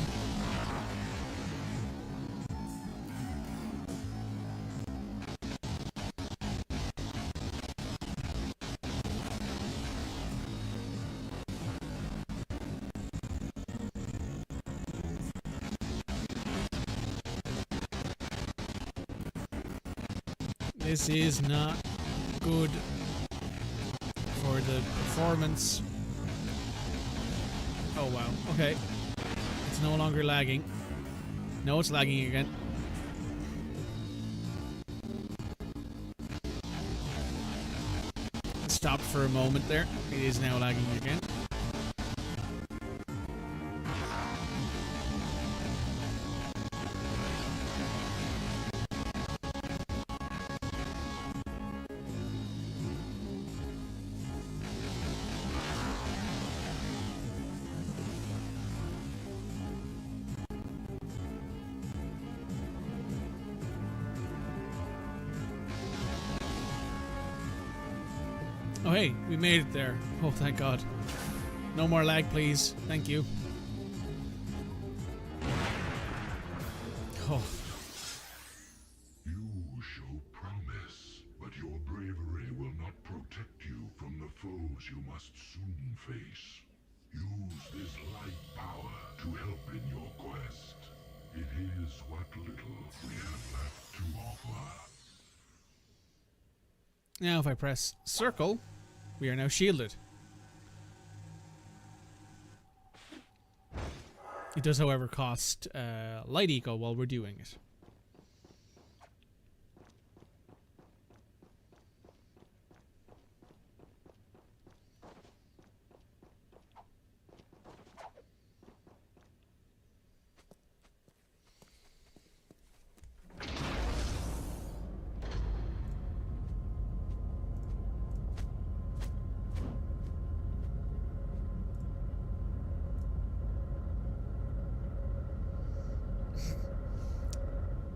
S1: This is not good for the performance. Oh wow, okay. It's no longer lagging. No, it's lagging again. It stopped for a moment there. It is now lagging again. Oh hey, we made it there. Oh thank God. No more lag please. Thank you. Oh.
S12: You show promise, but your bravery will not protect you from the foes you must soon face. Use this light power to help in your quest. It is what little we have left to offer.
S1: Now if I press circle, we are now shielded. It does, however, cost light eco while we're doing it.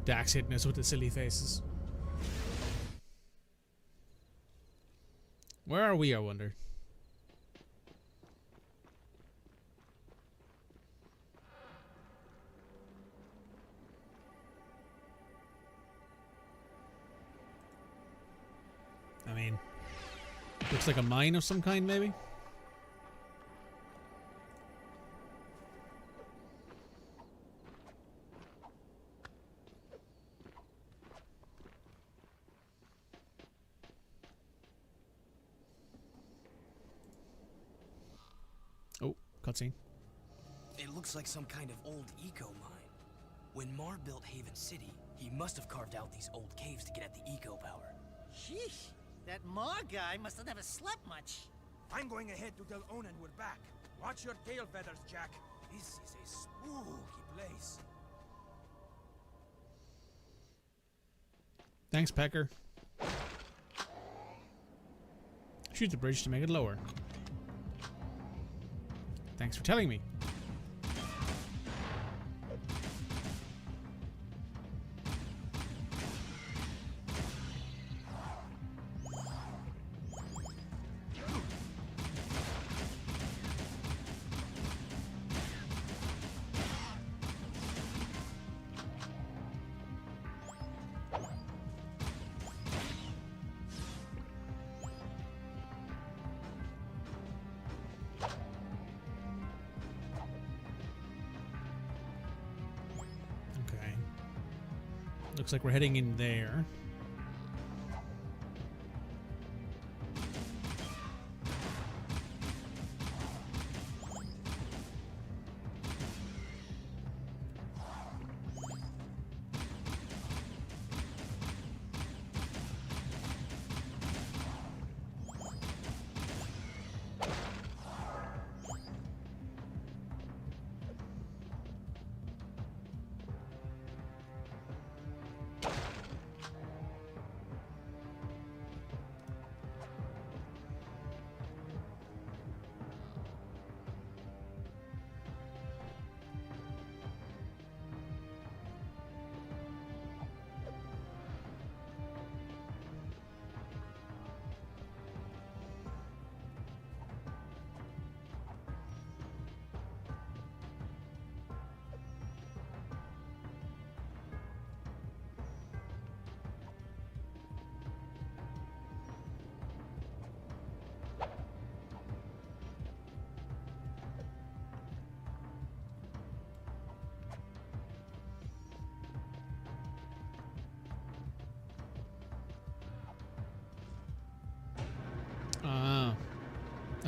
S1: Dax hitting us with the silly faces. Where are we, I wonder? I mean, looks like a mine of some kind, maybe? Oh, cutscene.
S5: It looks like some kind of old eco mine. When Mar built Haven City, he must have carved out these old caves to get at the eco power.
S4: Sheesh, that Mar guy must have never slept much.
S2: I'm going ahead to tell Onan we're back. Watch your tail feathers, Jack. This is a spooky place.
S1: Thanks, Pecker. Shoot the bridge to make it lower. Thanks for telling me. Looks like we're heading in there.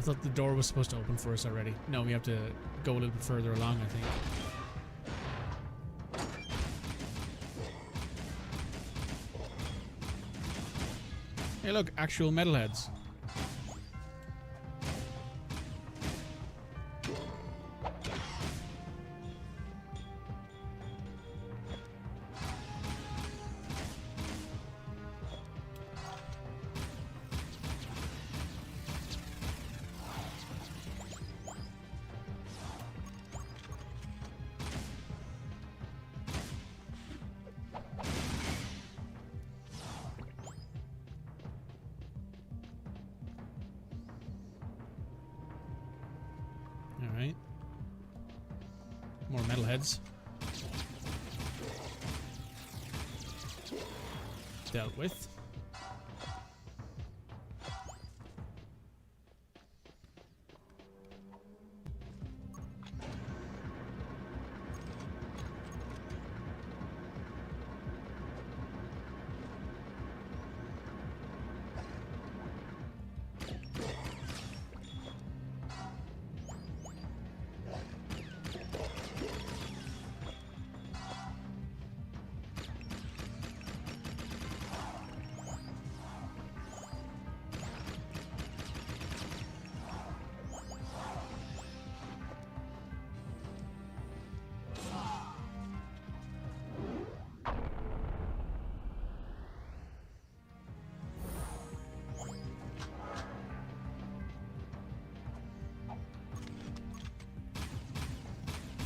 S1: thought the door was supposed to open for us already. No, we have to go a little bit further along, I think. Hey look, actual metalheads. Alright. More metalheads. Dealt with.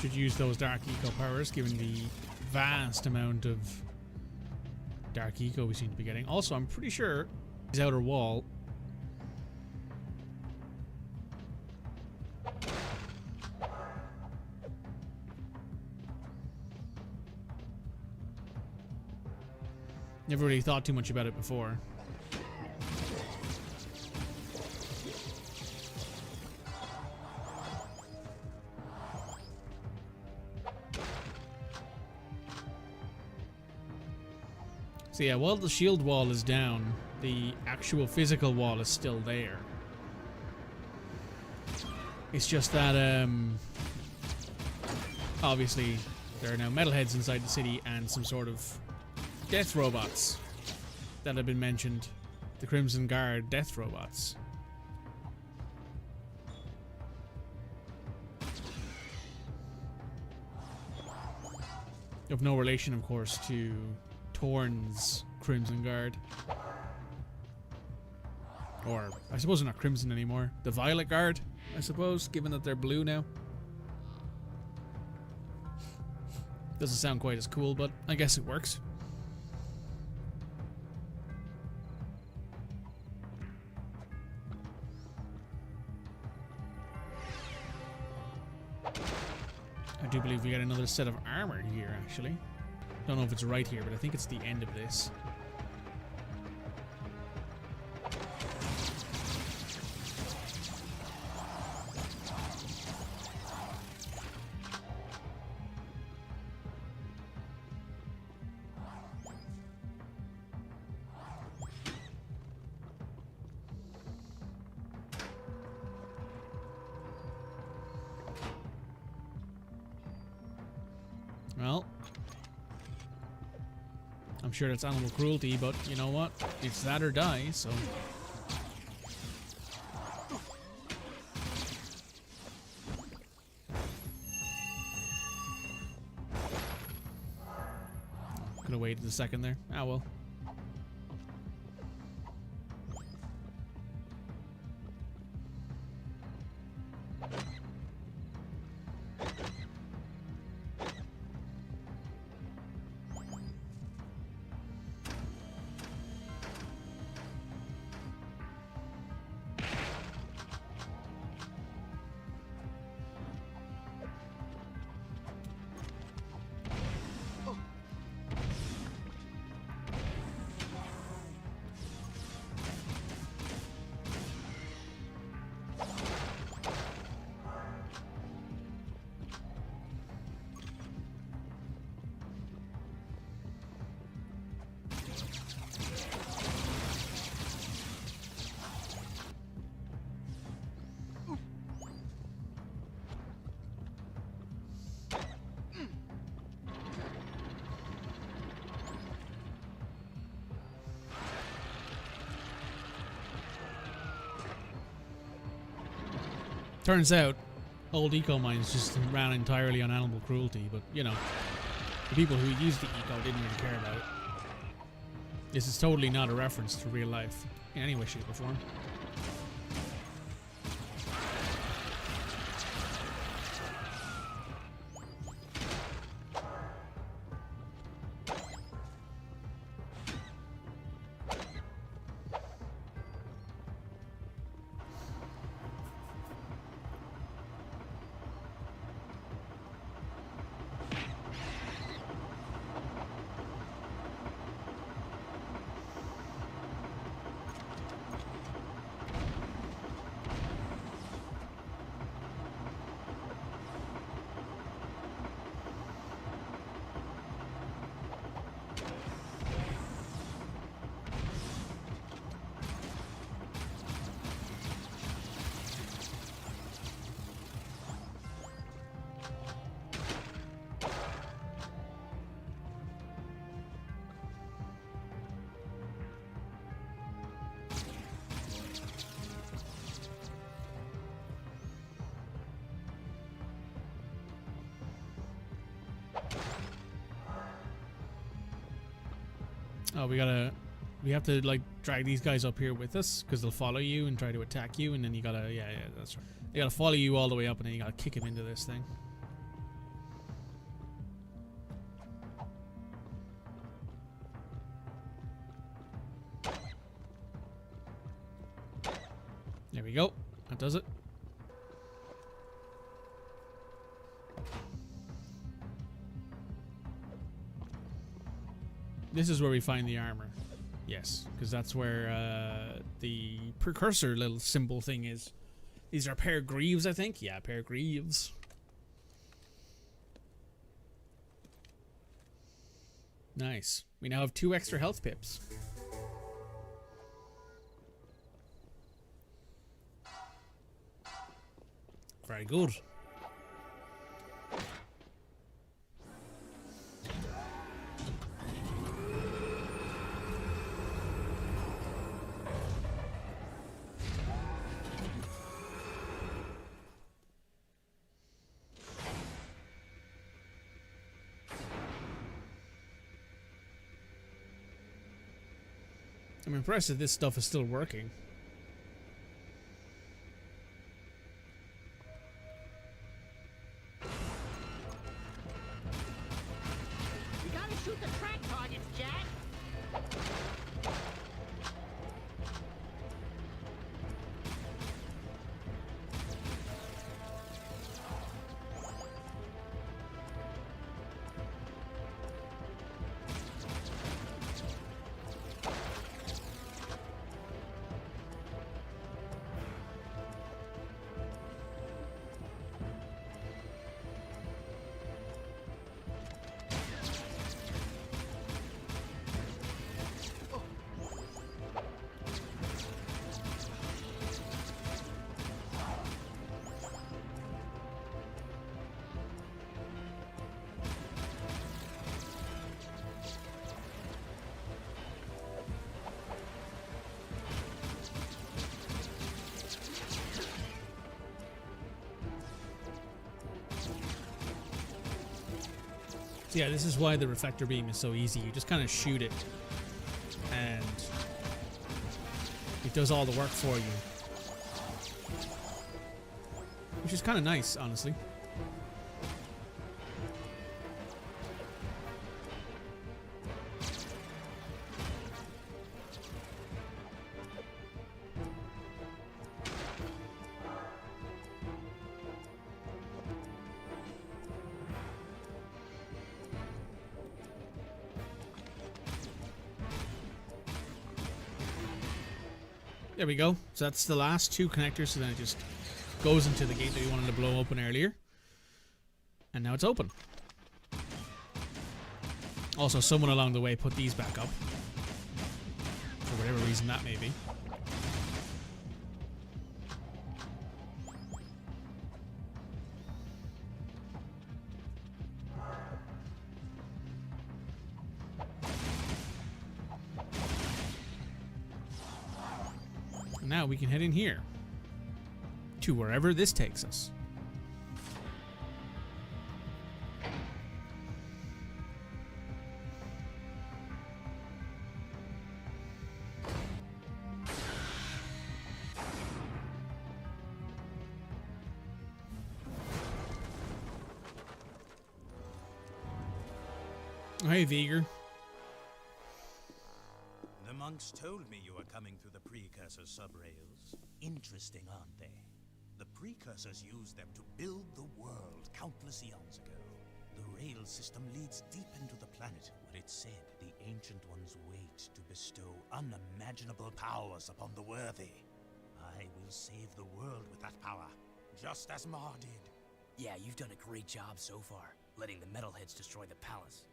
S1: Should use those Dark Eco powers, given the vast amount of Dark Eco we seem to be getting. Also, I'm pretty sure his outer wall. Never really thought too much about it before. So yeah, while the shield wall is down, the actual physical wall is still there. It's just that, obviously, there are now metalheads inside the city and some sort of death robots that have been mentioned. The Crimson Guard death robots. Of no relation, of course, to Torn's Crimson Guard. Or, I suppose they're not Crimson anymore. The Violet Guard, I suppose, given that they're blue now. Doesn't sound quite as cool, but I guess it works. I do believe we got another set of armor here, actually. Don't know if it's right here, but I think it's the end of this. Well, I'm sure that's animal cruelty, but you know what? It's that or die, so... Could have waited a second there. Ah, well. Turns out, old eco mines just ran entirely on animal cruelty, but you know, the people who used the eco didn't really care about it. This is totally not a reference to real life in any way, shape, or form. Oh, we have to like drag these guys up here with us because they'll follow you and try to attack you, and then you gotta, yeah, that's right. They gotta follow you all the way up, and then you gotta kick him into this thing. There we go. That does it. This is where we find the armor. Yes, because that's where the precursor little symbol thing is. These are Pear Greaves, I think. Yeah, Pear Greaves. Nice. We now have 2 extra health pips. Very good. I'm impressed that this stuff is still working.
S4: You gotta shoot the track targets, Jack.
S1: So yeah, this is why the reflector beam is so easy. You just kind of shoot it and it does all the work for you, which is kind of nice, honestly. There we go. So that's the last 2 connectors, so then it just goes into the gate that we wanted to blow open earlier. And now it's open. Also, someone along the way put these back up. For whatever reason that may be. Now we can head in here. to wherever this takes us. Hey, Viger.
S11: The monks told me you were coming through the Precursor subrails. Interesting, aren't they? The Precursors used them to build the world countless eons ago. The rail system leads deep into the planet, where it's said the Ancient Ones wait to bestow unimaginable powers upon the worthy. I will save the world with that power, just as Mar did.
S5: Yeah, you've done a great job so far, letting the metalheads destroy the palace.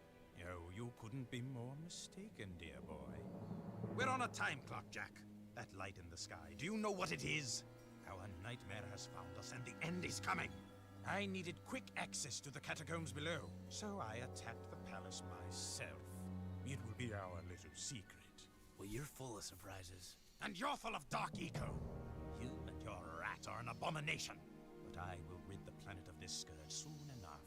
S11: Oh, you couldn't be more mistaken, dear boy. We're on a time clock, Jack. That light in the sky, do you know what it is? Our nightmare has found us and the end is coming. I needed quick access to the catacombs below, so I attacked the palace myself. It will be our little secret.
S5: Well, you're full of surprises.
S11: And you're full of dark eco. You and your rat are an abomination. But I will rid the planet of this scourge soon enough.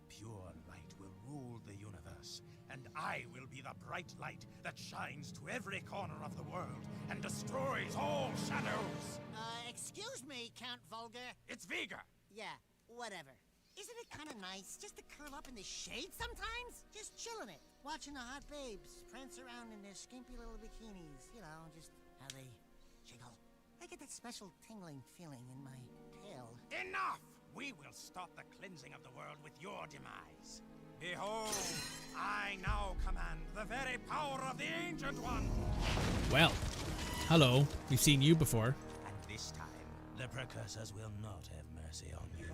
S11: Pure light will rule the universe, and I will be the bright light that shines to every corner of the world and destroys all shadows.
S4: Excuse me, Count Vulgar.
S11: It's Viger.
S4: Yeah, whatever. Isn't it kind of nice just to curl up in the shade sometimes? Just chilling it, watching the hot babes prance around in their skimpy little bikinis. You know, just how they jiggle. I get that special tingling feeling in my tail.
S11: Enough! We will stop the cleansing of the world with your demise. Behold, I now command the very power of the Ancient One.
S1: Well, hello. We've seen you before.
S11: And this time, the Precursors will not have mercy on you.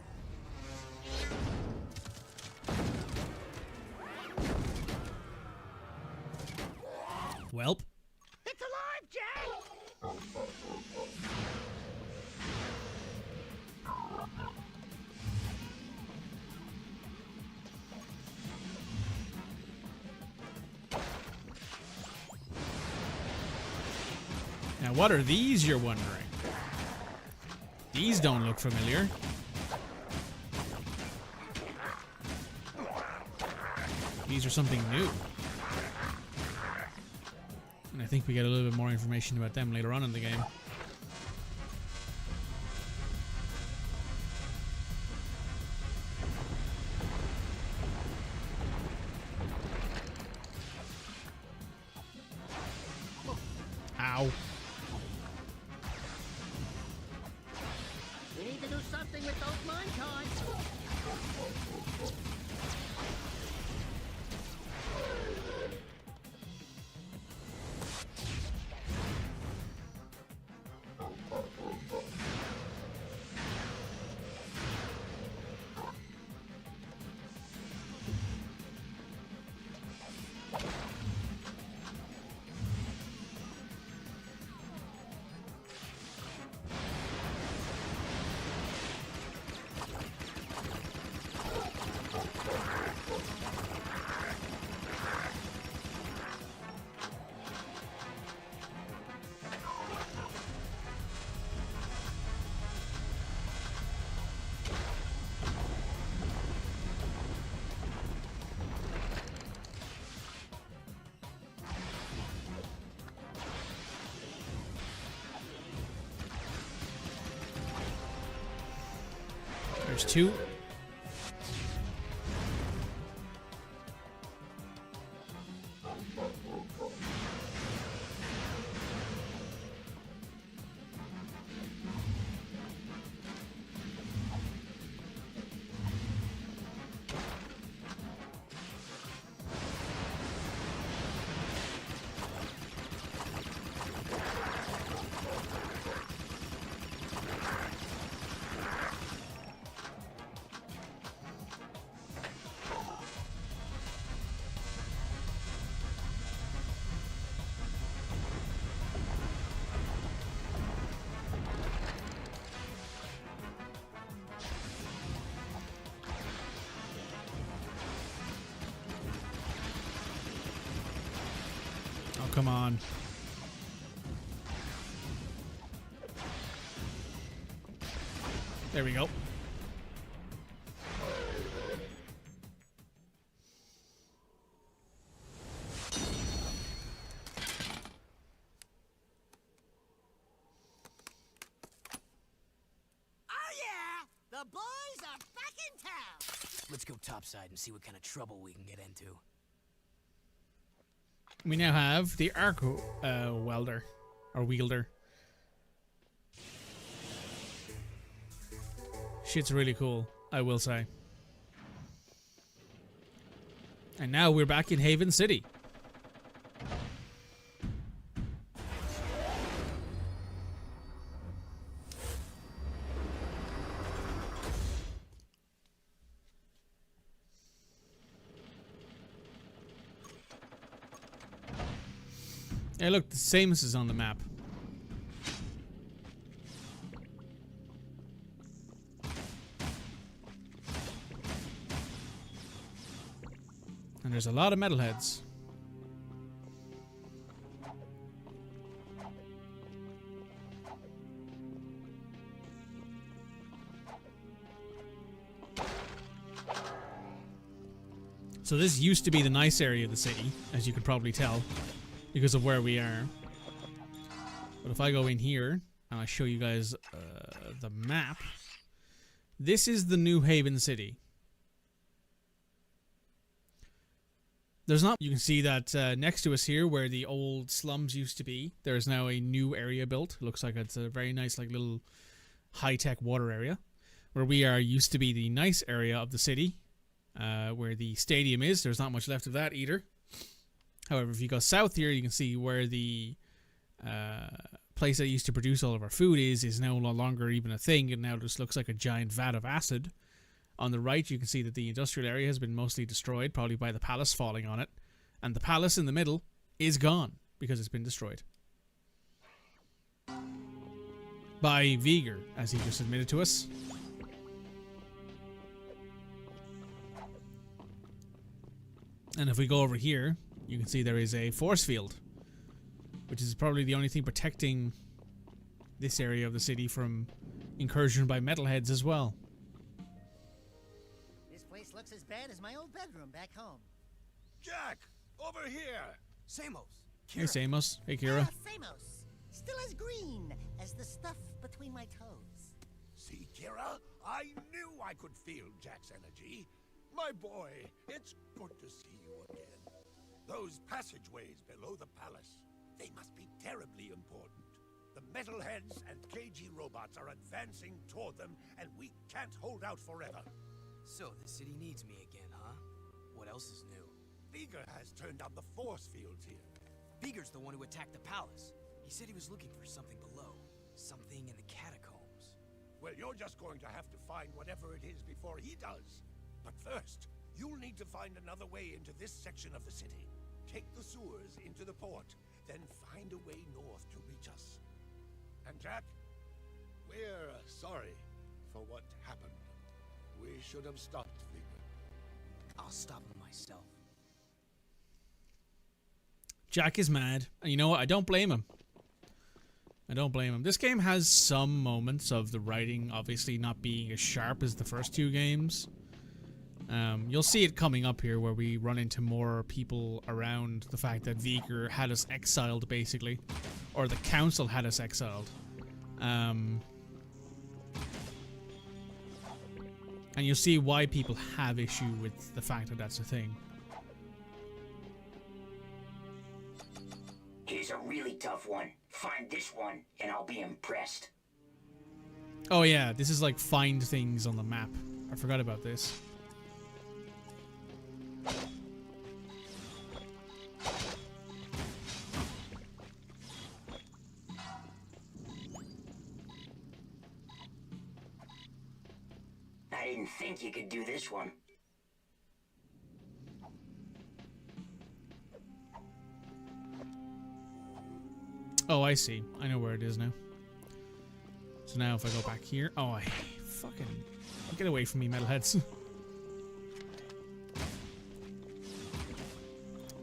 S1: Welp.
S4: It's alive, Jack!
S1: Now, what are these, you're wondering? These don't look familiar. These are something new. And I think we get a little bit more information about them later on in the game. Ow.
S4: We need to do something with those mine cards.
S1: There's two. Oh, come on. There we go.
S4: The boys are back in town!
S5: Let's go topside and see what kind of trouble we can get into.
S1: We now have the arc welder, or wielder. Shit's really cool, I will say. And now we're back in Haven City. Hey, look, the Samus is on the map. And there's a lot of metalheads. So this used to be the nice area of the city, as you could probably tell, because of where we are. But if I go in here and I show you guys the map, this is the New Haven City. There's not. You can see that next to us here, where the old slums used to be, there is now a new area built. Looks like it's a very nice, like, little high-tech water area. Where we are used to be the nice area of the city, where the stadium is. There's not much left of that either. However, if you go south here, you can see where the place that used to produce all of our food is no longer even a thing. It now just looks like a giant vat of acid. On the right, you can see that the industrial area has been mostly destroyed, probably by the palace falling on it. And the palace in the middle is gone because it's been destroyed. By Veigar, as he just admitted to us. And if we go over here, you can see there is a force field, which is probably the only thing protecting this area of the city from incursion by metalheads as well.
S4: This place looks as bad as my old bedroom back home.
S7: Jack, over here.
S5: Samos.
S1: Hey, Samos. Hey, Kira.
S4: Samos. Still as green as the stuff between my toes.
S7: See, Kira? I knew I could feel Jack's energy. My boy, it's good to see you again. Those passageways below the palace, they must be terribly important. The metalheads and KG robots are advancing toward them, and we can't hold out forever.
S5: So the city needs me again, huh? What else is new?
S7: Veigar has turned on the force fields here.
S5: Veigar's the one who attacked the palace. He said he was looking for something below. Something in the catacombs.
S7: Well, you're just going to have to find whatever it is before he does. But first, you'll need to find another way into this section of the city. Take the sewers into the port, then find a way north to reach us. And Jack, we're sorry for what happened. We should have stopped Veigar.
S5: I'll stop him myself.
S1: Jack is mad. And you know what? I don't blame him. I don't blame him. This game has some moments of the writing obviously not being as sharp as the first two games. You'll see it coming up here where we run into more people around the fact that Veigar had us exiled, basically. Or the council had us exiled. And you'll see why people have issue with the fact that that's a thing.
S6: Here's a really tough one. Find this one, and I'll be impressed.
S1: Oh yeah, this is like find things on the map. I forgot about this.
S6: I didn't think you could do this one.
S1: Oh, I see. I know where it is now. So now if I go back here... Oh, I fucking... Get away from me, metalheads.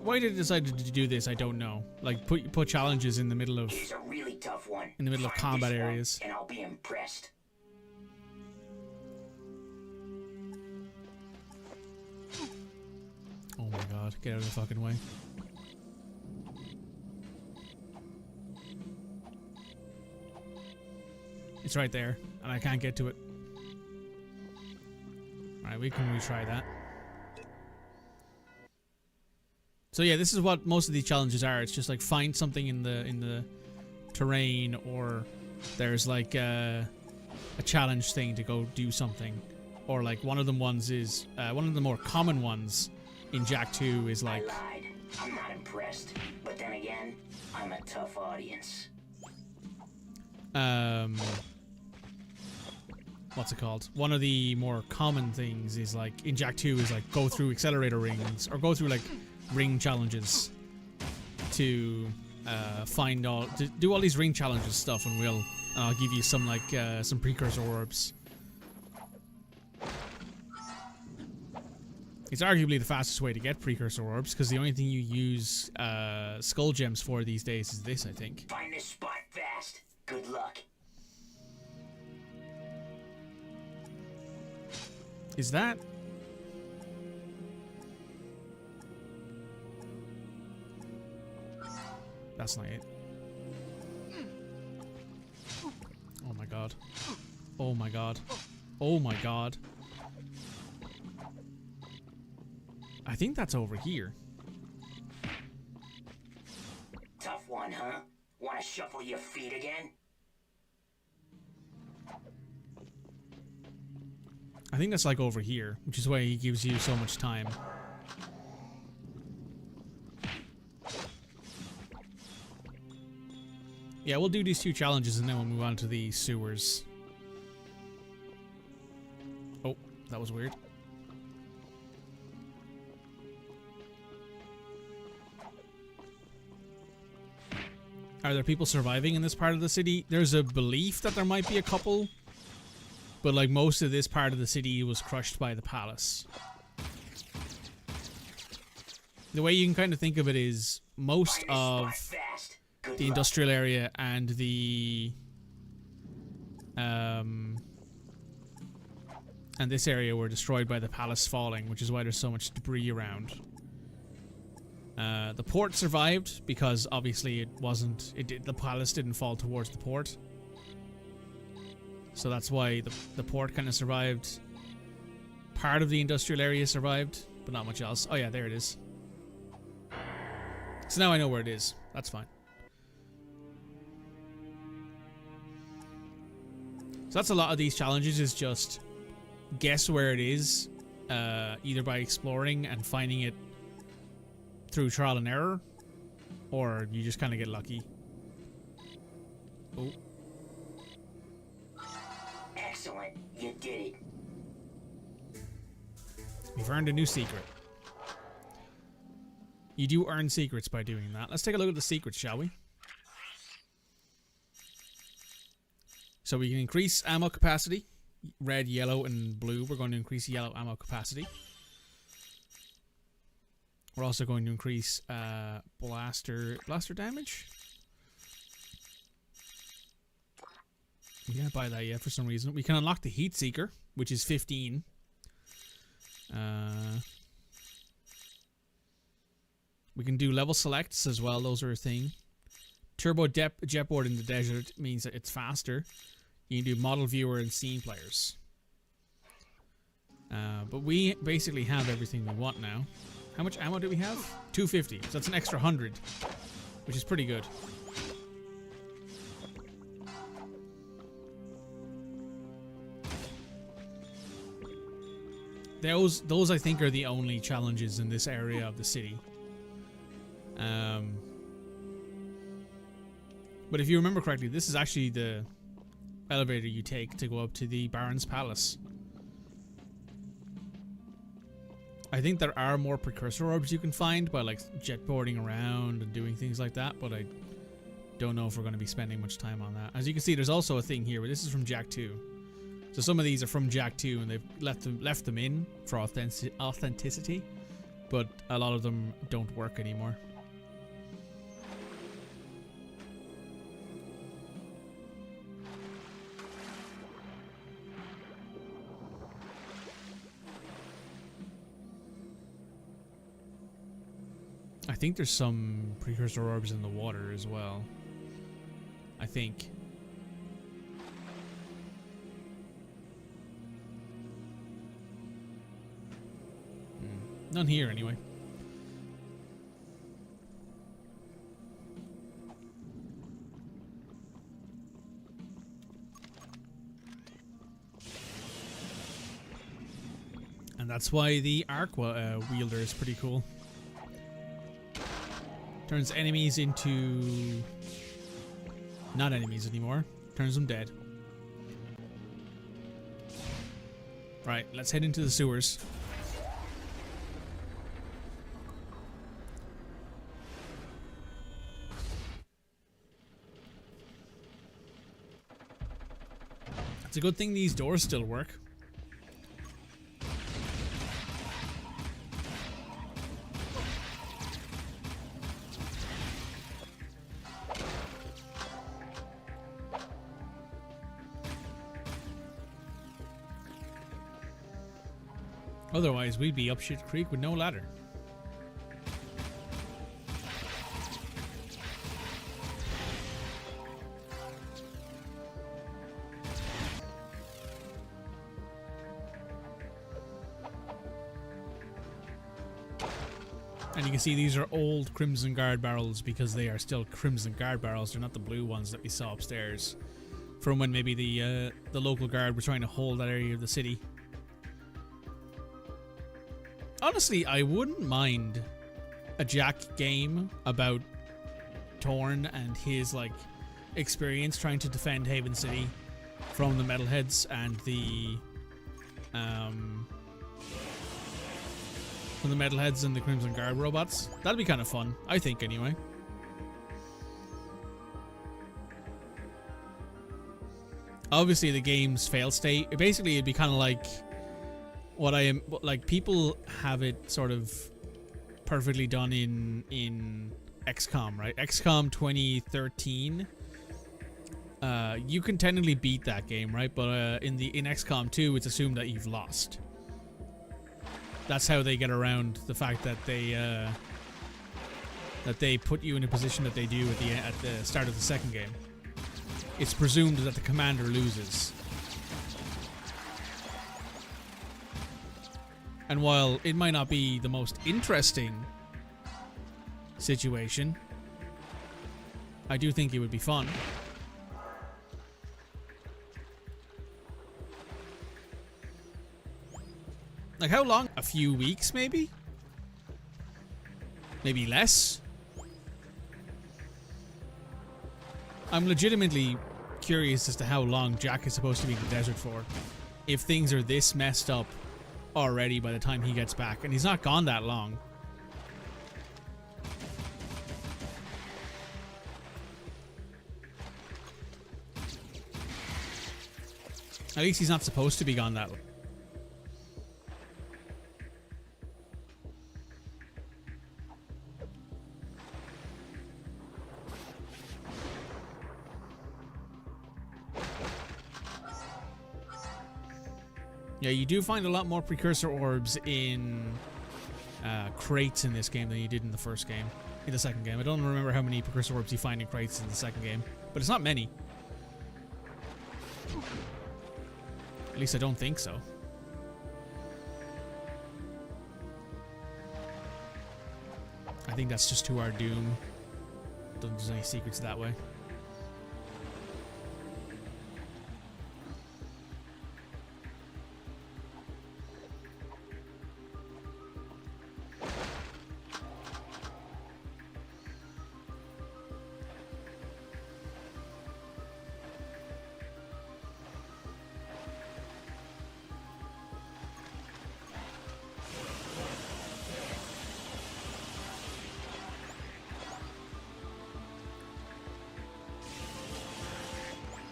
S1: Why did they decide to do this, I don't know. Like, put challenges in the middle of...
S6: Here's a really tough one.
S1: In the middle of
S6: Find
S1: combat
S6: this one,
S1: areas.
S6: and I'll be impressed.
S1: Oh my god, get out of the fucking way. It's right there, and I can't get to it. Alright, we can retry that. So yeah, this is what most of these challenges are. It's just like find something in the terrain, or there's like a challenge thing to go do something. Or like one of the ones is one of the more common ones in Jak 2 is like,
S6: I lied. I'm not impressed. But then again, I'm a tough audience.
S1: what's it called? One of the more common things is like in Jak 2 is like go through accelerator rings or go through like ring challenges to find all to do all these ring challenges stuff, and I'll give you some like some precursor orbs. It's arguably the fastest way to get precursor orbs, because the only thing you use skull gems for these days is this, I think.
S6: Find this spot fast. Good luck.
S1: Is that? That's not it. Oh my god. Oh my god. Oh my god. I think that's over here.
S6: Tough one, huh? Wanna shuffle your feet again?
S1: I think that's like over here, which is why he gives you so much time. Yeah, we'll do these two challenges and then we'll move on to the sewers. Oh, that was weird. Are there people surviving in this part of the city? There's a belief that there might be a couple, but like most of this part of the city was crushed by the palace. The way you can kind of think of it is most of the industrial area and the and this area were destroyed by the palace falling, which is why there's so much debris around. The port survived because obviously the palace didn't fall towards the port. So that's why the port kind of survived. Part of the industrial area survived, but not much else. Oh yeah, there it is. So now I know where it is. That's fine. So that's a lot of these challenges, is just guess where it is, either by exploring and finding it through trial and error, or you just kind of get lucky. Oh.
S6: Excellent, you did it.
S1: We've earned a new secret. You do earn secrets by doing that. Let's take a look at the secrets, shall we? So we can increase ammo capacity. Red, yellow, and blue. We're going to increase yellow ammo capacity. We're also going to increase blaster damage. We can't buy that yet for some reason. We can unlock the Heat Seeker, which is 15. We can do level selects as well. Those are a thing. Turbo jetboard in the desert means that it's faster. You can do model viewer and scene players. But we basically have everything we want now. How much ammo do we have? 250. So that's an extra 100, which is pretty good. Those I think are the only challenges in this area of the city. But if you remember correctly, this is actually the elevator you take to go up to the Baron's Palace. I think there are more precursor orbs you can find by like jetboarding around and doing things like that, but I don't know if we're going to be spending much time on that. As you can see, there's also a thing here, but this is from Jak 2. So some of these are from Jak 2 and they've left them in for authenticity, but a lot of them don't work anymore. I think there's some precursor orbs in the water as well. I think. None here, anyway. And that's why the arc wielder is pretty cool. Turns enemies into... not enemies anymore. Turns them dead. Right, let's head into the sewers. It's a good thing these doors still work. Otherwise, we'd be up shit creek with no ladder. And you can see these are old Crimson Guard barrels because they are still Crimson Guard barrels. They're not the blue ones that we saw upstairs from when maybe the local guard were trying to hold that area of the city. Honestly, I wouldn't mind a Jack game about Torn and his like experience trying to defend Haven City from the Metalheads and the Crimson Guard robots. That'd be kind of fun, I think, anyway. Obviously, the game's fail state. Basically, it'd be kind of like what I am like. People have it sort of perfectly done in XCOM, right? XCOM 2013. You can technically beat that game, right? But in XCOM 2, it's assumed that you've lost. That's how they get around the fact that they put you in a position that they do at the start of the second game. It's presumed that the commander loses. And while it might not be the most interesting situation, I do think it would be fun. Like, how long? A few weeks, maybe? Maybe less? I'm legitimately curious as to how long Jack is supposed to be in the desert for. If things are this messed up already by the time he gets back. And he's not gone that long. At least he's not supposed to be gone that long. Yeah, you do find a lot more precursor orbs in crates in this game than you did in the first game. In the second game. I don't remember how many precursor orbs you find in crates in the second game. But it's not many. At least I don't think so. I think that's just to our doom. Don't think there's any secrets that way.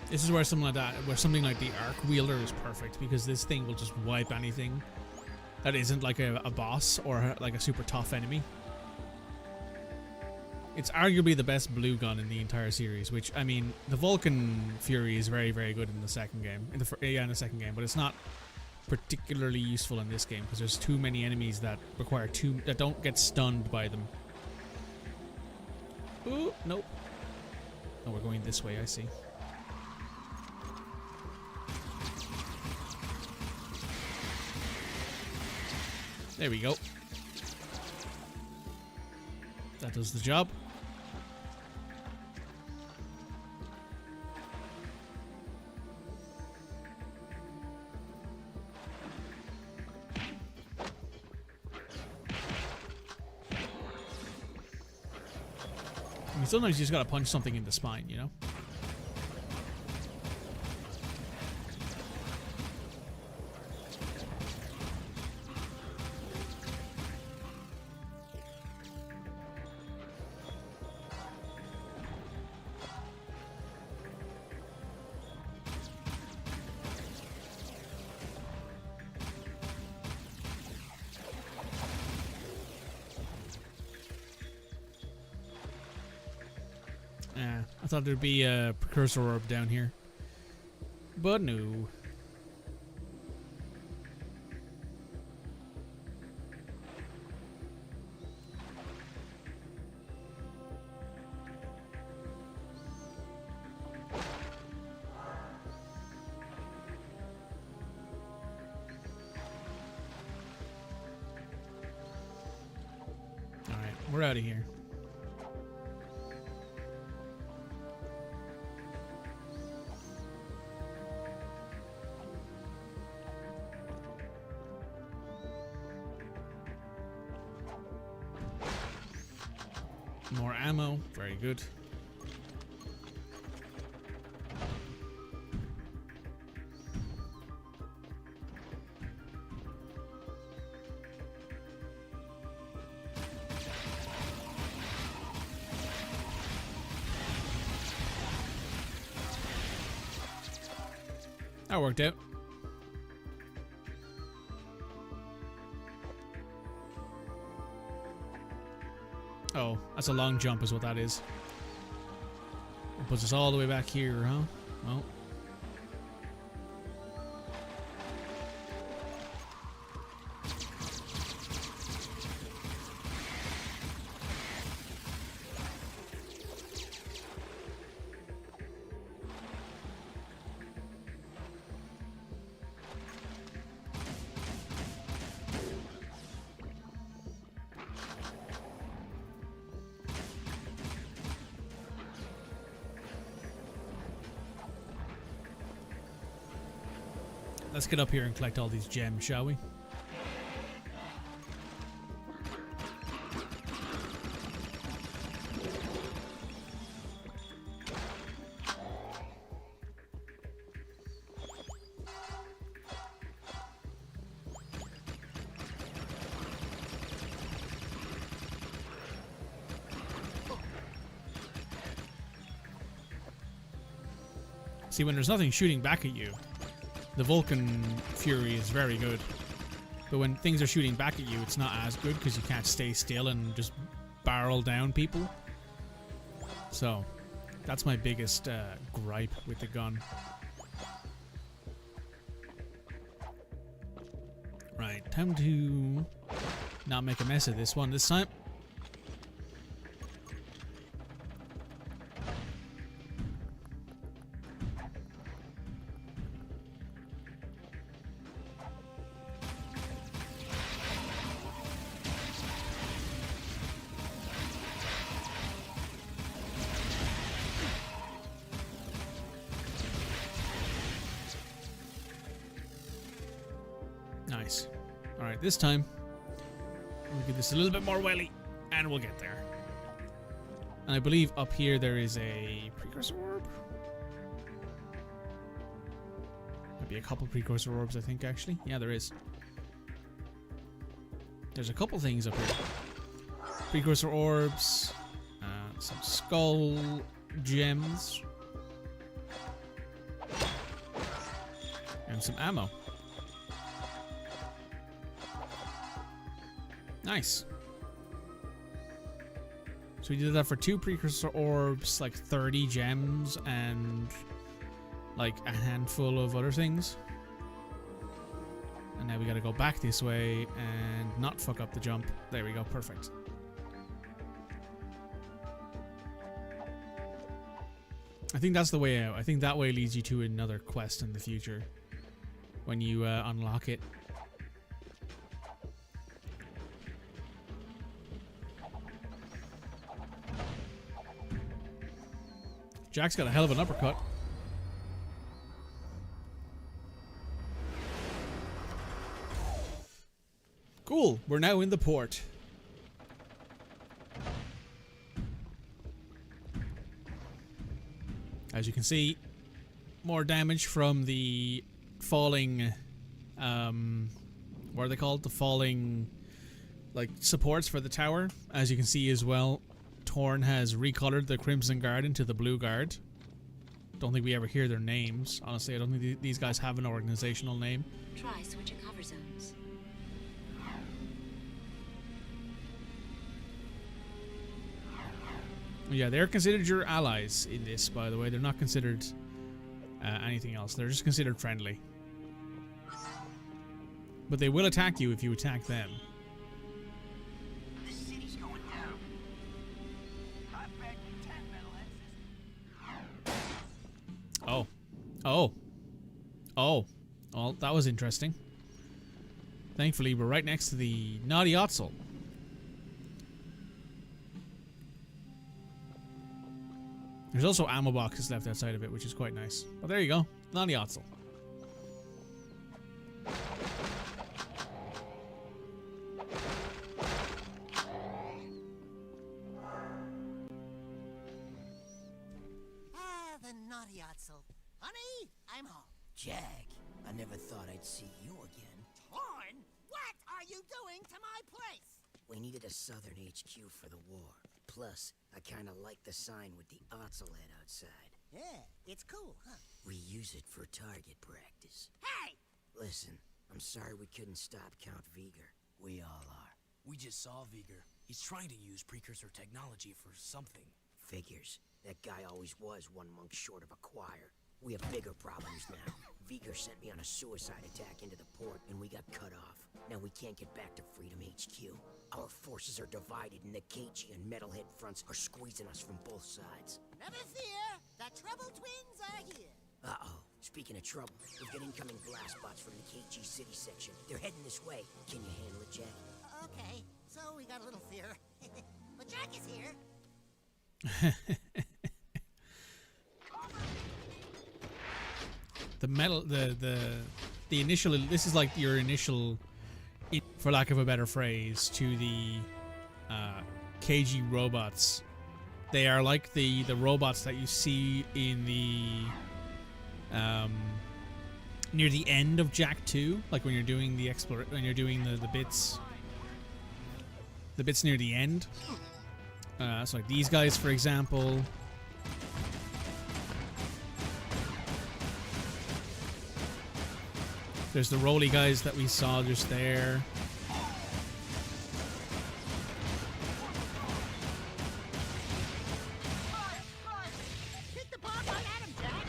S1: This is where something like the Arc Wielder is perfect, because this thing will just wipe anything that isn't like a boss or like a super tough enemy. It's arguably the best blue gun in the entire series, which, I mean, the Vulcan Fury is very, very good in the second game. In the second game, but it's not particularly useful in this game because there's too many enemies that require that don't get stunned by them. Ooh, nope. Oh, we're going this way, I see. There we go. That does the job. I mean, sometimes you just gotta punch something in the spine, you know? Yeah, I thought there'd be a precursor orb down here. But no. Alright, we're out of here. More ammo, very good. That worked out. Oh, that's a long jump is what that is. It puts us all the way back here, huh? Well. Let's get up here and collect all these gems, shall we? See, when there's nothing shooting back at you, the Vulcan Fury is very good. But when things are shooting back at you, it's not as good because you can't stay still and just barrel down people. So, that's my biggest gripe with the gun. Right, time to not make a mess of this one this time. Nice. Alright, this time we'll give this a little bit more welly and we'll get there. And I believe up here there is a precursor orb. Might be a couple precursor orbs, I think, actually. Yeah, there is. There's a couple things up here. Precursor orbs, some skull gems, and some ammo. Nice. So we did that for 2 precursor orbs, like 30 gems, and like a handful of other things. And now we gotta go back this way and not fuck up the jump. There we go, perfect. I think that's the way out. I think that way leads you to another quest in the future when you unlock it. Jack's got a hell of an uppercut. Cool, we're now in the port. As you can see, more damage from the falling, what are they called? The falling, like, supports for the tower. As you can see as well, Torn has recolored the Crimson Guard into the Blue Guard. Don't think we ever hear their names. Honestly, I don't think these guys have an organizational name.
S10: Try switching hover zones.
S1: Yeah, they're considered your allies in this, by the way. They're not considered anything else. They're just considered friendly. But they will attack you if you attack them.
S6: The city's going down. I bet 10 metalheads.
S1: Oh. Oh. Oh. Well, that was interesting. Thankfully, we're right next to the Naughty Otzel. There's also ammo boxes left outside of it, which is quite nice. But there you go. Naughty Otzel.
S4: The Naughty Otzel. Honey, I'm home.
S6: Jack, I never thought I'd see you again.
S4: Torn? What are you doing to my place?
S6: We needed a southern HQ for the war. Plus, I kinda like the sign with the Otzel head outside.
S4: Yeah, it's cool, huh?
S6: We use it for target practice.
S4: Hey!
S6: Listen, I'm sorry we couldn't stop Count Viger. We all are.
S5: We just saw Viger. He's trying to use precursor technology for something.
S6: Figures. That guy always was one monk short of a choir. We have bigger problems now. Viger sent me on a suicide attack into the port, and we got cut off. Now we can't get back to Freedom HQ. Our forces are divided, and the KG and Metalhead fronts are squeezing us from both sides.
S4: Never fear, the Trouble Twins are here.
S6: Uh-oh. Speaking of trouble, we've got incoming blast bots from the KG City section. They're heading this way. Can you handle it, Jack?
S4: Okay, so we got a little fear. But Jack is here.
S1: The initial, this is like your initial, for lack of a better phrase, to the KG robots. They are like the robots that you see in the near the end of Jak 2, like when you're doing the the bits near the end. So like these guys, for example. There's the Rolly guys that we saw just there.
S4: Kick the ball right at him, Jack.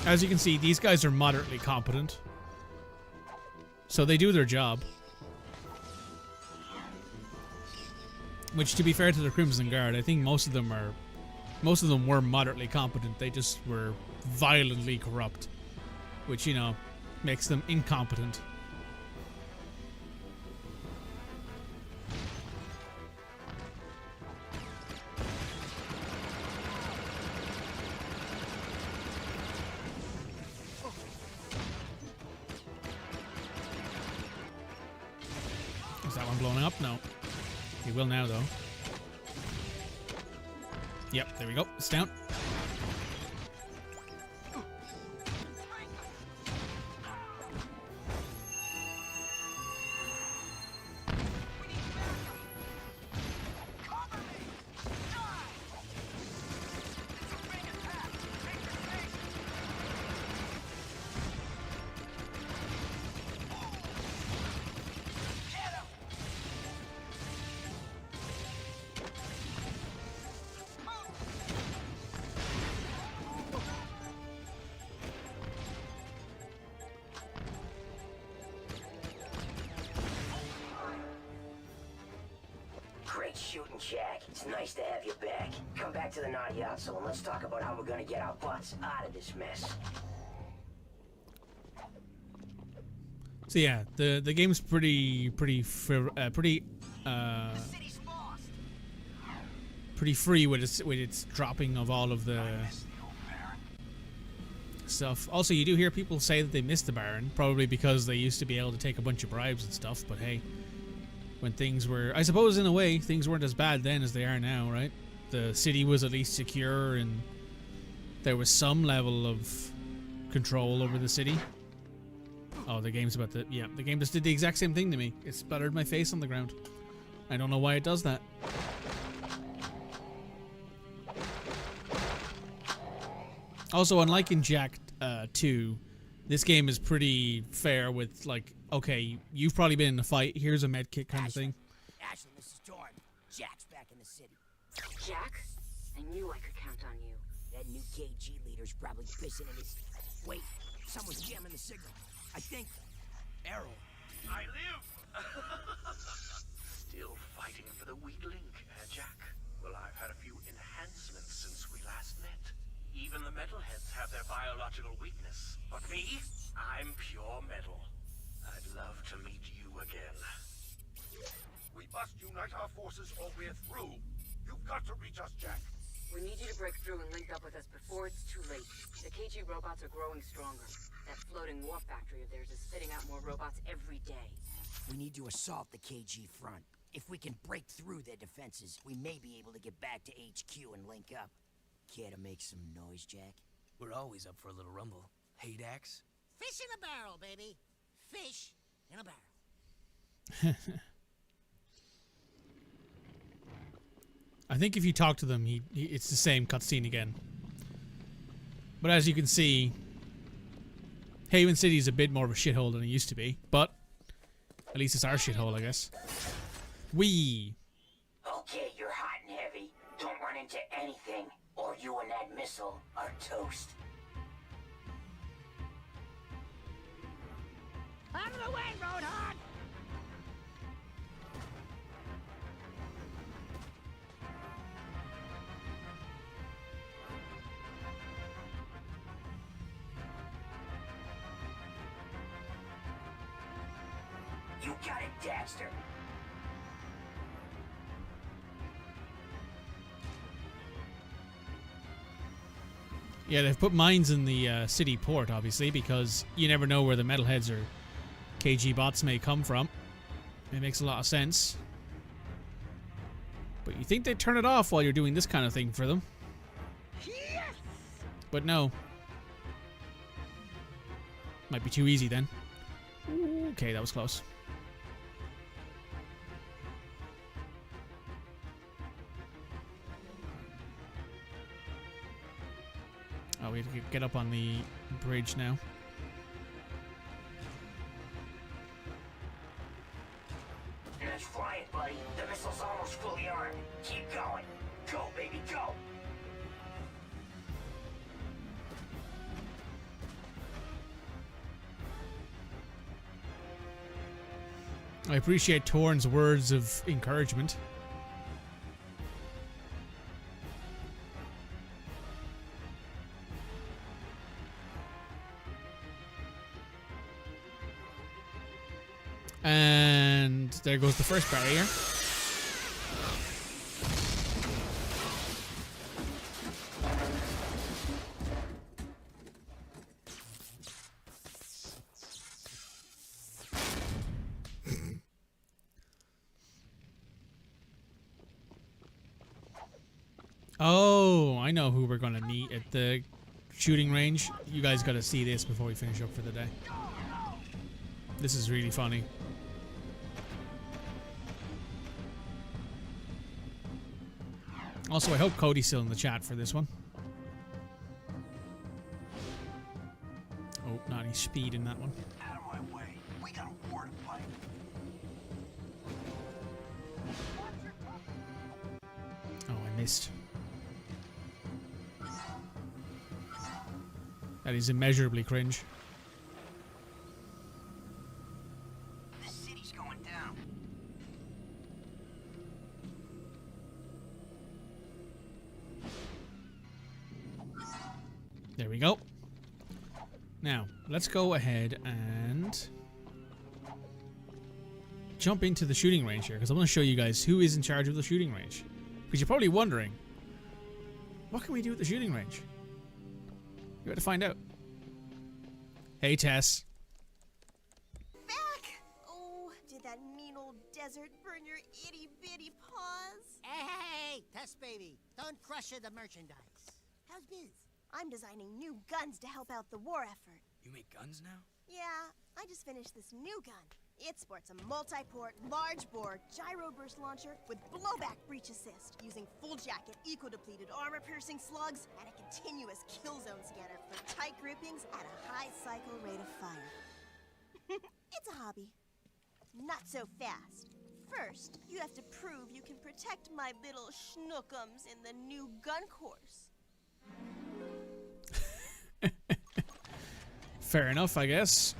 S1: As you can see, these guys are moderately competent. So they do their job. Which, to be fair to the Crimson Guard, I think most of them were moderately competent. They just were violently corrupt, which, you know, makes them incompetent. Is that one blowing up? No. He will now, though. Yep, there we go. It's down.
S6: shooting, Jack. It's nice to have you back. Come back to the Nariazzo and let's talk about how we're gonna get our butts out of this mess.
S1: So yeah, the game's pretty free with its dropping of all of the stuff. Also, you do hear people say that they miss the Baron, probably because they used to be able to take a bunch of bribes and stuff. But hey, when things were, I suppose in a way, things weren't as bad then as they are now, right? The city was at least secure and there was some level of control over the city. Oh, the game's about to... Yeah, the game just did the exact same thing to me. It splattered my face on the ground. I don't know why it does that. Also, unlike in Jak 2, this game is pretty fair with, like, okay, you've probably been in a fight, here's a med kit kind of thing.
S6: Ashlyn, this is Torn. Jack's back in the city.
S14: Jack? I knew I could count on you.
S6: That new KG leader's probably pissing in his... Wait, someone's jamming the signal. I think...
S5: Errol.
S8: I live! Still fighting for the weak link, Jack? Well, I've had a few enhancements since we last met. Even the metalheads have their biological weakness. But me? I'm pure metal. I'd love to meet you again.
S7: We must unite our forces or we're through. You've got to reach us, Jack.
S3: We need you to break through and link up with us before it's too late. The KG robots are growing stronger. That floating war factory of theirs is spitting out more robots every day.
S6: We need to assault the KG front. If we can break through their defenses, we may be able to get back to HQ and link up. Care to make some noise, Jack?
S5: We're always up for a little rumble. Hey, Dax?
S4: Fish in a barrel, baby. Fish in a barrel.
S1: I think if you talk to them, it's the same cutscene again. But as you can see, Haven City is a bit more of a shithole than it used to be. But at least it's our shithole, I guess. Wee.
S6: Okay, you're hot and heavy. Don't run into anything, or you and that missile are toast.
S4: Out of the way, Roadhog!
S6: You got it, Daxter.
S1: Yeah, they've put mines in the city port, obviously, because you never know where the metalheads or KG bots may come from. It makes a lot of sense. But you think they'd turn it off while you're doing this kind of thing for them.
S4: Yes!
S1: But no. Might be too easy then. Okay, that was close. Oh, we have to get up on the bridge now.
S6: Nice flying, buddy. The missile's almost fully armed. Keep going. Go, baby, go.
S1: I appreciate Torn's words of encouragement. And there goes the first barrier. Oh, I know who we're gonna meet at the shooting range. You guys gotta see this before we finish up for the day. This is really funny. Also, I hope Cody's still in the chat for this one. Oh, not any speed in that one.
S9: Out of my way. We got a war to fight.
S1: Oh, I missed. That is immeasurably cringe.
S6: The city's going down.
S1: Now, let's go ahead and jump into the shooting range here, because I want to show you guys who is in charge of the shooting range. Because you're probably wondering, what can we do at the shooting range? You got to find out. Hey, Tess.
S15: Back! Oh, did that mean old desert burn your itty-bitty paws?
S4: Hey, Tess baby, don't crush the merchandise. How's biz?
S15: I'm designing new guns to help out the war effort.
S5: You make guns now?
S15: Yeah, I just finished this new gun. It sports a multi-port, large-bore gyro-burst launcher with blowback breach assist, using full-jacket, eco-depleted armor-piercing slugs, and a continuous kill zone scanner for tight groupings at a high cycle rate of fire. It's a hobby. Not so fast. First, you have to prove you can protect my little schnookums in the new gun course.
S1: Fair enough, I guess.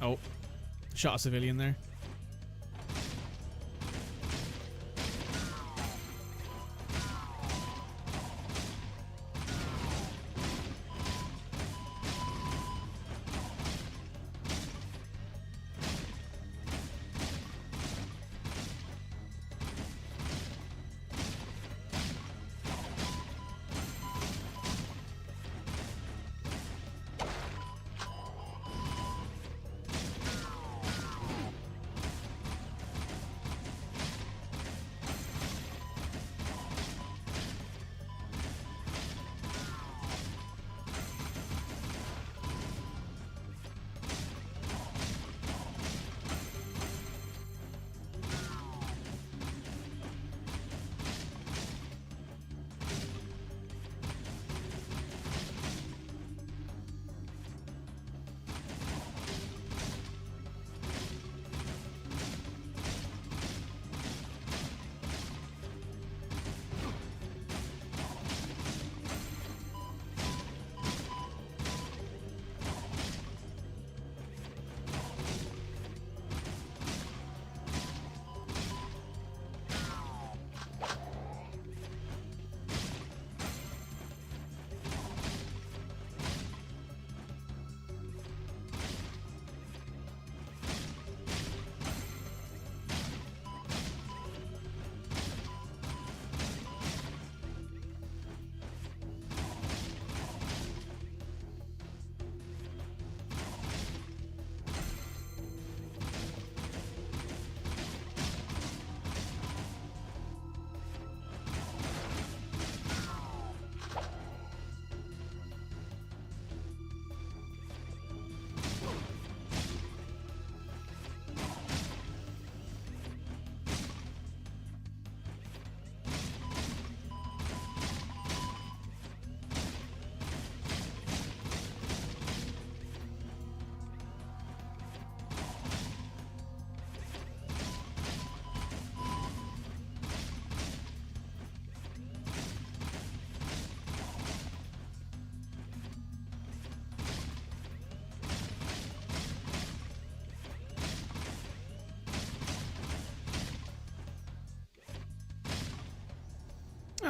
S1: Oh, shot a civilian there.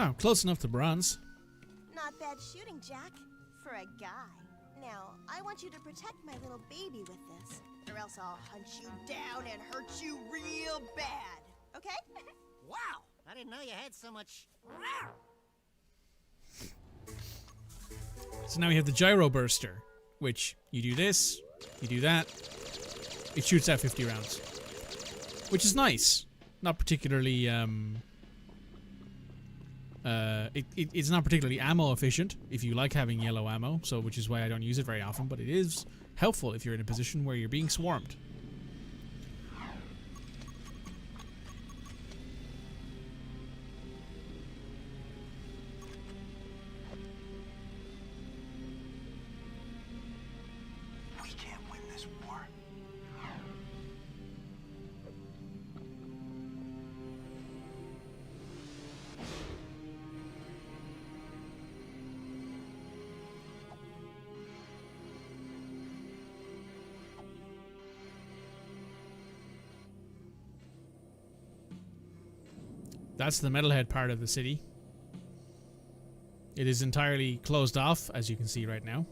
S1: Oh, close enough to bronze.
S15: Not bad shooting, Jack. For a guy. Now, I want you to protect my little baby with this, or else I'll hunt you down and hurt you real bad. Okay?
S4: Wow! I didn't know you had so much.
S1: So now we have the gyro burster, which you do this, you do that, it shoots out 50 rounds, which is nice. Not particularly it's not particularly ammo efficient if you like having yellow ammo, so which is why I don't use it very often, but it is helpful if you're in a position where you're being swarmed.
S9: We can't win this war.
S1: That's the metalhead part of the city. It is entirely closed off, as you can see right now.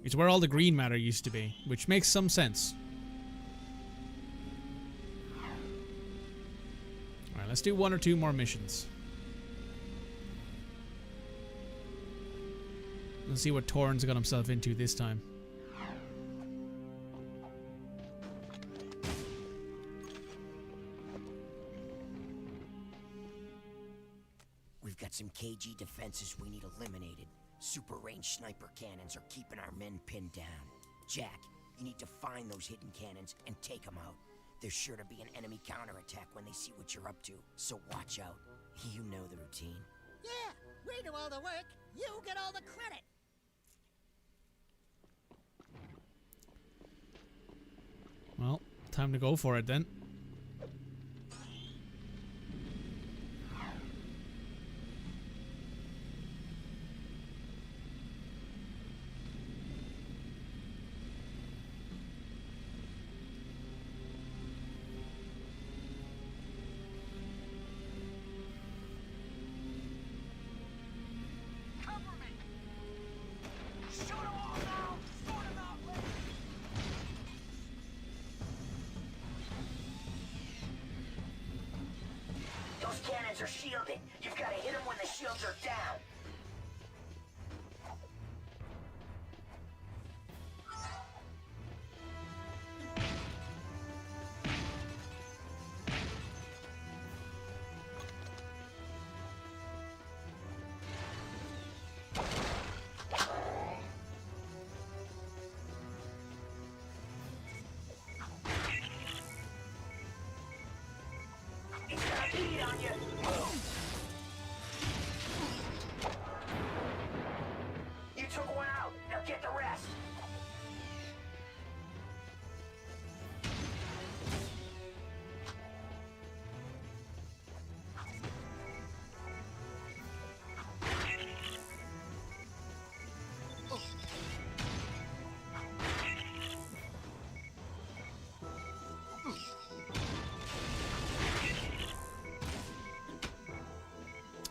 S1: It's where all the green matter used to be, which makes some sense. Alright, let's do 1 or 2 more missions. Let's see what Torrens got himself into this time.
S6: We've got some KG defenses we need eliminated. Super range sniper cannons are keeping our men pinned down. Jack, you need to find those hidden cannons and take them out. There's sure to be an enemy counterattack when they see what you're up to, so watch out. You know the routine.
S4: Yeah, we do all the work. You get all the credit.
S1: Well, time to go for it then.
S6: Those cannons are shielded. You've got to hit them when the shields are down. You took one out. Now get the rest.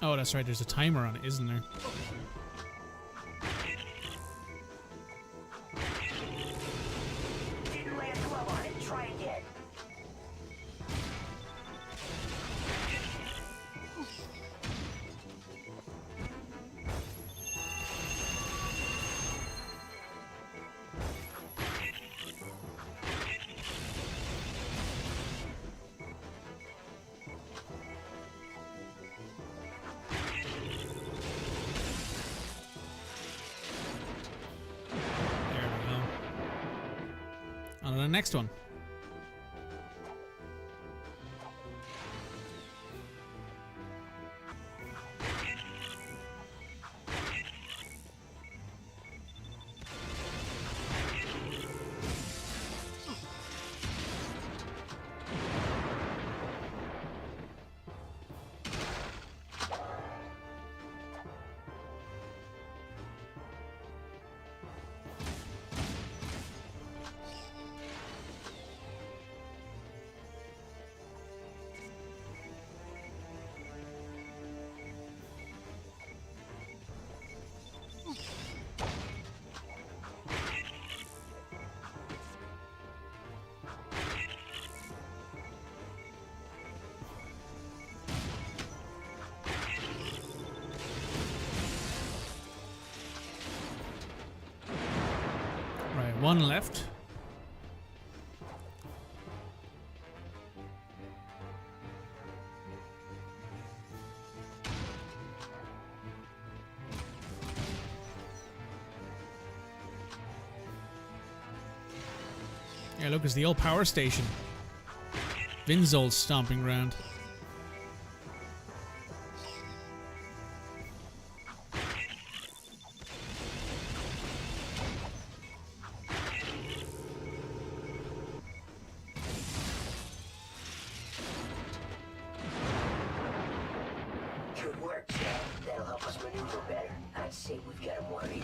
S1: Oh, that's right. There's a timer on it, isn't there?
S6: Didn't lay a glove on it. Try again.
S1: There we go. On to the next one. Right, one left. Yeah, look, it's the old power station. Vin's old stomping ground.
S6: Good work, Jack. That'll help us maneuver better. I'd say we've got him worried.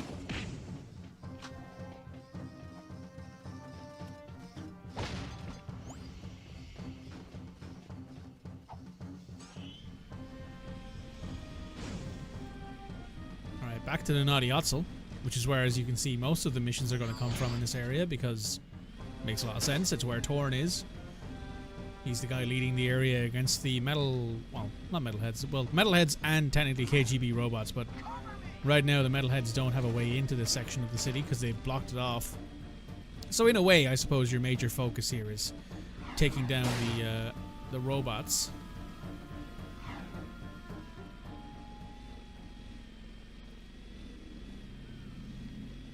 S1: back to the Naughty Otzel, which is where, as you can see, most of the missions are going to come from in this area, because it makes a lot of sense. It's where Torn is. He's the guy leading the area against the well, not metalheads, well, metalheads and technically KGB robots, but right now the metalheads don't have a way into this section of the city because they've blocked it off. So in a way, I suppose your major focus here is taking down the robots.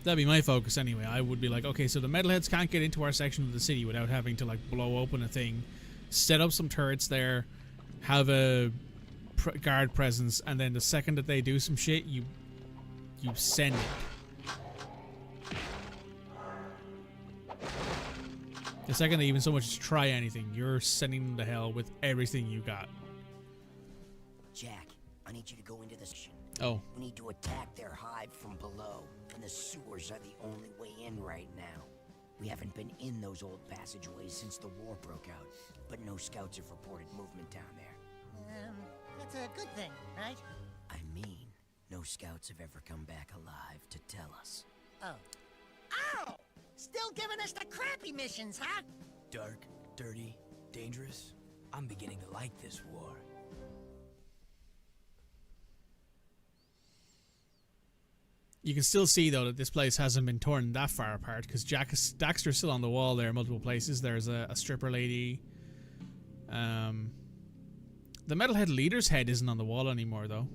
S1: That'd be my focus anyway. I would be like, okay, so the metalheads can't get into our section of the city without having to like blow open a thing, set up some turrets there, have a guard presence, and then the second that they do some shit, you send it. The second they even so much as try anything, you're sending them to hell with everything you got.
S6: Jack, I need you to go into the section.
S1: Oh.
S6: We need to attack their hive from below, and the sewers are the only way in right now. We haven't been in those old passageways since the war broke out, but no scouts have reported movement down there.
S4: That's a good thing, right?
S6: I mean, no scouts have ever come back alive to tell us.
S4: Oh. Ow! Still giving us the crappy missions, huh?
S5: Dark, dirty, dangerous. I'm beginning to like this war.
S1: You can still see, though, that this place hasn't been torn that far apart, because Daxter's still on the wall there in multiple places. There's a stripper lady. The metalhead leader's head isn't on the wall anymore, though.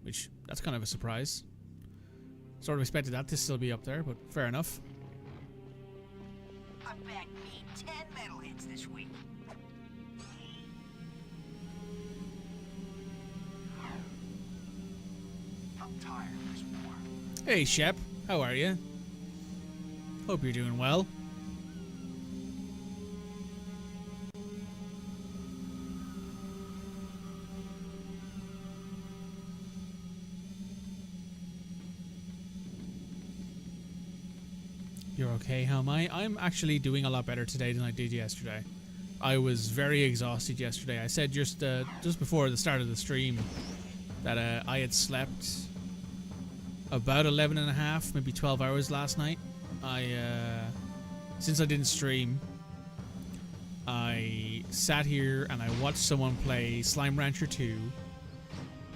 S1: Which, that's kind of a surprise. Sort of expected that to still be up there, but fair enough.
S6: I bagged me 10 metalheads this week.
S9: I'm tired of this war.
S1: Hey, Shep. How are you? Hope you're doing well. You're okay, how am I? I'm actually doing a lot better today than I did yesterday. I was very exhausted yesterday. I said just before the start of the stream that I had slept about 11 and a half, maybe 12 hours last night. Since I didn't stream, I sat here and I watched someone play Slime Rancher 2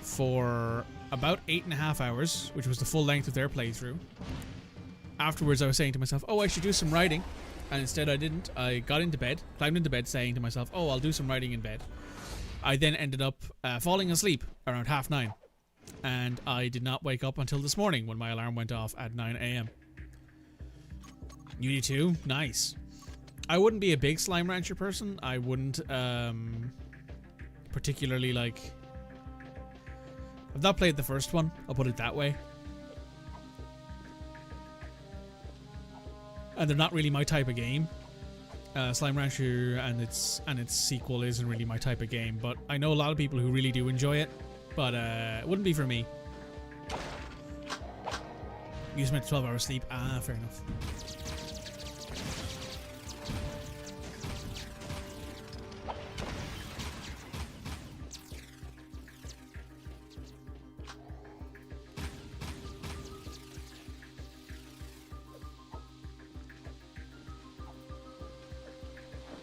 S1: for about 8.5 hours, which was the full length of their playthrough. Afterwards, I was saying to myself, oh, I should do some writing. And instead I didn't. I got into bed, climbed into bed, saying to myself, oh, I'll do some writing in bed. I then ended up falling asleep around 9:30. And I did not wake up until this morning when my alarm went off at 9 a.m. You too? Nice. I wouldn't be a big Slime Rancher person. I wouldn't particularly like... I've not played the first one, I'll put it that way. And they're not really my type of game. Slime Rancher and its sequel isn't really my type of game, but I know a lot of people who really do enjoy it, but it wouldn't be for me. You just meant 12 hours sleep. Ah, fair enough.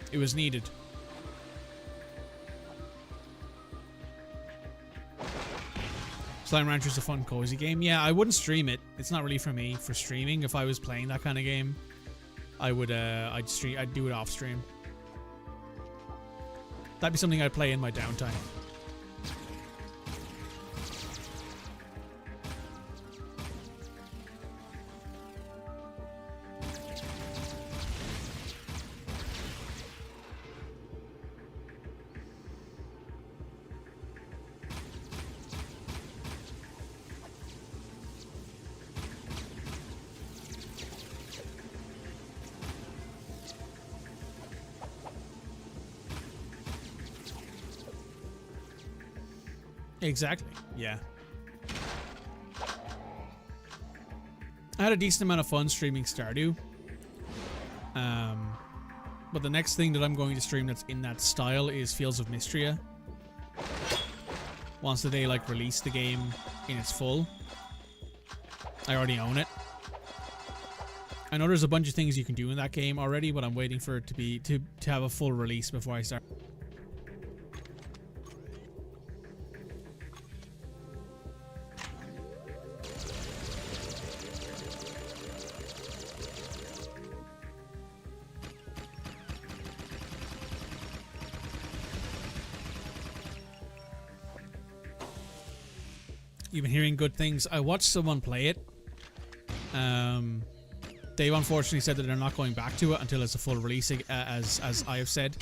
S1: It was needed. Slime Rancher's a fun, cozy game. Yeah, I wouldn't stream it. It's not really for me for streaming. If I was playing that kind of game, I would I'd do it off stream. That'd be something I'd play in my downtime. Exactly, yeah. I had a decent amount of fun streaming Stardew. But the next thing that I'm going to stream that's in that style is Fields of Mystria. once they like release the game in its full. I already own it. I know there's a bunch of things you can do in that game already, but I'm waiting for it to have a full release before I start. You've been hearing good things. I watched someone play it. They've unfortunately said that they're not going back to it until it's a full release, as I have said,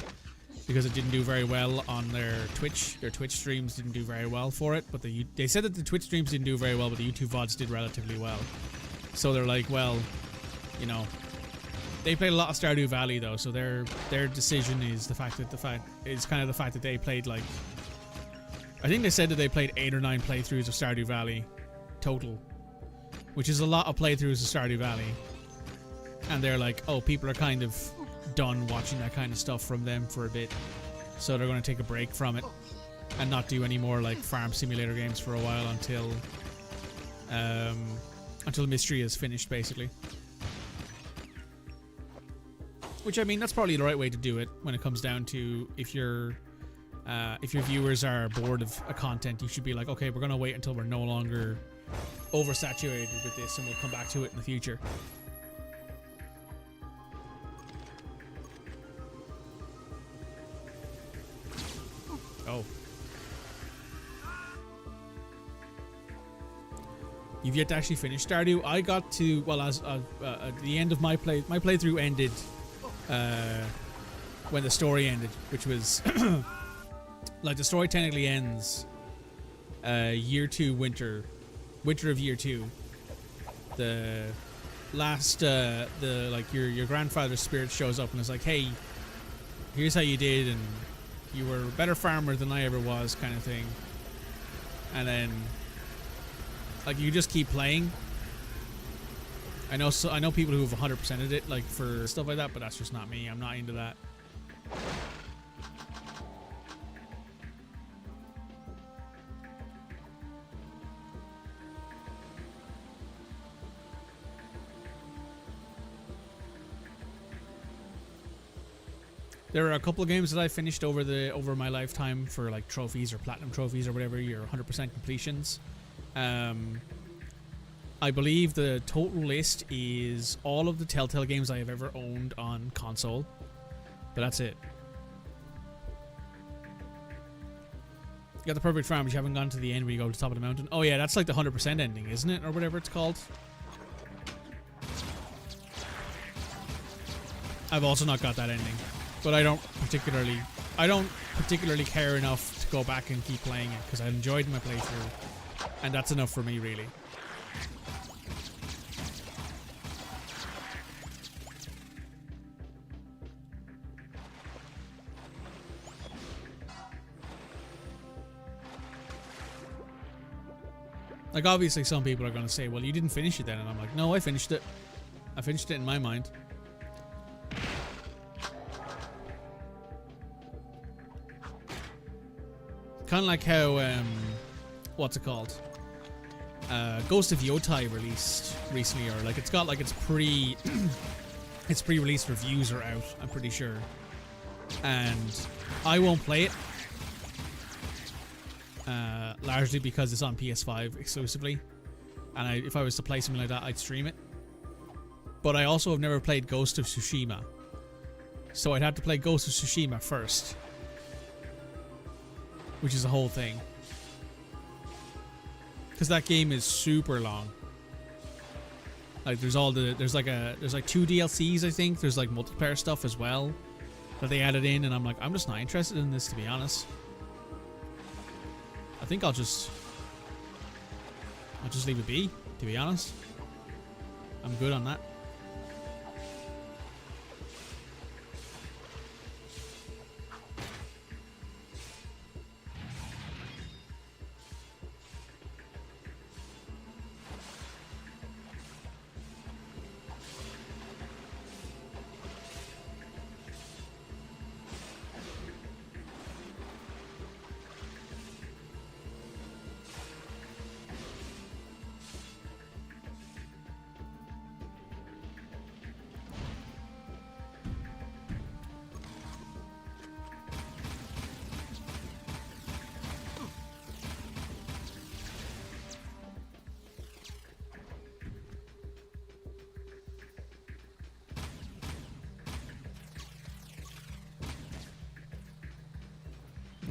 S1: because it didn't do very well on their Twitch. Their Twitch streams didn't do very well for it, but they said that the Twitch streams didn't do very well, but the YouTube VODs did relatively well. So they're like, well, you know, they played a lot of Stardew Valley though, so their decision is the fact that they played like, I think they said that they played 8 or 9 playthroughs of Stardew Valley total, which is a lot of playthroughs of Stardew Valley. And they're like, oh, people are kind of done watching that kind of stuff from them for a bit, so they're going to take a break from it and not do any more like farm simulator games for a while until Mystery is finished, basically. Which, I mean, that's probably the right way to do it when it comes down to if your viewers are bored of a content, you should be like, okay, we're going to wait until we're no longer oversaturated with this and we'll come back to it in the future. Oh. You've yet to actually finish Stardew. I got to, well, as at the end of my playthrough ended when the story ended, which was like the story technically ends year 2 winter of year 2. The last like your grandfather's spirit shows up and is like, hey, here's how you did, and you were a better farmer than I ever was, kind of thing. And then like you just keep playing. I know people who have 100%ed it like for stuff like that, but that's just not me. I'm not into that. There are a couple of games that I finished over my lifetime for like trophies or platinum trophies or whatever, your 100% completions. I believe the total list is all of the Telltale games I have ever owned on console, but that's it. You got the perfect farm, but you haven't gone to the end where you go to the top of the mountain. Oh yeah, that's like the 100% ending, isn't it, or whatever it's called? I've also not got that ending. But I don't particularly care enough to go back and keep playing it because I enjoyed my playthrough, and that's enough for me, really. Like, obviously some people are going to say, well, you didn't finish it then, and I'm like, no, I finished it. I finished it in my mind. Kind of like how, what's it called? Ghost of Yotai released recently, or like it's got like its pre-release reviews are out, I'm pretty sure. And I won't play it. Largely because it's on PS5 exclusively. And if I was to play something like that, I'd stream it. But I also have never played Ghost of Tsushima. So I'd have to play Ghost of Tsushima first. Which is the whole thing. Because that game is super long. Like there's like 2 DLCs, I think. There's like multiplayer stuff as well that they added in, and I'm like, I'm just not interested in this, to be honest. I think I'll just leave it be, to be honest. I'm good on that.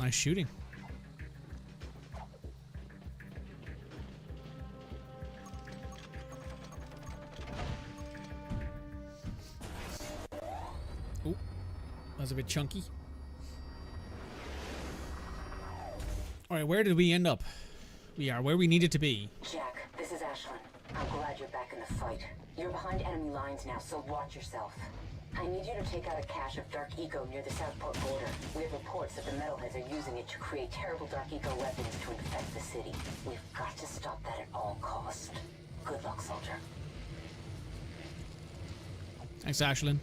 S1: Nice shooting. Ooh, that was a bit chunky. Alright, where did we end up? We are where we needed to be.
S14: Jack, this is Ashlyn. I'm glad you're back in the fight. You're behind enemy lines now, so watch yourself. I need you to take out a cache of Dark Eco near the Southport border. We have reports that the metalheads are using it to create terrible Dark Eco weapons to infect the city. We've got to stop that at all costs. Good luck, soldier.
S1: Thanks, Ashlyn.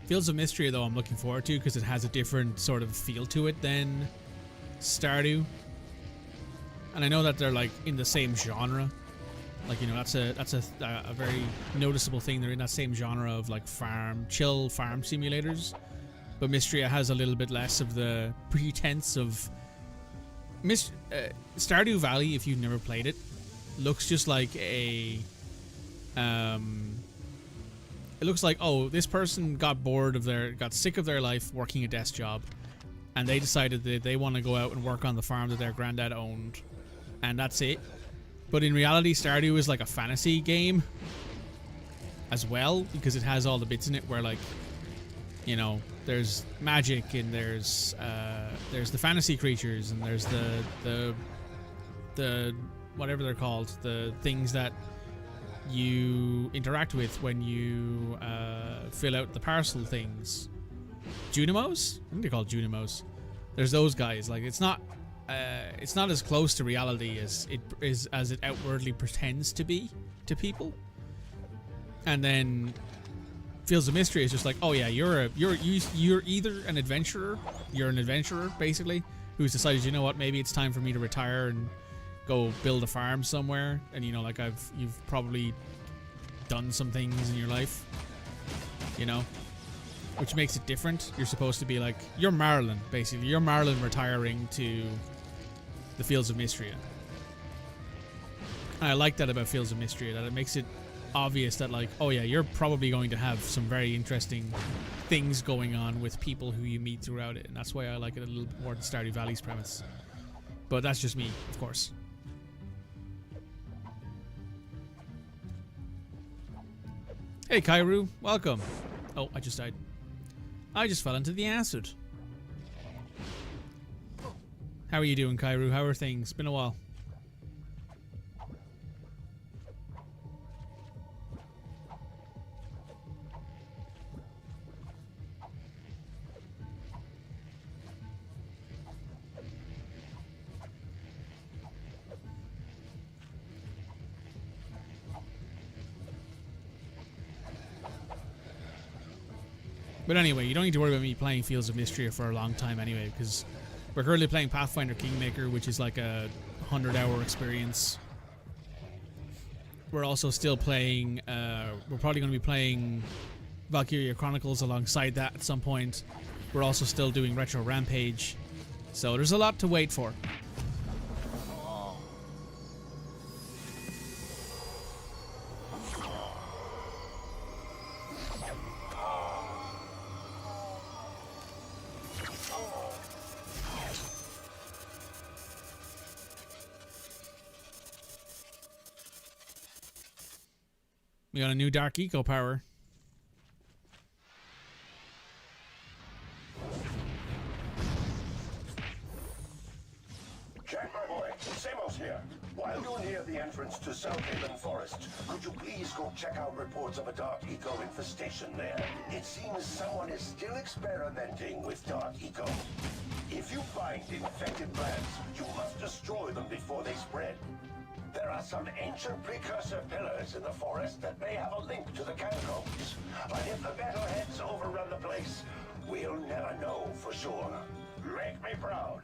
S1: Fields of Mystery, though, I'm looking forward to because it has a different sort of feel to it than Stardew. And I know that they're like in the same genre. Like, you know, that's a very noticeable thing. They're in that same genre of like chill farm simulators. But Mystria has a little bit less of the pretense of Stardew Valley. If you've never played it, looks just like a it looks like, oh, this person got sick of their life working a desk job, and they decided that they want to go out and work on the farm that their granddad owned, and that's it. But in reality, Stardew is like a fantasy game as well, because it has all the bits in it where, like, you know, there's magic and there's the fantasy creatures and there's the whatever they're called, the things that you interact with when you fill out the parcel things. Junimos? I think they're called Junimos. There's those guys. Like, it's not as close to reality as it outwardly pretends to be to people. And then Fields of Mystery is just like, oh yeah, you're either an adventurer, basically, who's decided, you know what, maybe it's time for me to retire and go build a farm somewhere, and, you know, like, you've probably done some things in your life, you know, which makes it different. You're supposed to be like, you're Marlon, basically. You're Marlon retiring to the Fields of Mystria. And I like that about Fields of Mystria, that it makes it obvious that, like, oh yeah, you're probably going to have some very interesting things going on with people who you meet throughout it, and that's why I like it a little bit more than Stardew Valley's premise. But that's just me, of course. Hey, Kairu, welcome. Oh, I just died. I just fell into the acid. How are you doing, Kairu? How are things? Been a while. But anyway, you don't need to worry about me playing Fields of Mystria for a long time anyway, because we're currently playing Pathfinder Kingmaker, which is like a 100-hour experience. We're also still playing, we're probably going to be playing Valkyria Chronicles alongside that at some point. We're also still doing Retro Rampage, so there's a lot to wait for. We got a new Dark Eco power.
S7: Jack, my boy, Samos here. While you're near the entrance to Southaven Forest, could you please go check out reports of a Dark Eco infestation there? It seems someone is still experimenting with Dark Eco. If you find infected plants, you must destroy them before they spread. There are some ancient precursor pillars in the forest that may have a link to the catacombs. But if the metalheads overrun the place, we'll never know for sure. Make me proud.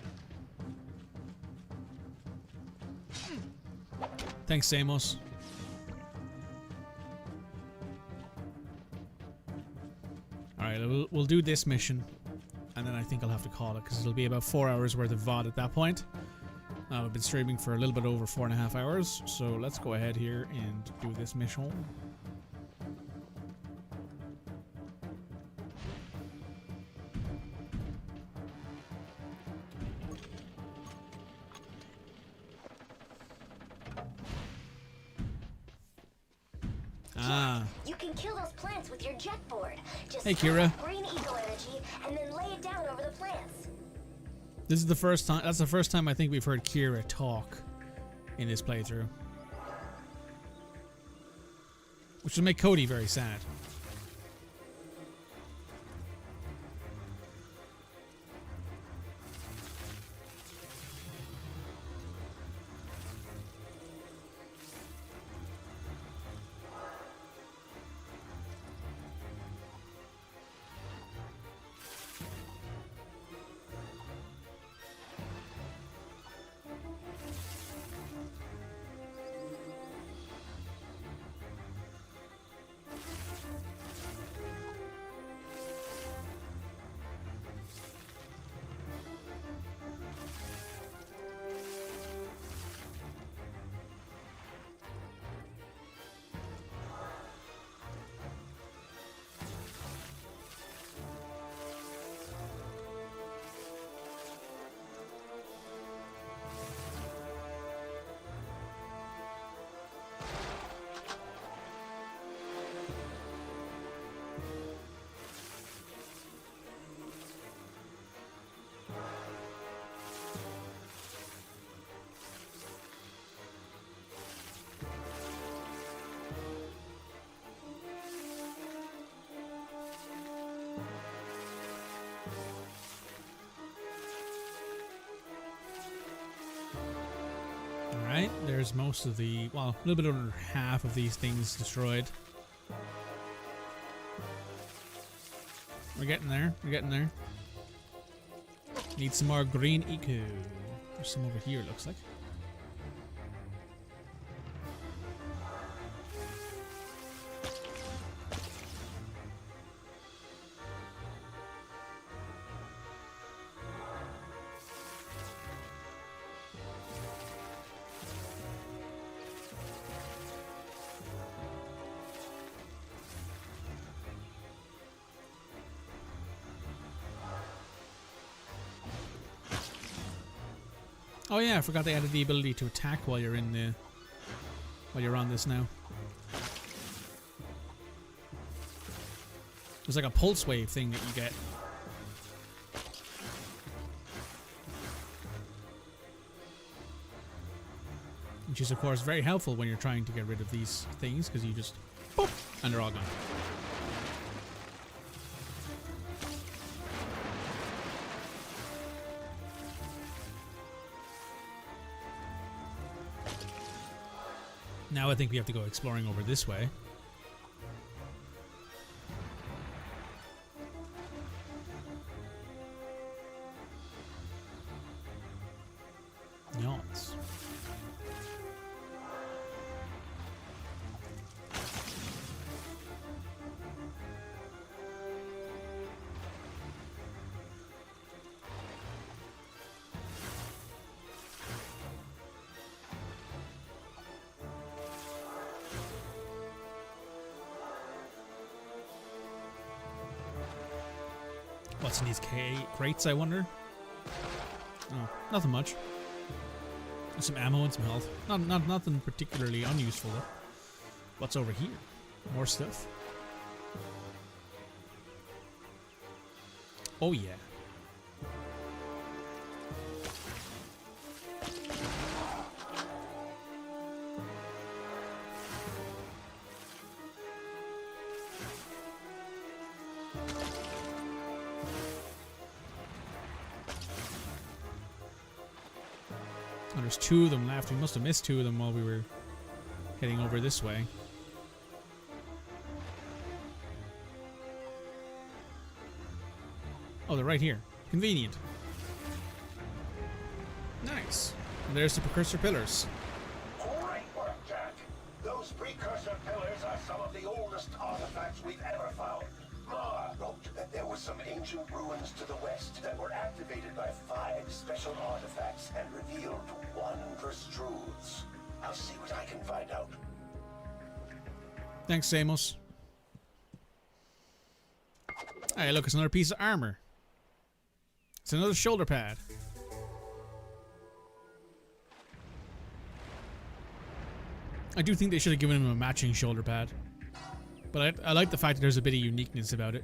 S1: Thanks, Samos. Alright, we'll do this mission, and then I think I'll have to call it, because it'll be about 4 hours worth of VOD at that point. I've been streaming for a little bit over 4.5 hours, so let's go ahead here and do this mission.
S10: You can kill those plants with your jet board. Just
S1: hey, Kira.
S10: Green eco energy and then lay it down over the plants.
S1: This is the first time. That's the first time I think we've heard Kira talk in this playthrough, which will make Cody very sad. Alright, there's most of the, well, a little bit over half of these things destroyed. We're getting there, we're getting there. Need some more green eco. There's some over here, it looks like. Oh yeah, I forgot they added the ability to attack while you're in the while you're on this now. There's like a pulse wave thing that you get. Which is of course very helpful when you're trying to get rid of these things, because you just boop, and they're all gone. Now I think we have to go exploring over this way. Yachts. What's in these crates, I wonder? Oh, nothing much. Some ammo and some health. Nothing particularly unuseful though. What's over here? More stuff. Oh yeah. And there's 2 of them left. We must have missed 2 of them while we were heading over this way. Oh, they're right here. Convenient. Nice. And there's the precursor pillars.
S7: Great work, Jack. Those precursor pillars are some of the oldest artifacts we've ever found. Mar wrote that there were some ancient ruins to the west that were activated by 5 special artifacts and revealed wondrous truths. I'll see what I can find out.
S1: Thanks, Samos. Hey, look, it's another piece of armor. It's another shoulder pad. I do think they should have given him a matching shoulder pad. But I like the fact that there's a bit of uniqueness about it.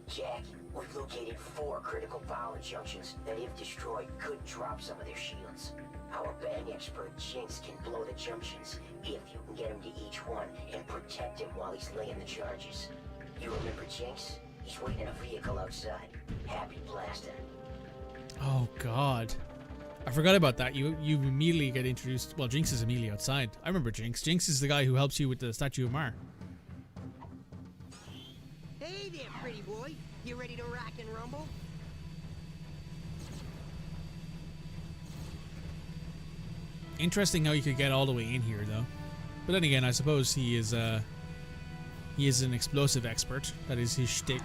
S6: Jack, we've located 4 critical power junctions that, if destroyed, could drop some of their shields. Our bang expert Jinx can blow the junctions if you can get him to each one and protect him while he's laying the charges. You remember Jinx? He's waiting in a vehicle outside. Happy blasting.
S1: Oh god. I forgot about that. You immediately get introduced. Well, Jinx is immediately outside. I remember Jinx. Jinx is the guy who helps you with the statue of Mar.
S4: Hey there, pretty boy. You ready to rock and rumble?
S1: Interesting how you could get all the way in here, though. But then again, I suppose he is an explosive expert. That is his shtick.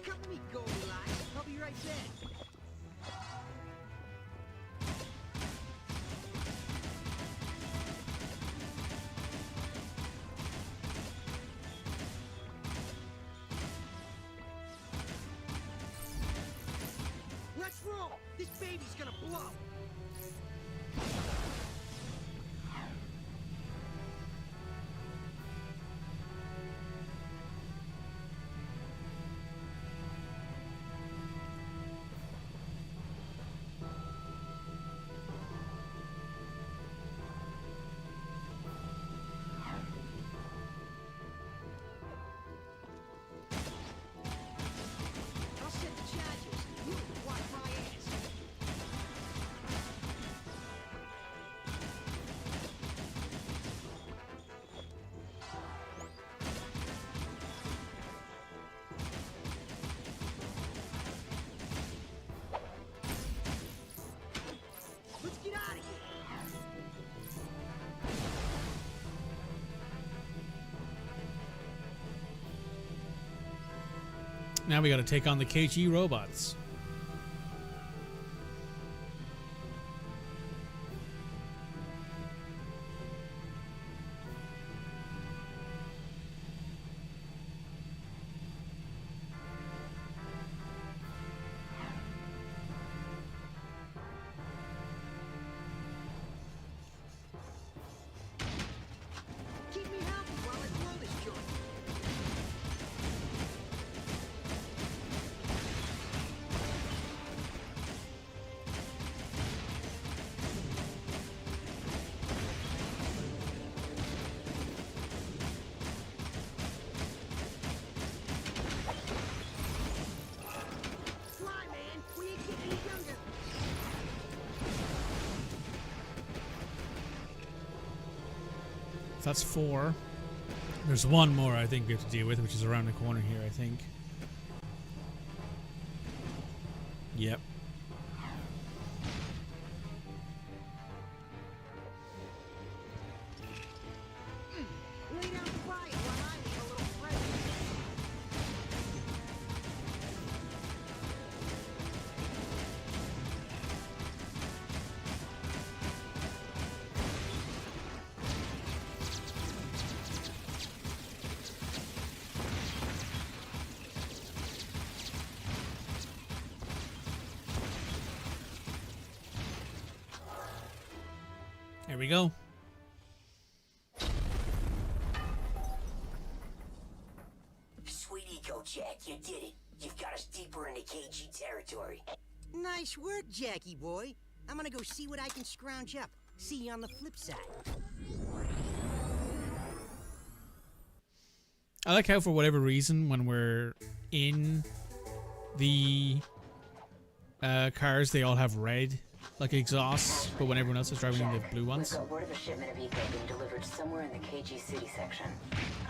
S4: Come with me, Goldilocks. I'll be right back. Let's roll! This baby's gonna blow! I'll set the charges. You watch my ass. Let's get out of here.
S1: Now we gotta take on the KG robots.
S4: Keep me healthy while I blow this joint. Fly, man. We ain't getting any younger.
S1: That's 4. There's 1 more I think we have to deal with, which is around the corner here, I think. Yep.
S4: Lay down quiet while I make a little present.
S1: Here we go.
S6: Sweet eco, Jack, you did it. You've got us deeper into KG territory.
S4: Nice work, Jackie boy. I'm gonna go see what I can scrounge up. See you on the flip side.
S1: I like how, for whatever reason, when we're in The cars, they all have red, like exhausts, but when everyone else is driving, they have blue ones.
S3: We've got word of a shipment of eco being delivered somewhere in the KG City section.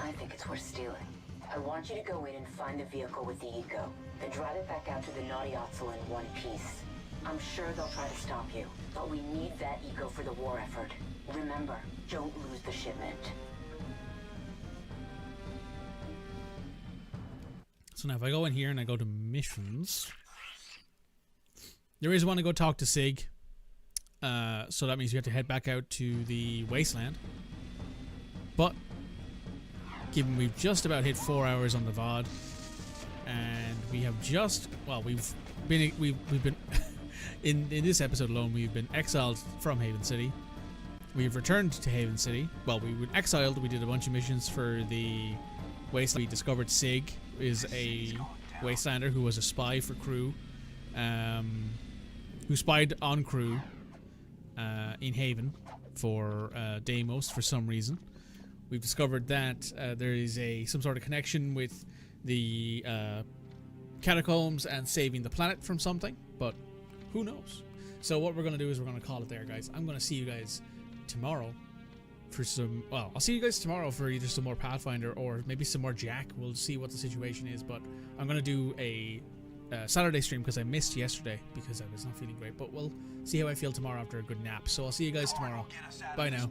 S3: I think it's worth stealing. I want you to go in and find the vehicle with the eco, then drive it back out to the Naughty Otzel in one piece. I'm sure they'll try to stop you, but we need that eco for the war effort. Remember, don't lose the shipment.
S1: So now if I go in here and I go to missions, there is one to go talk to Sig. So that means we have to head back out to the wasteland. But given we've just about hit 4 hours on the VOD, and we have just, well, we've been in this episode alone, we've been exiled from Haven City. We've returned to Haven City. Well, we were exiled. We did a bunch of missions for the wasteland. We discovered Sig is a wastelander who was a spy for Crew, who spied on Crew in Haven for Deimos for some reason. We've discovered that there is some sort of connection with the catacombs and saving the planet from something, but who knows? So what we're going to do is we're going to call it there, guys. I'm going to see you guys tomorrow for some, well, I'll see you guys tomorrow for either some more Pathfinder or maybe some more Jack. We'll see what the situation is, but I'm going to do a Saturday stream because I missed yesterday because I was not feeling great, but we'll see how I feel tomorrow after a good nap. So I'll see you guys tomorrow. Bye now.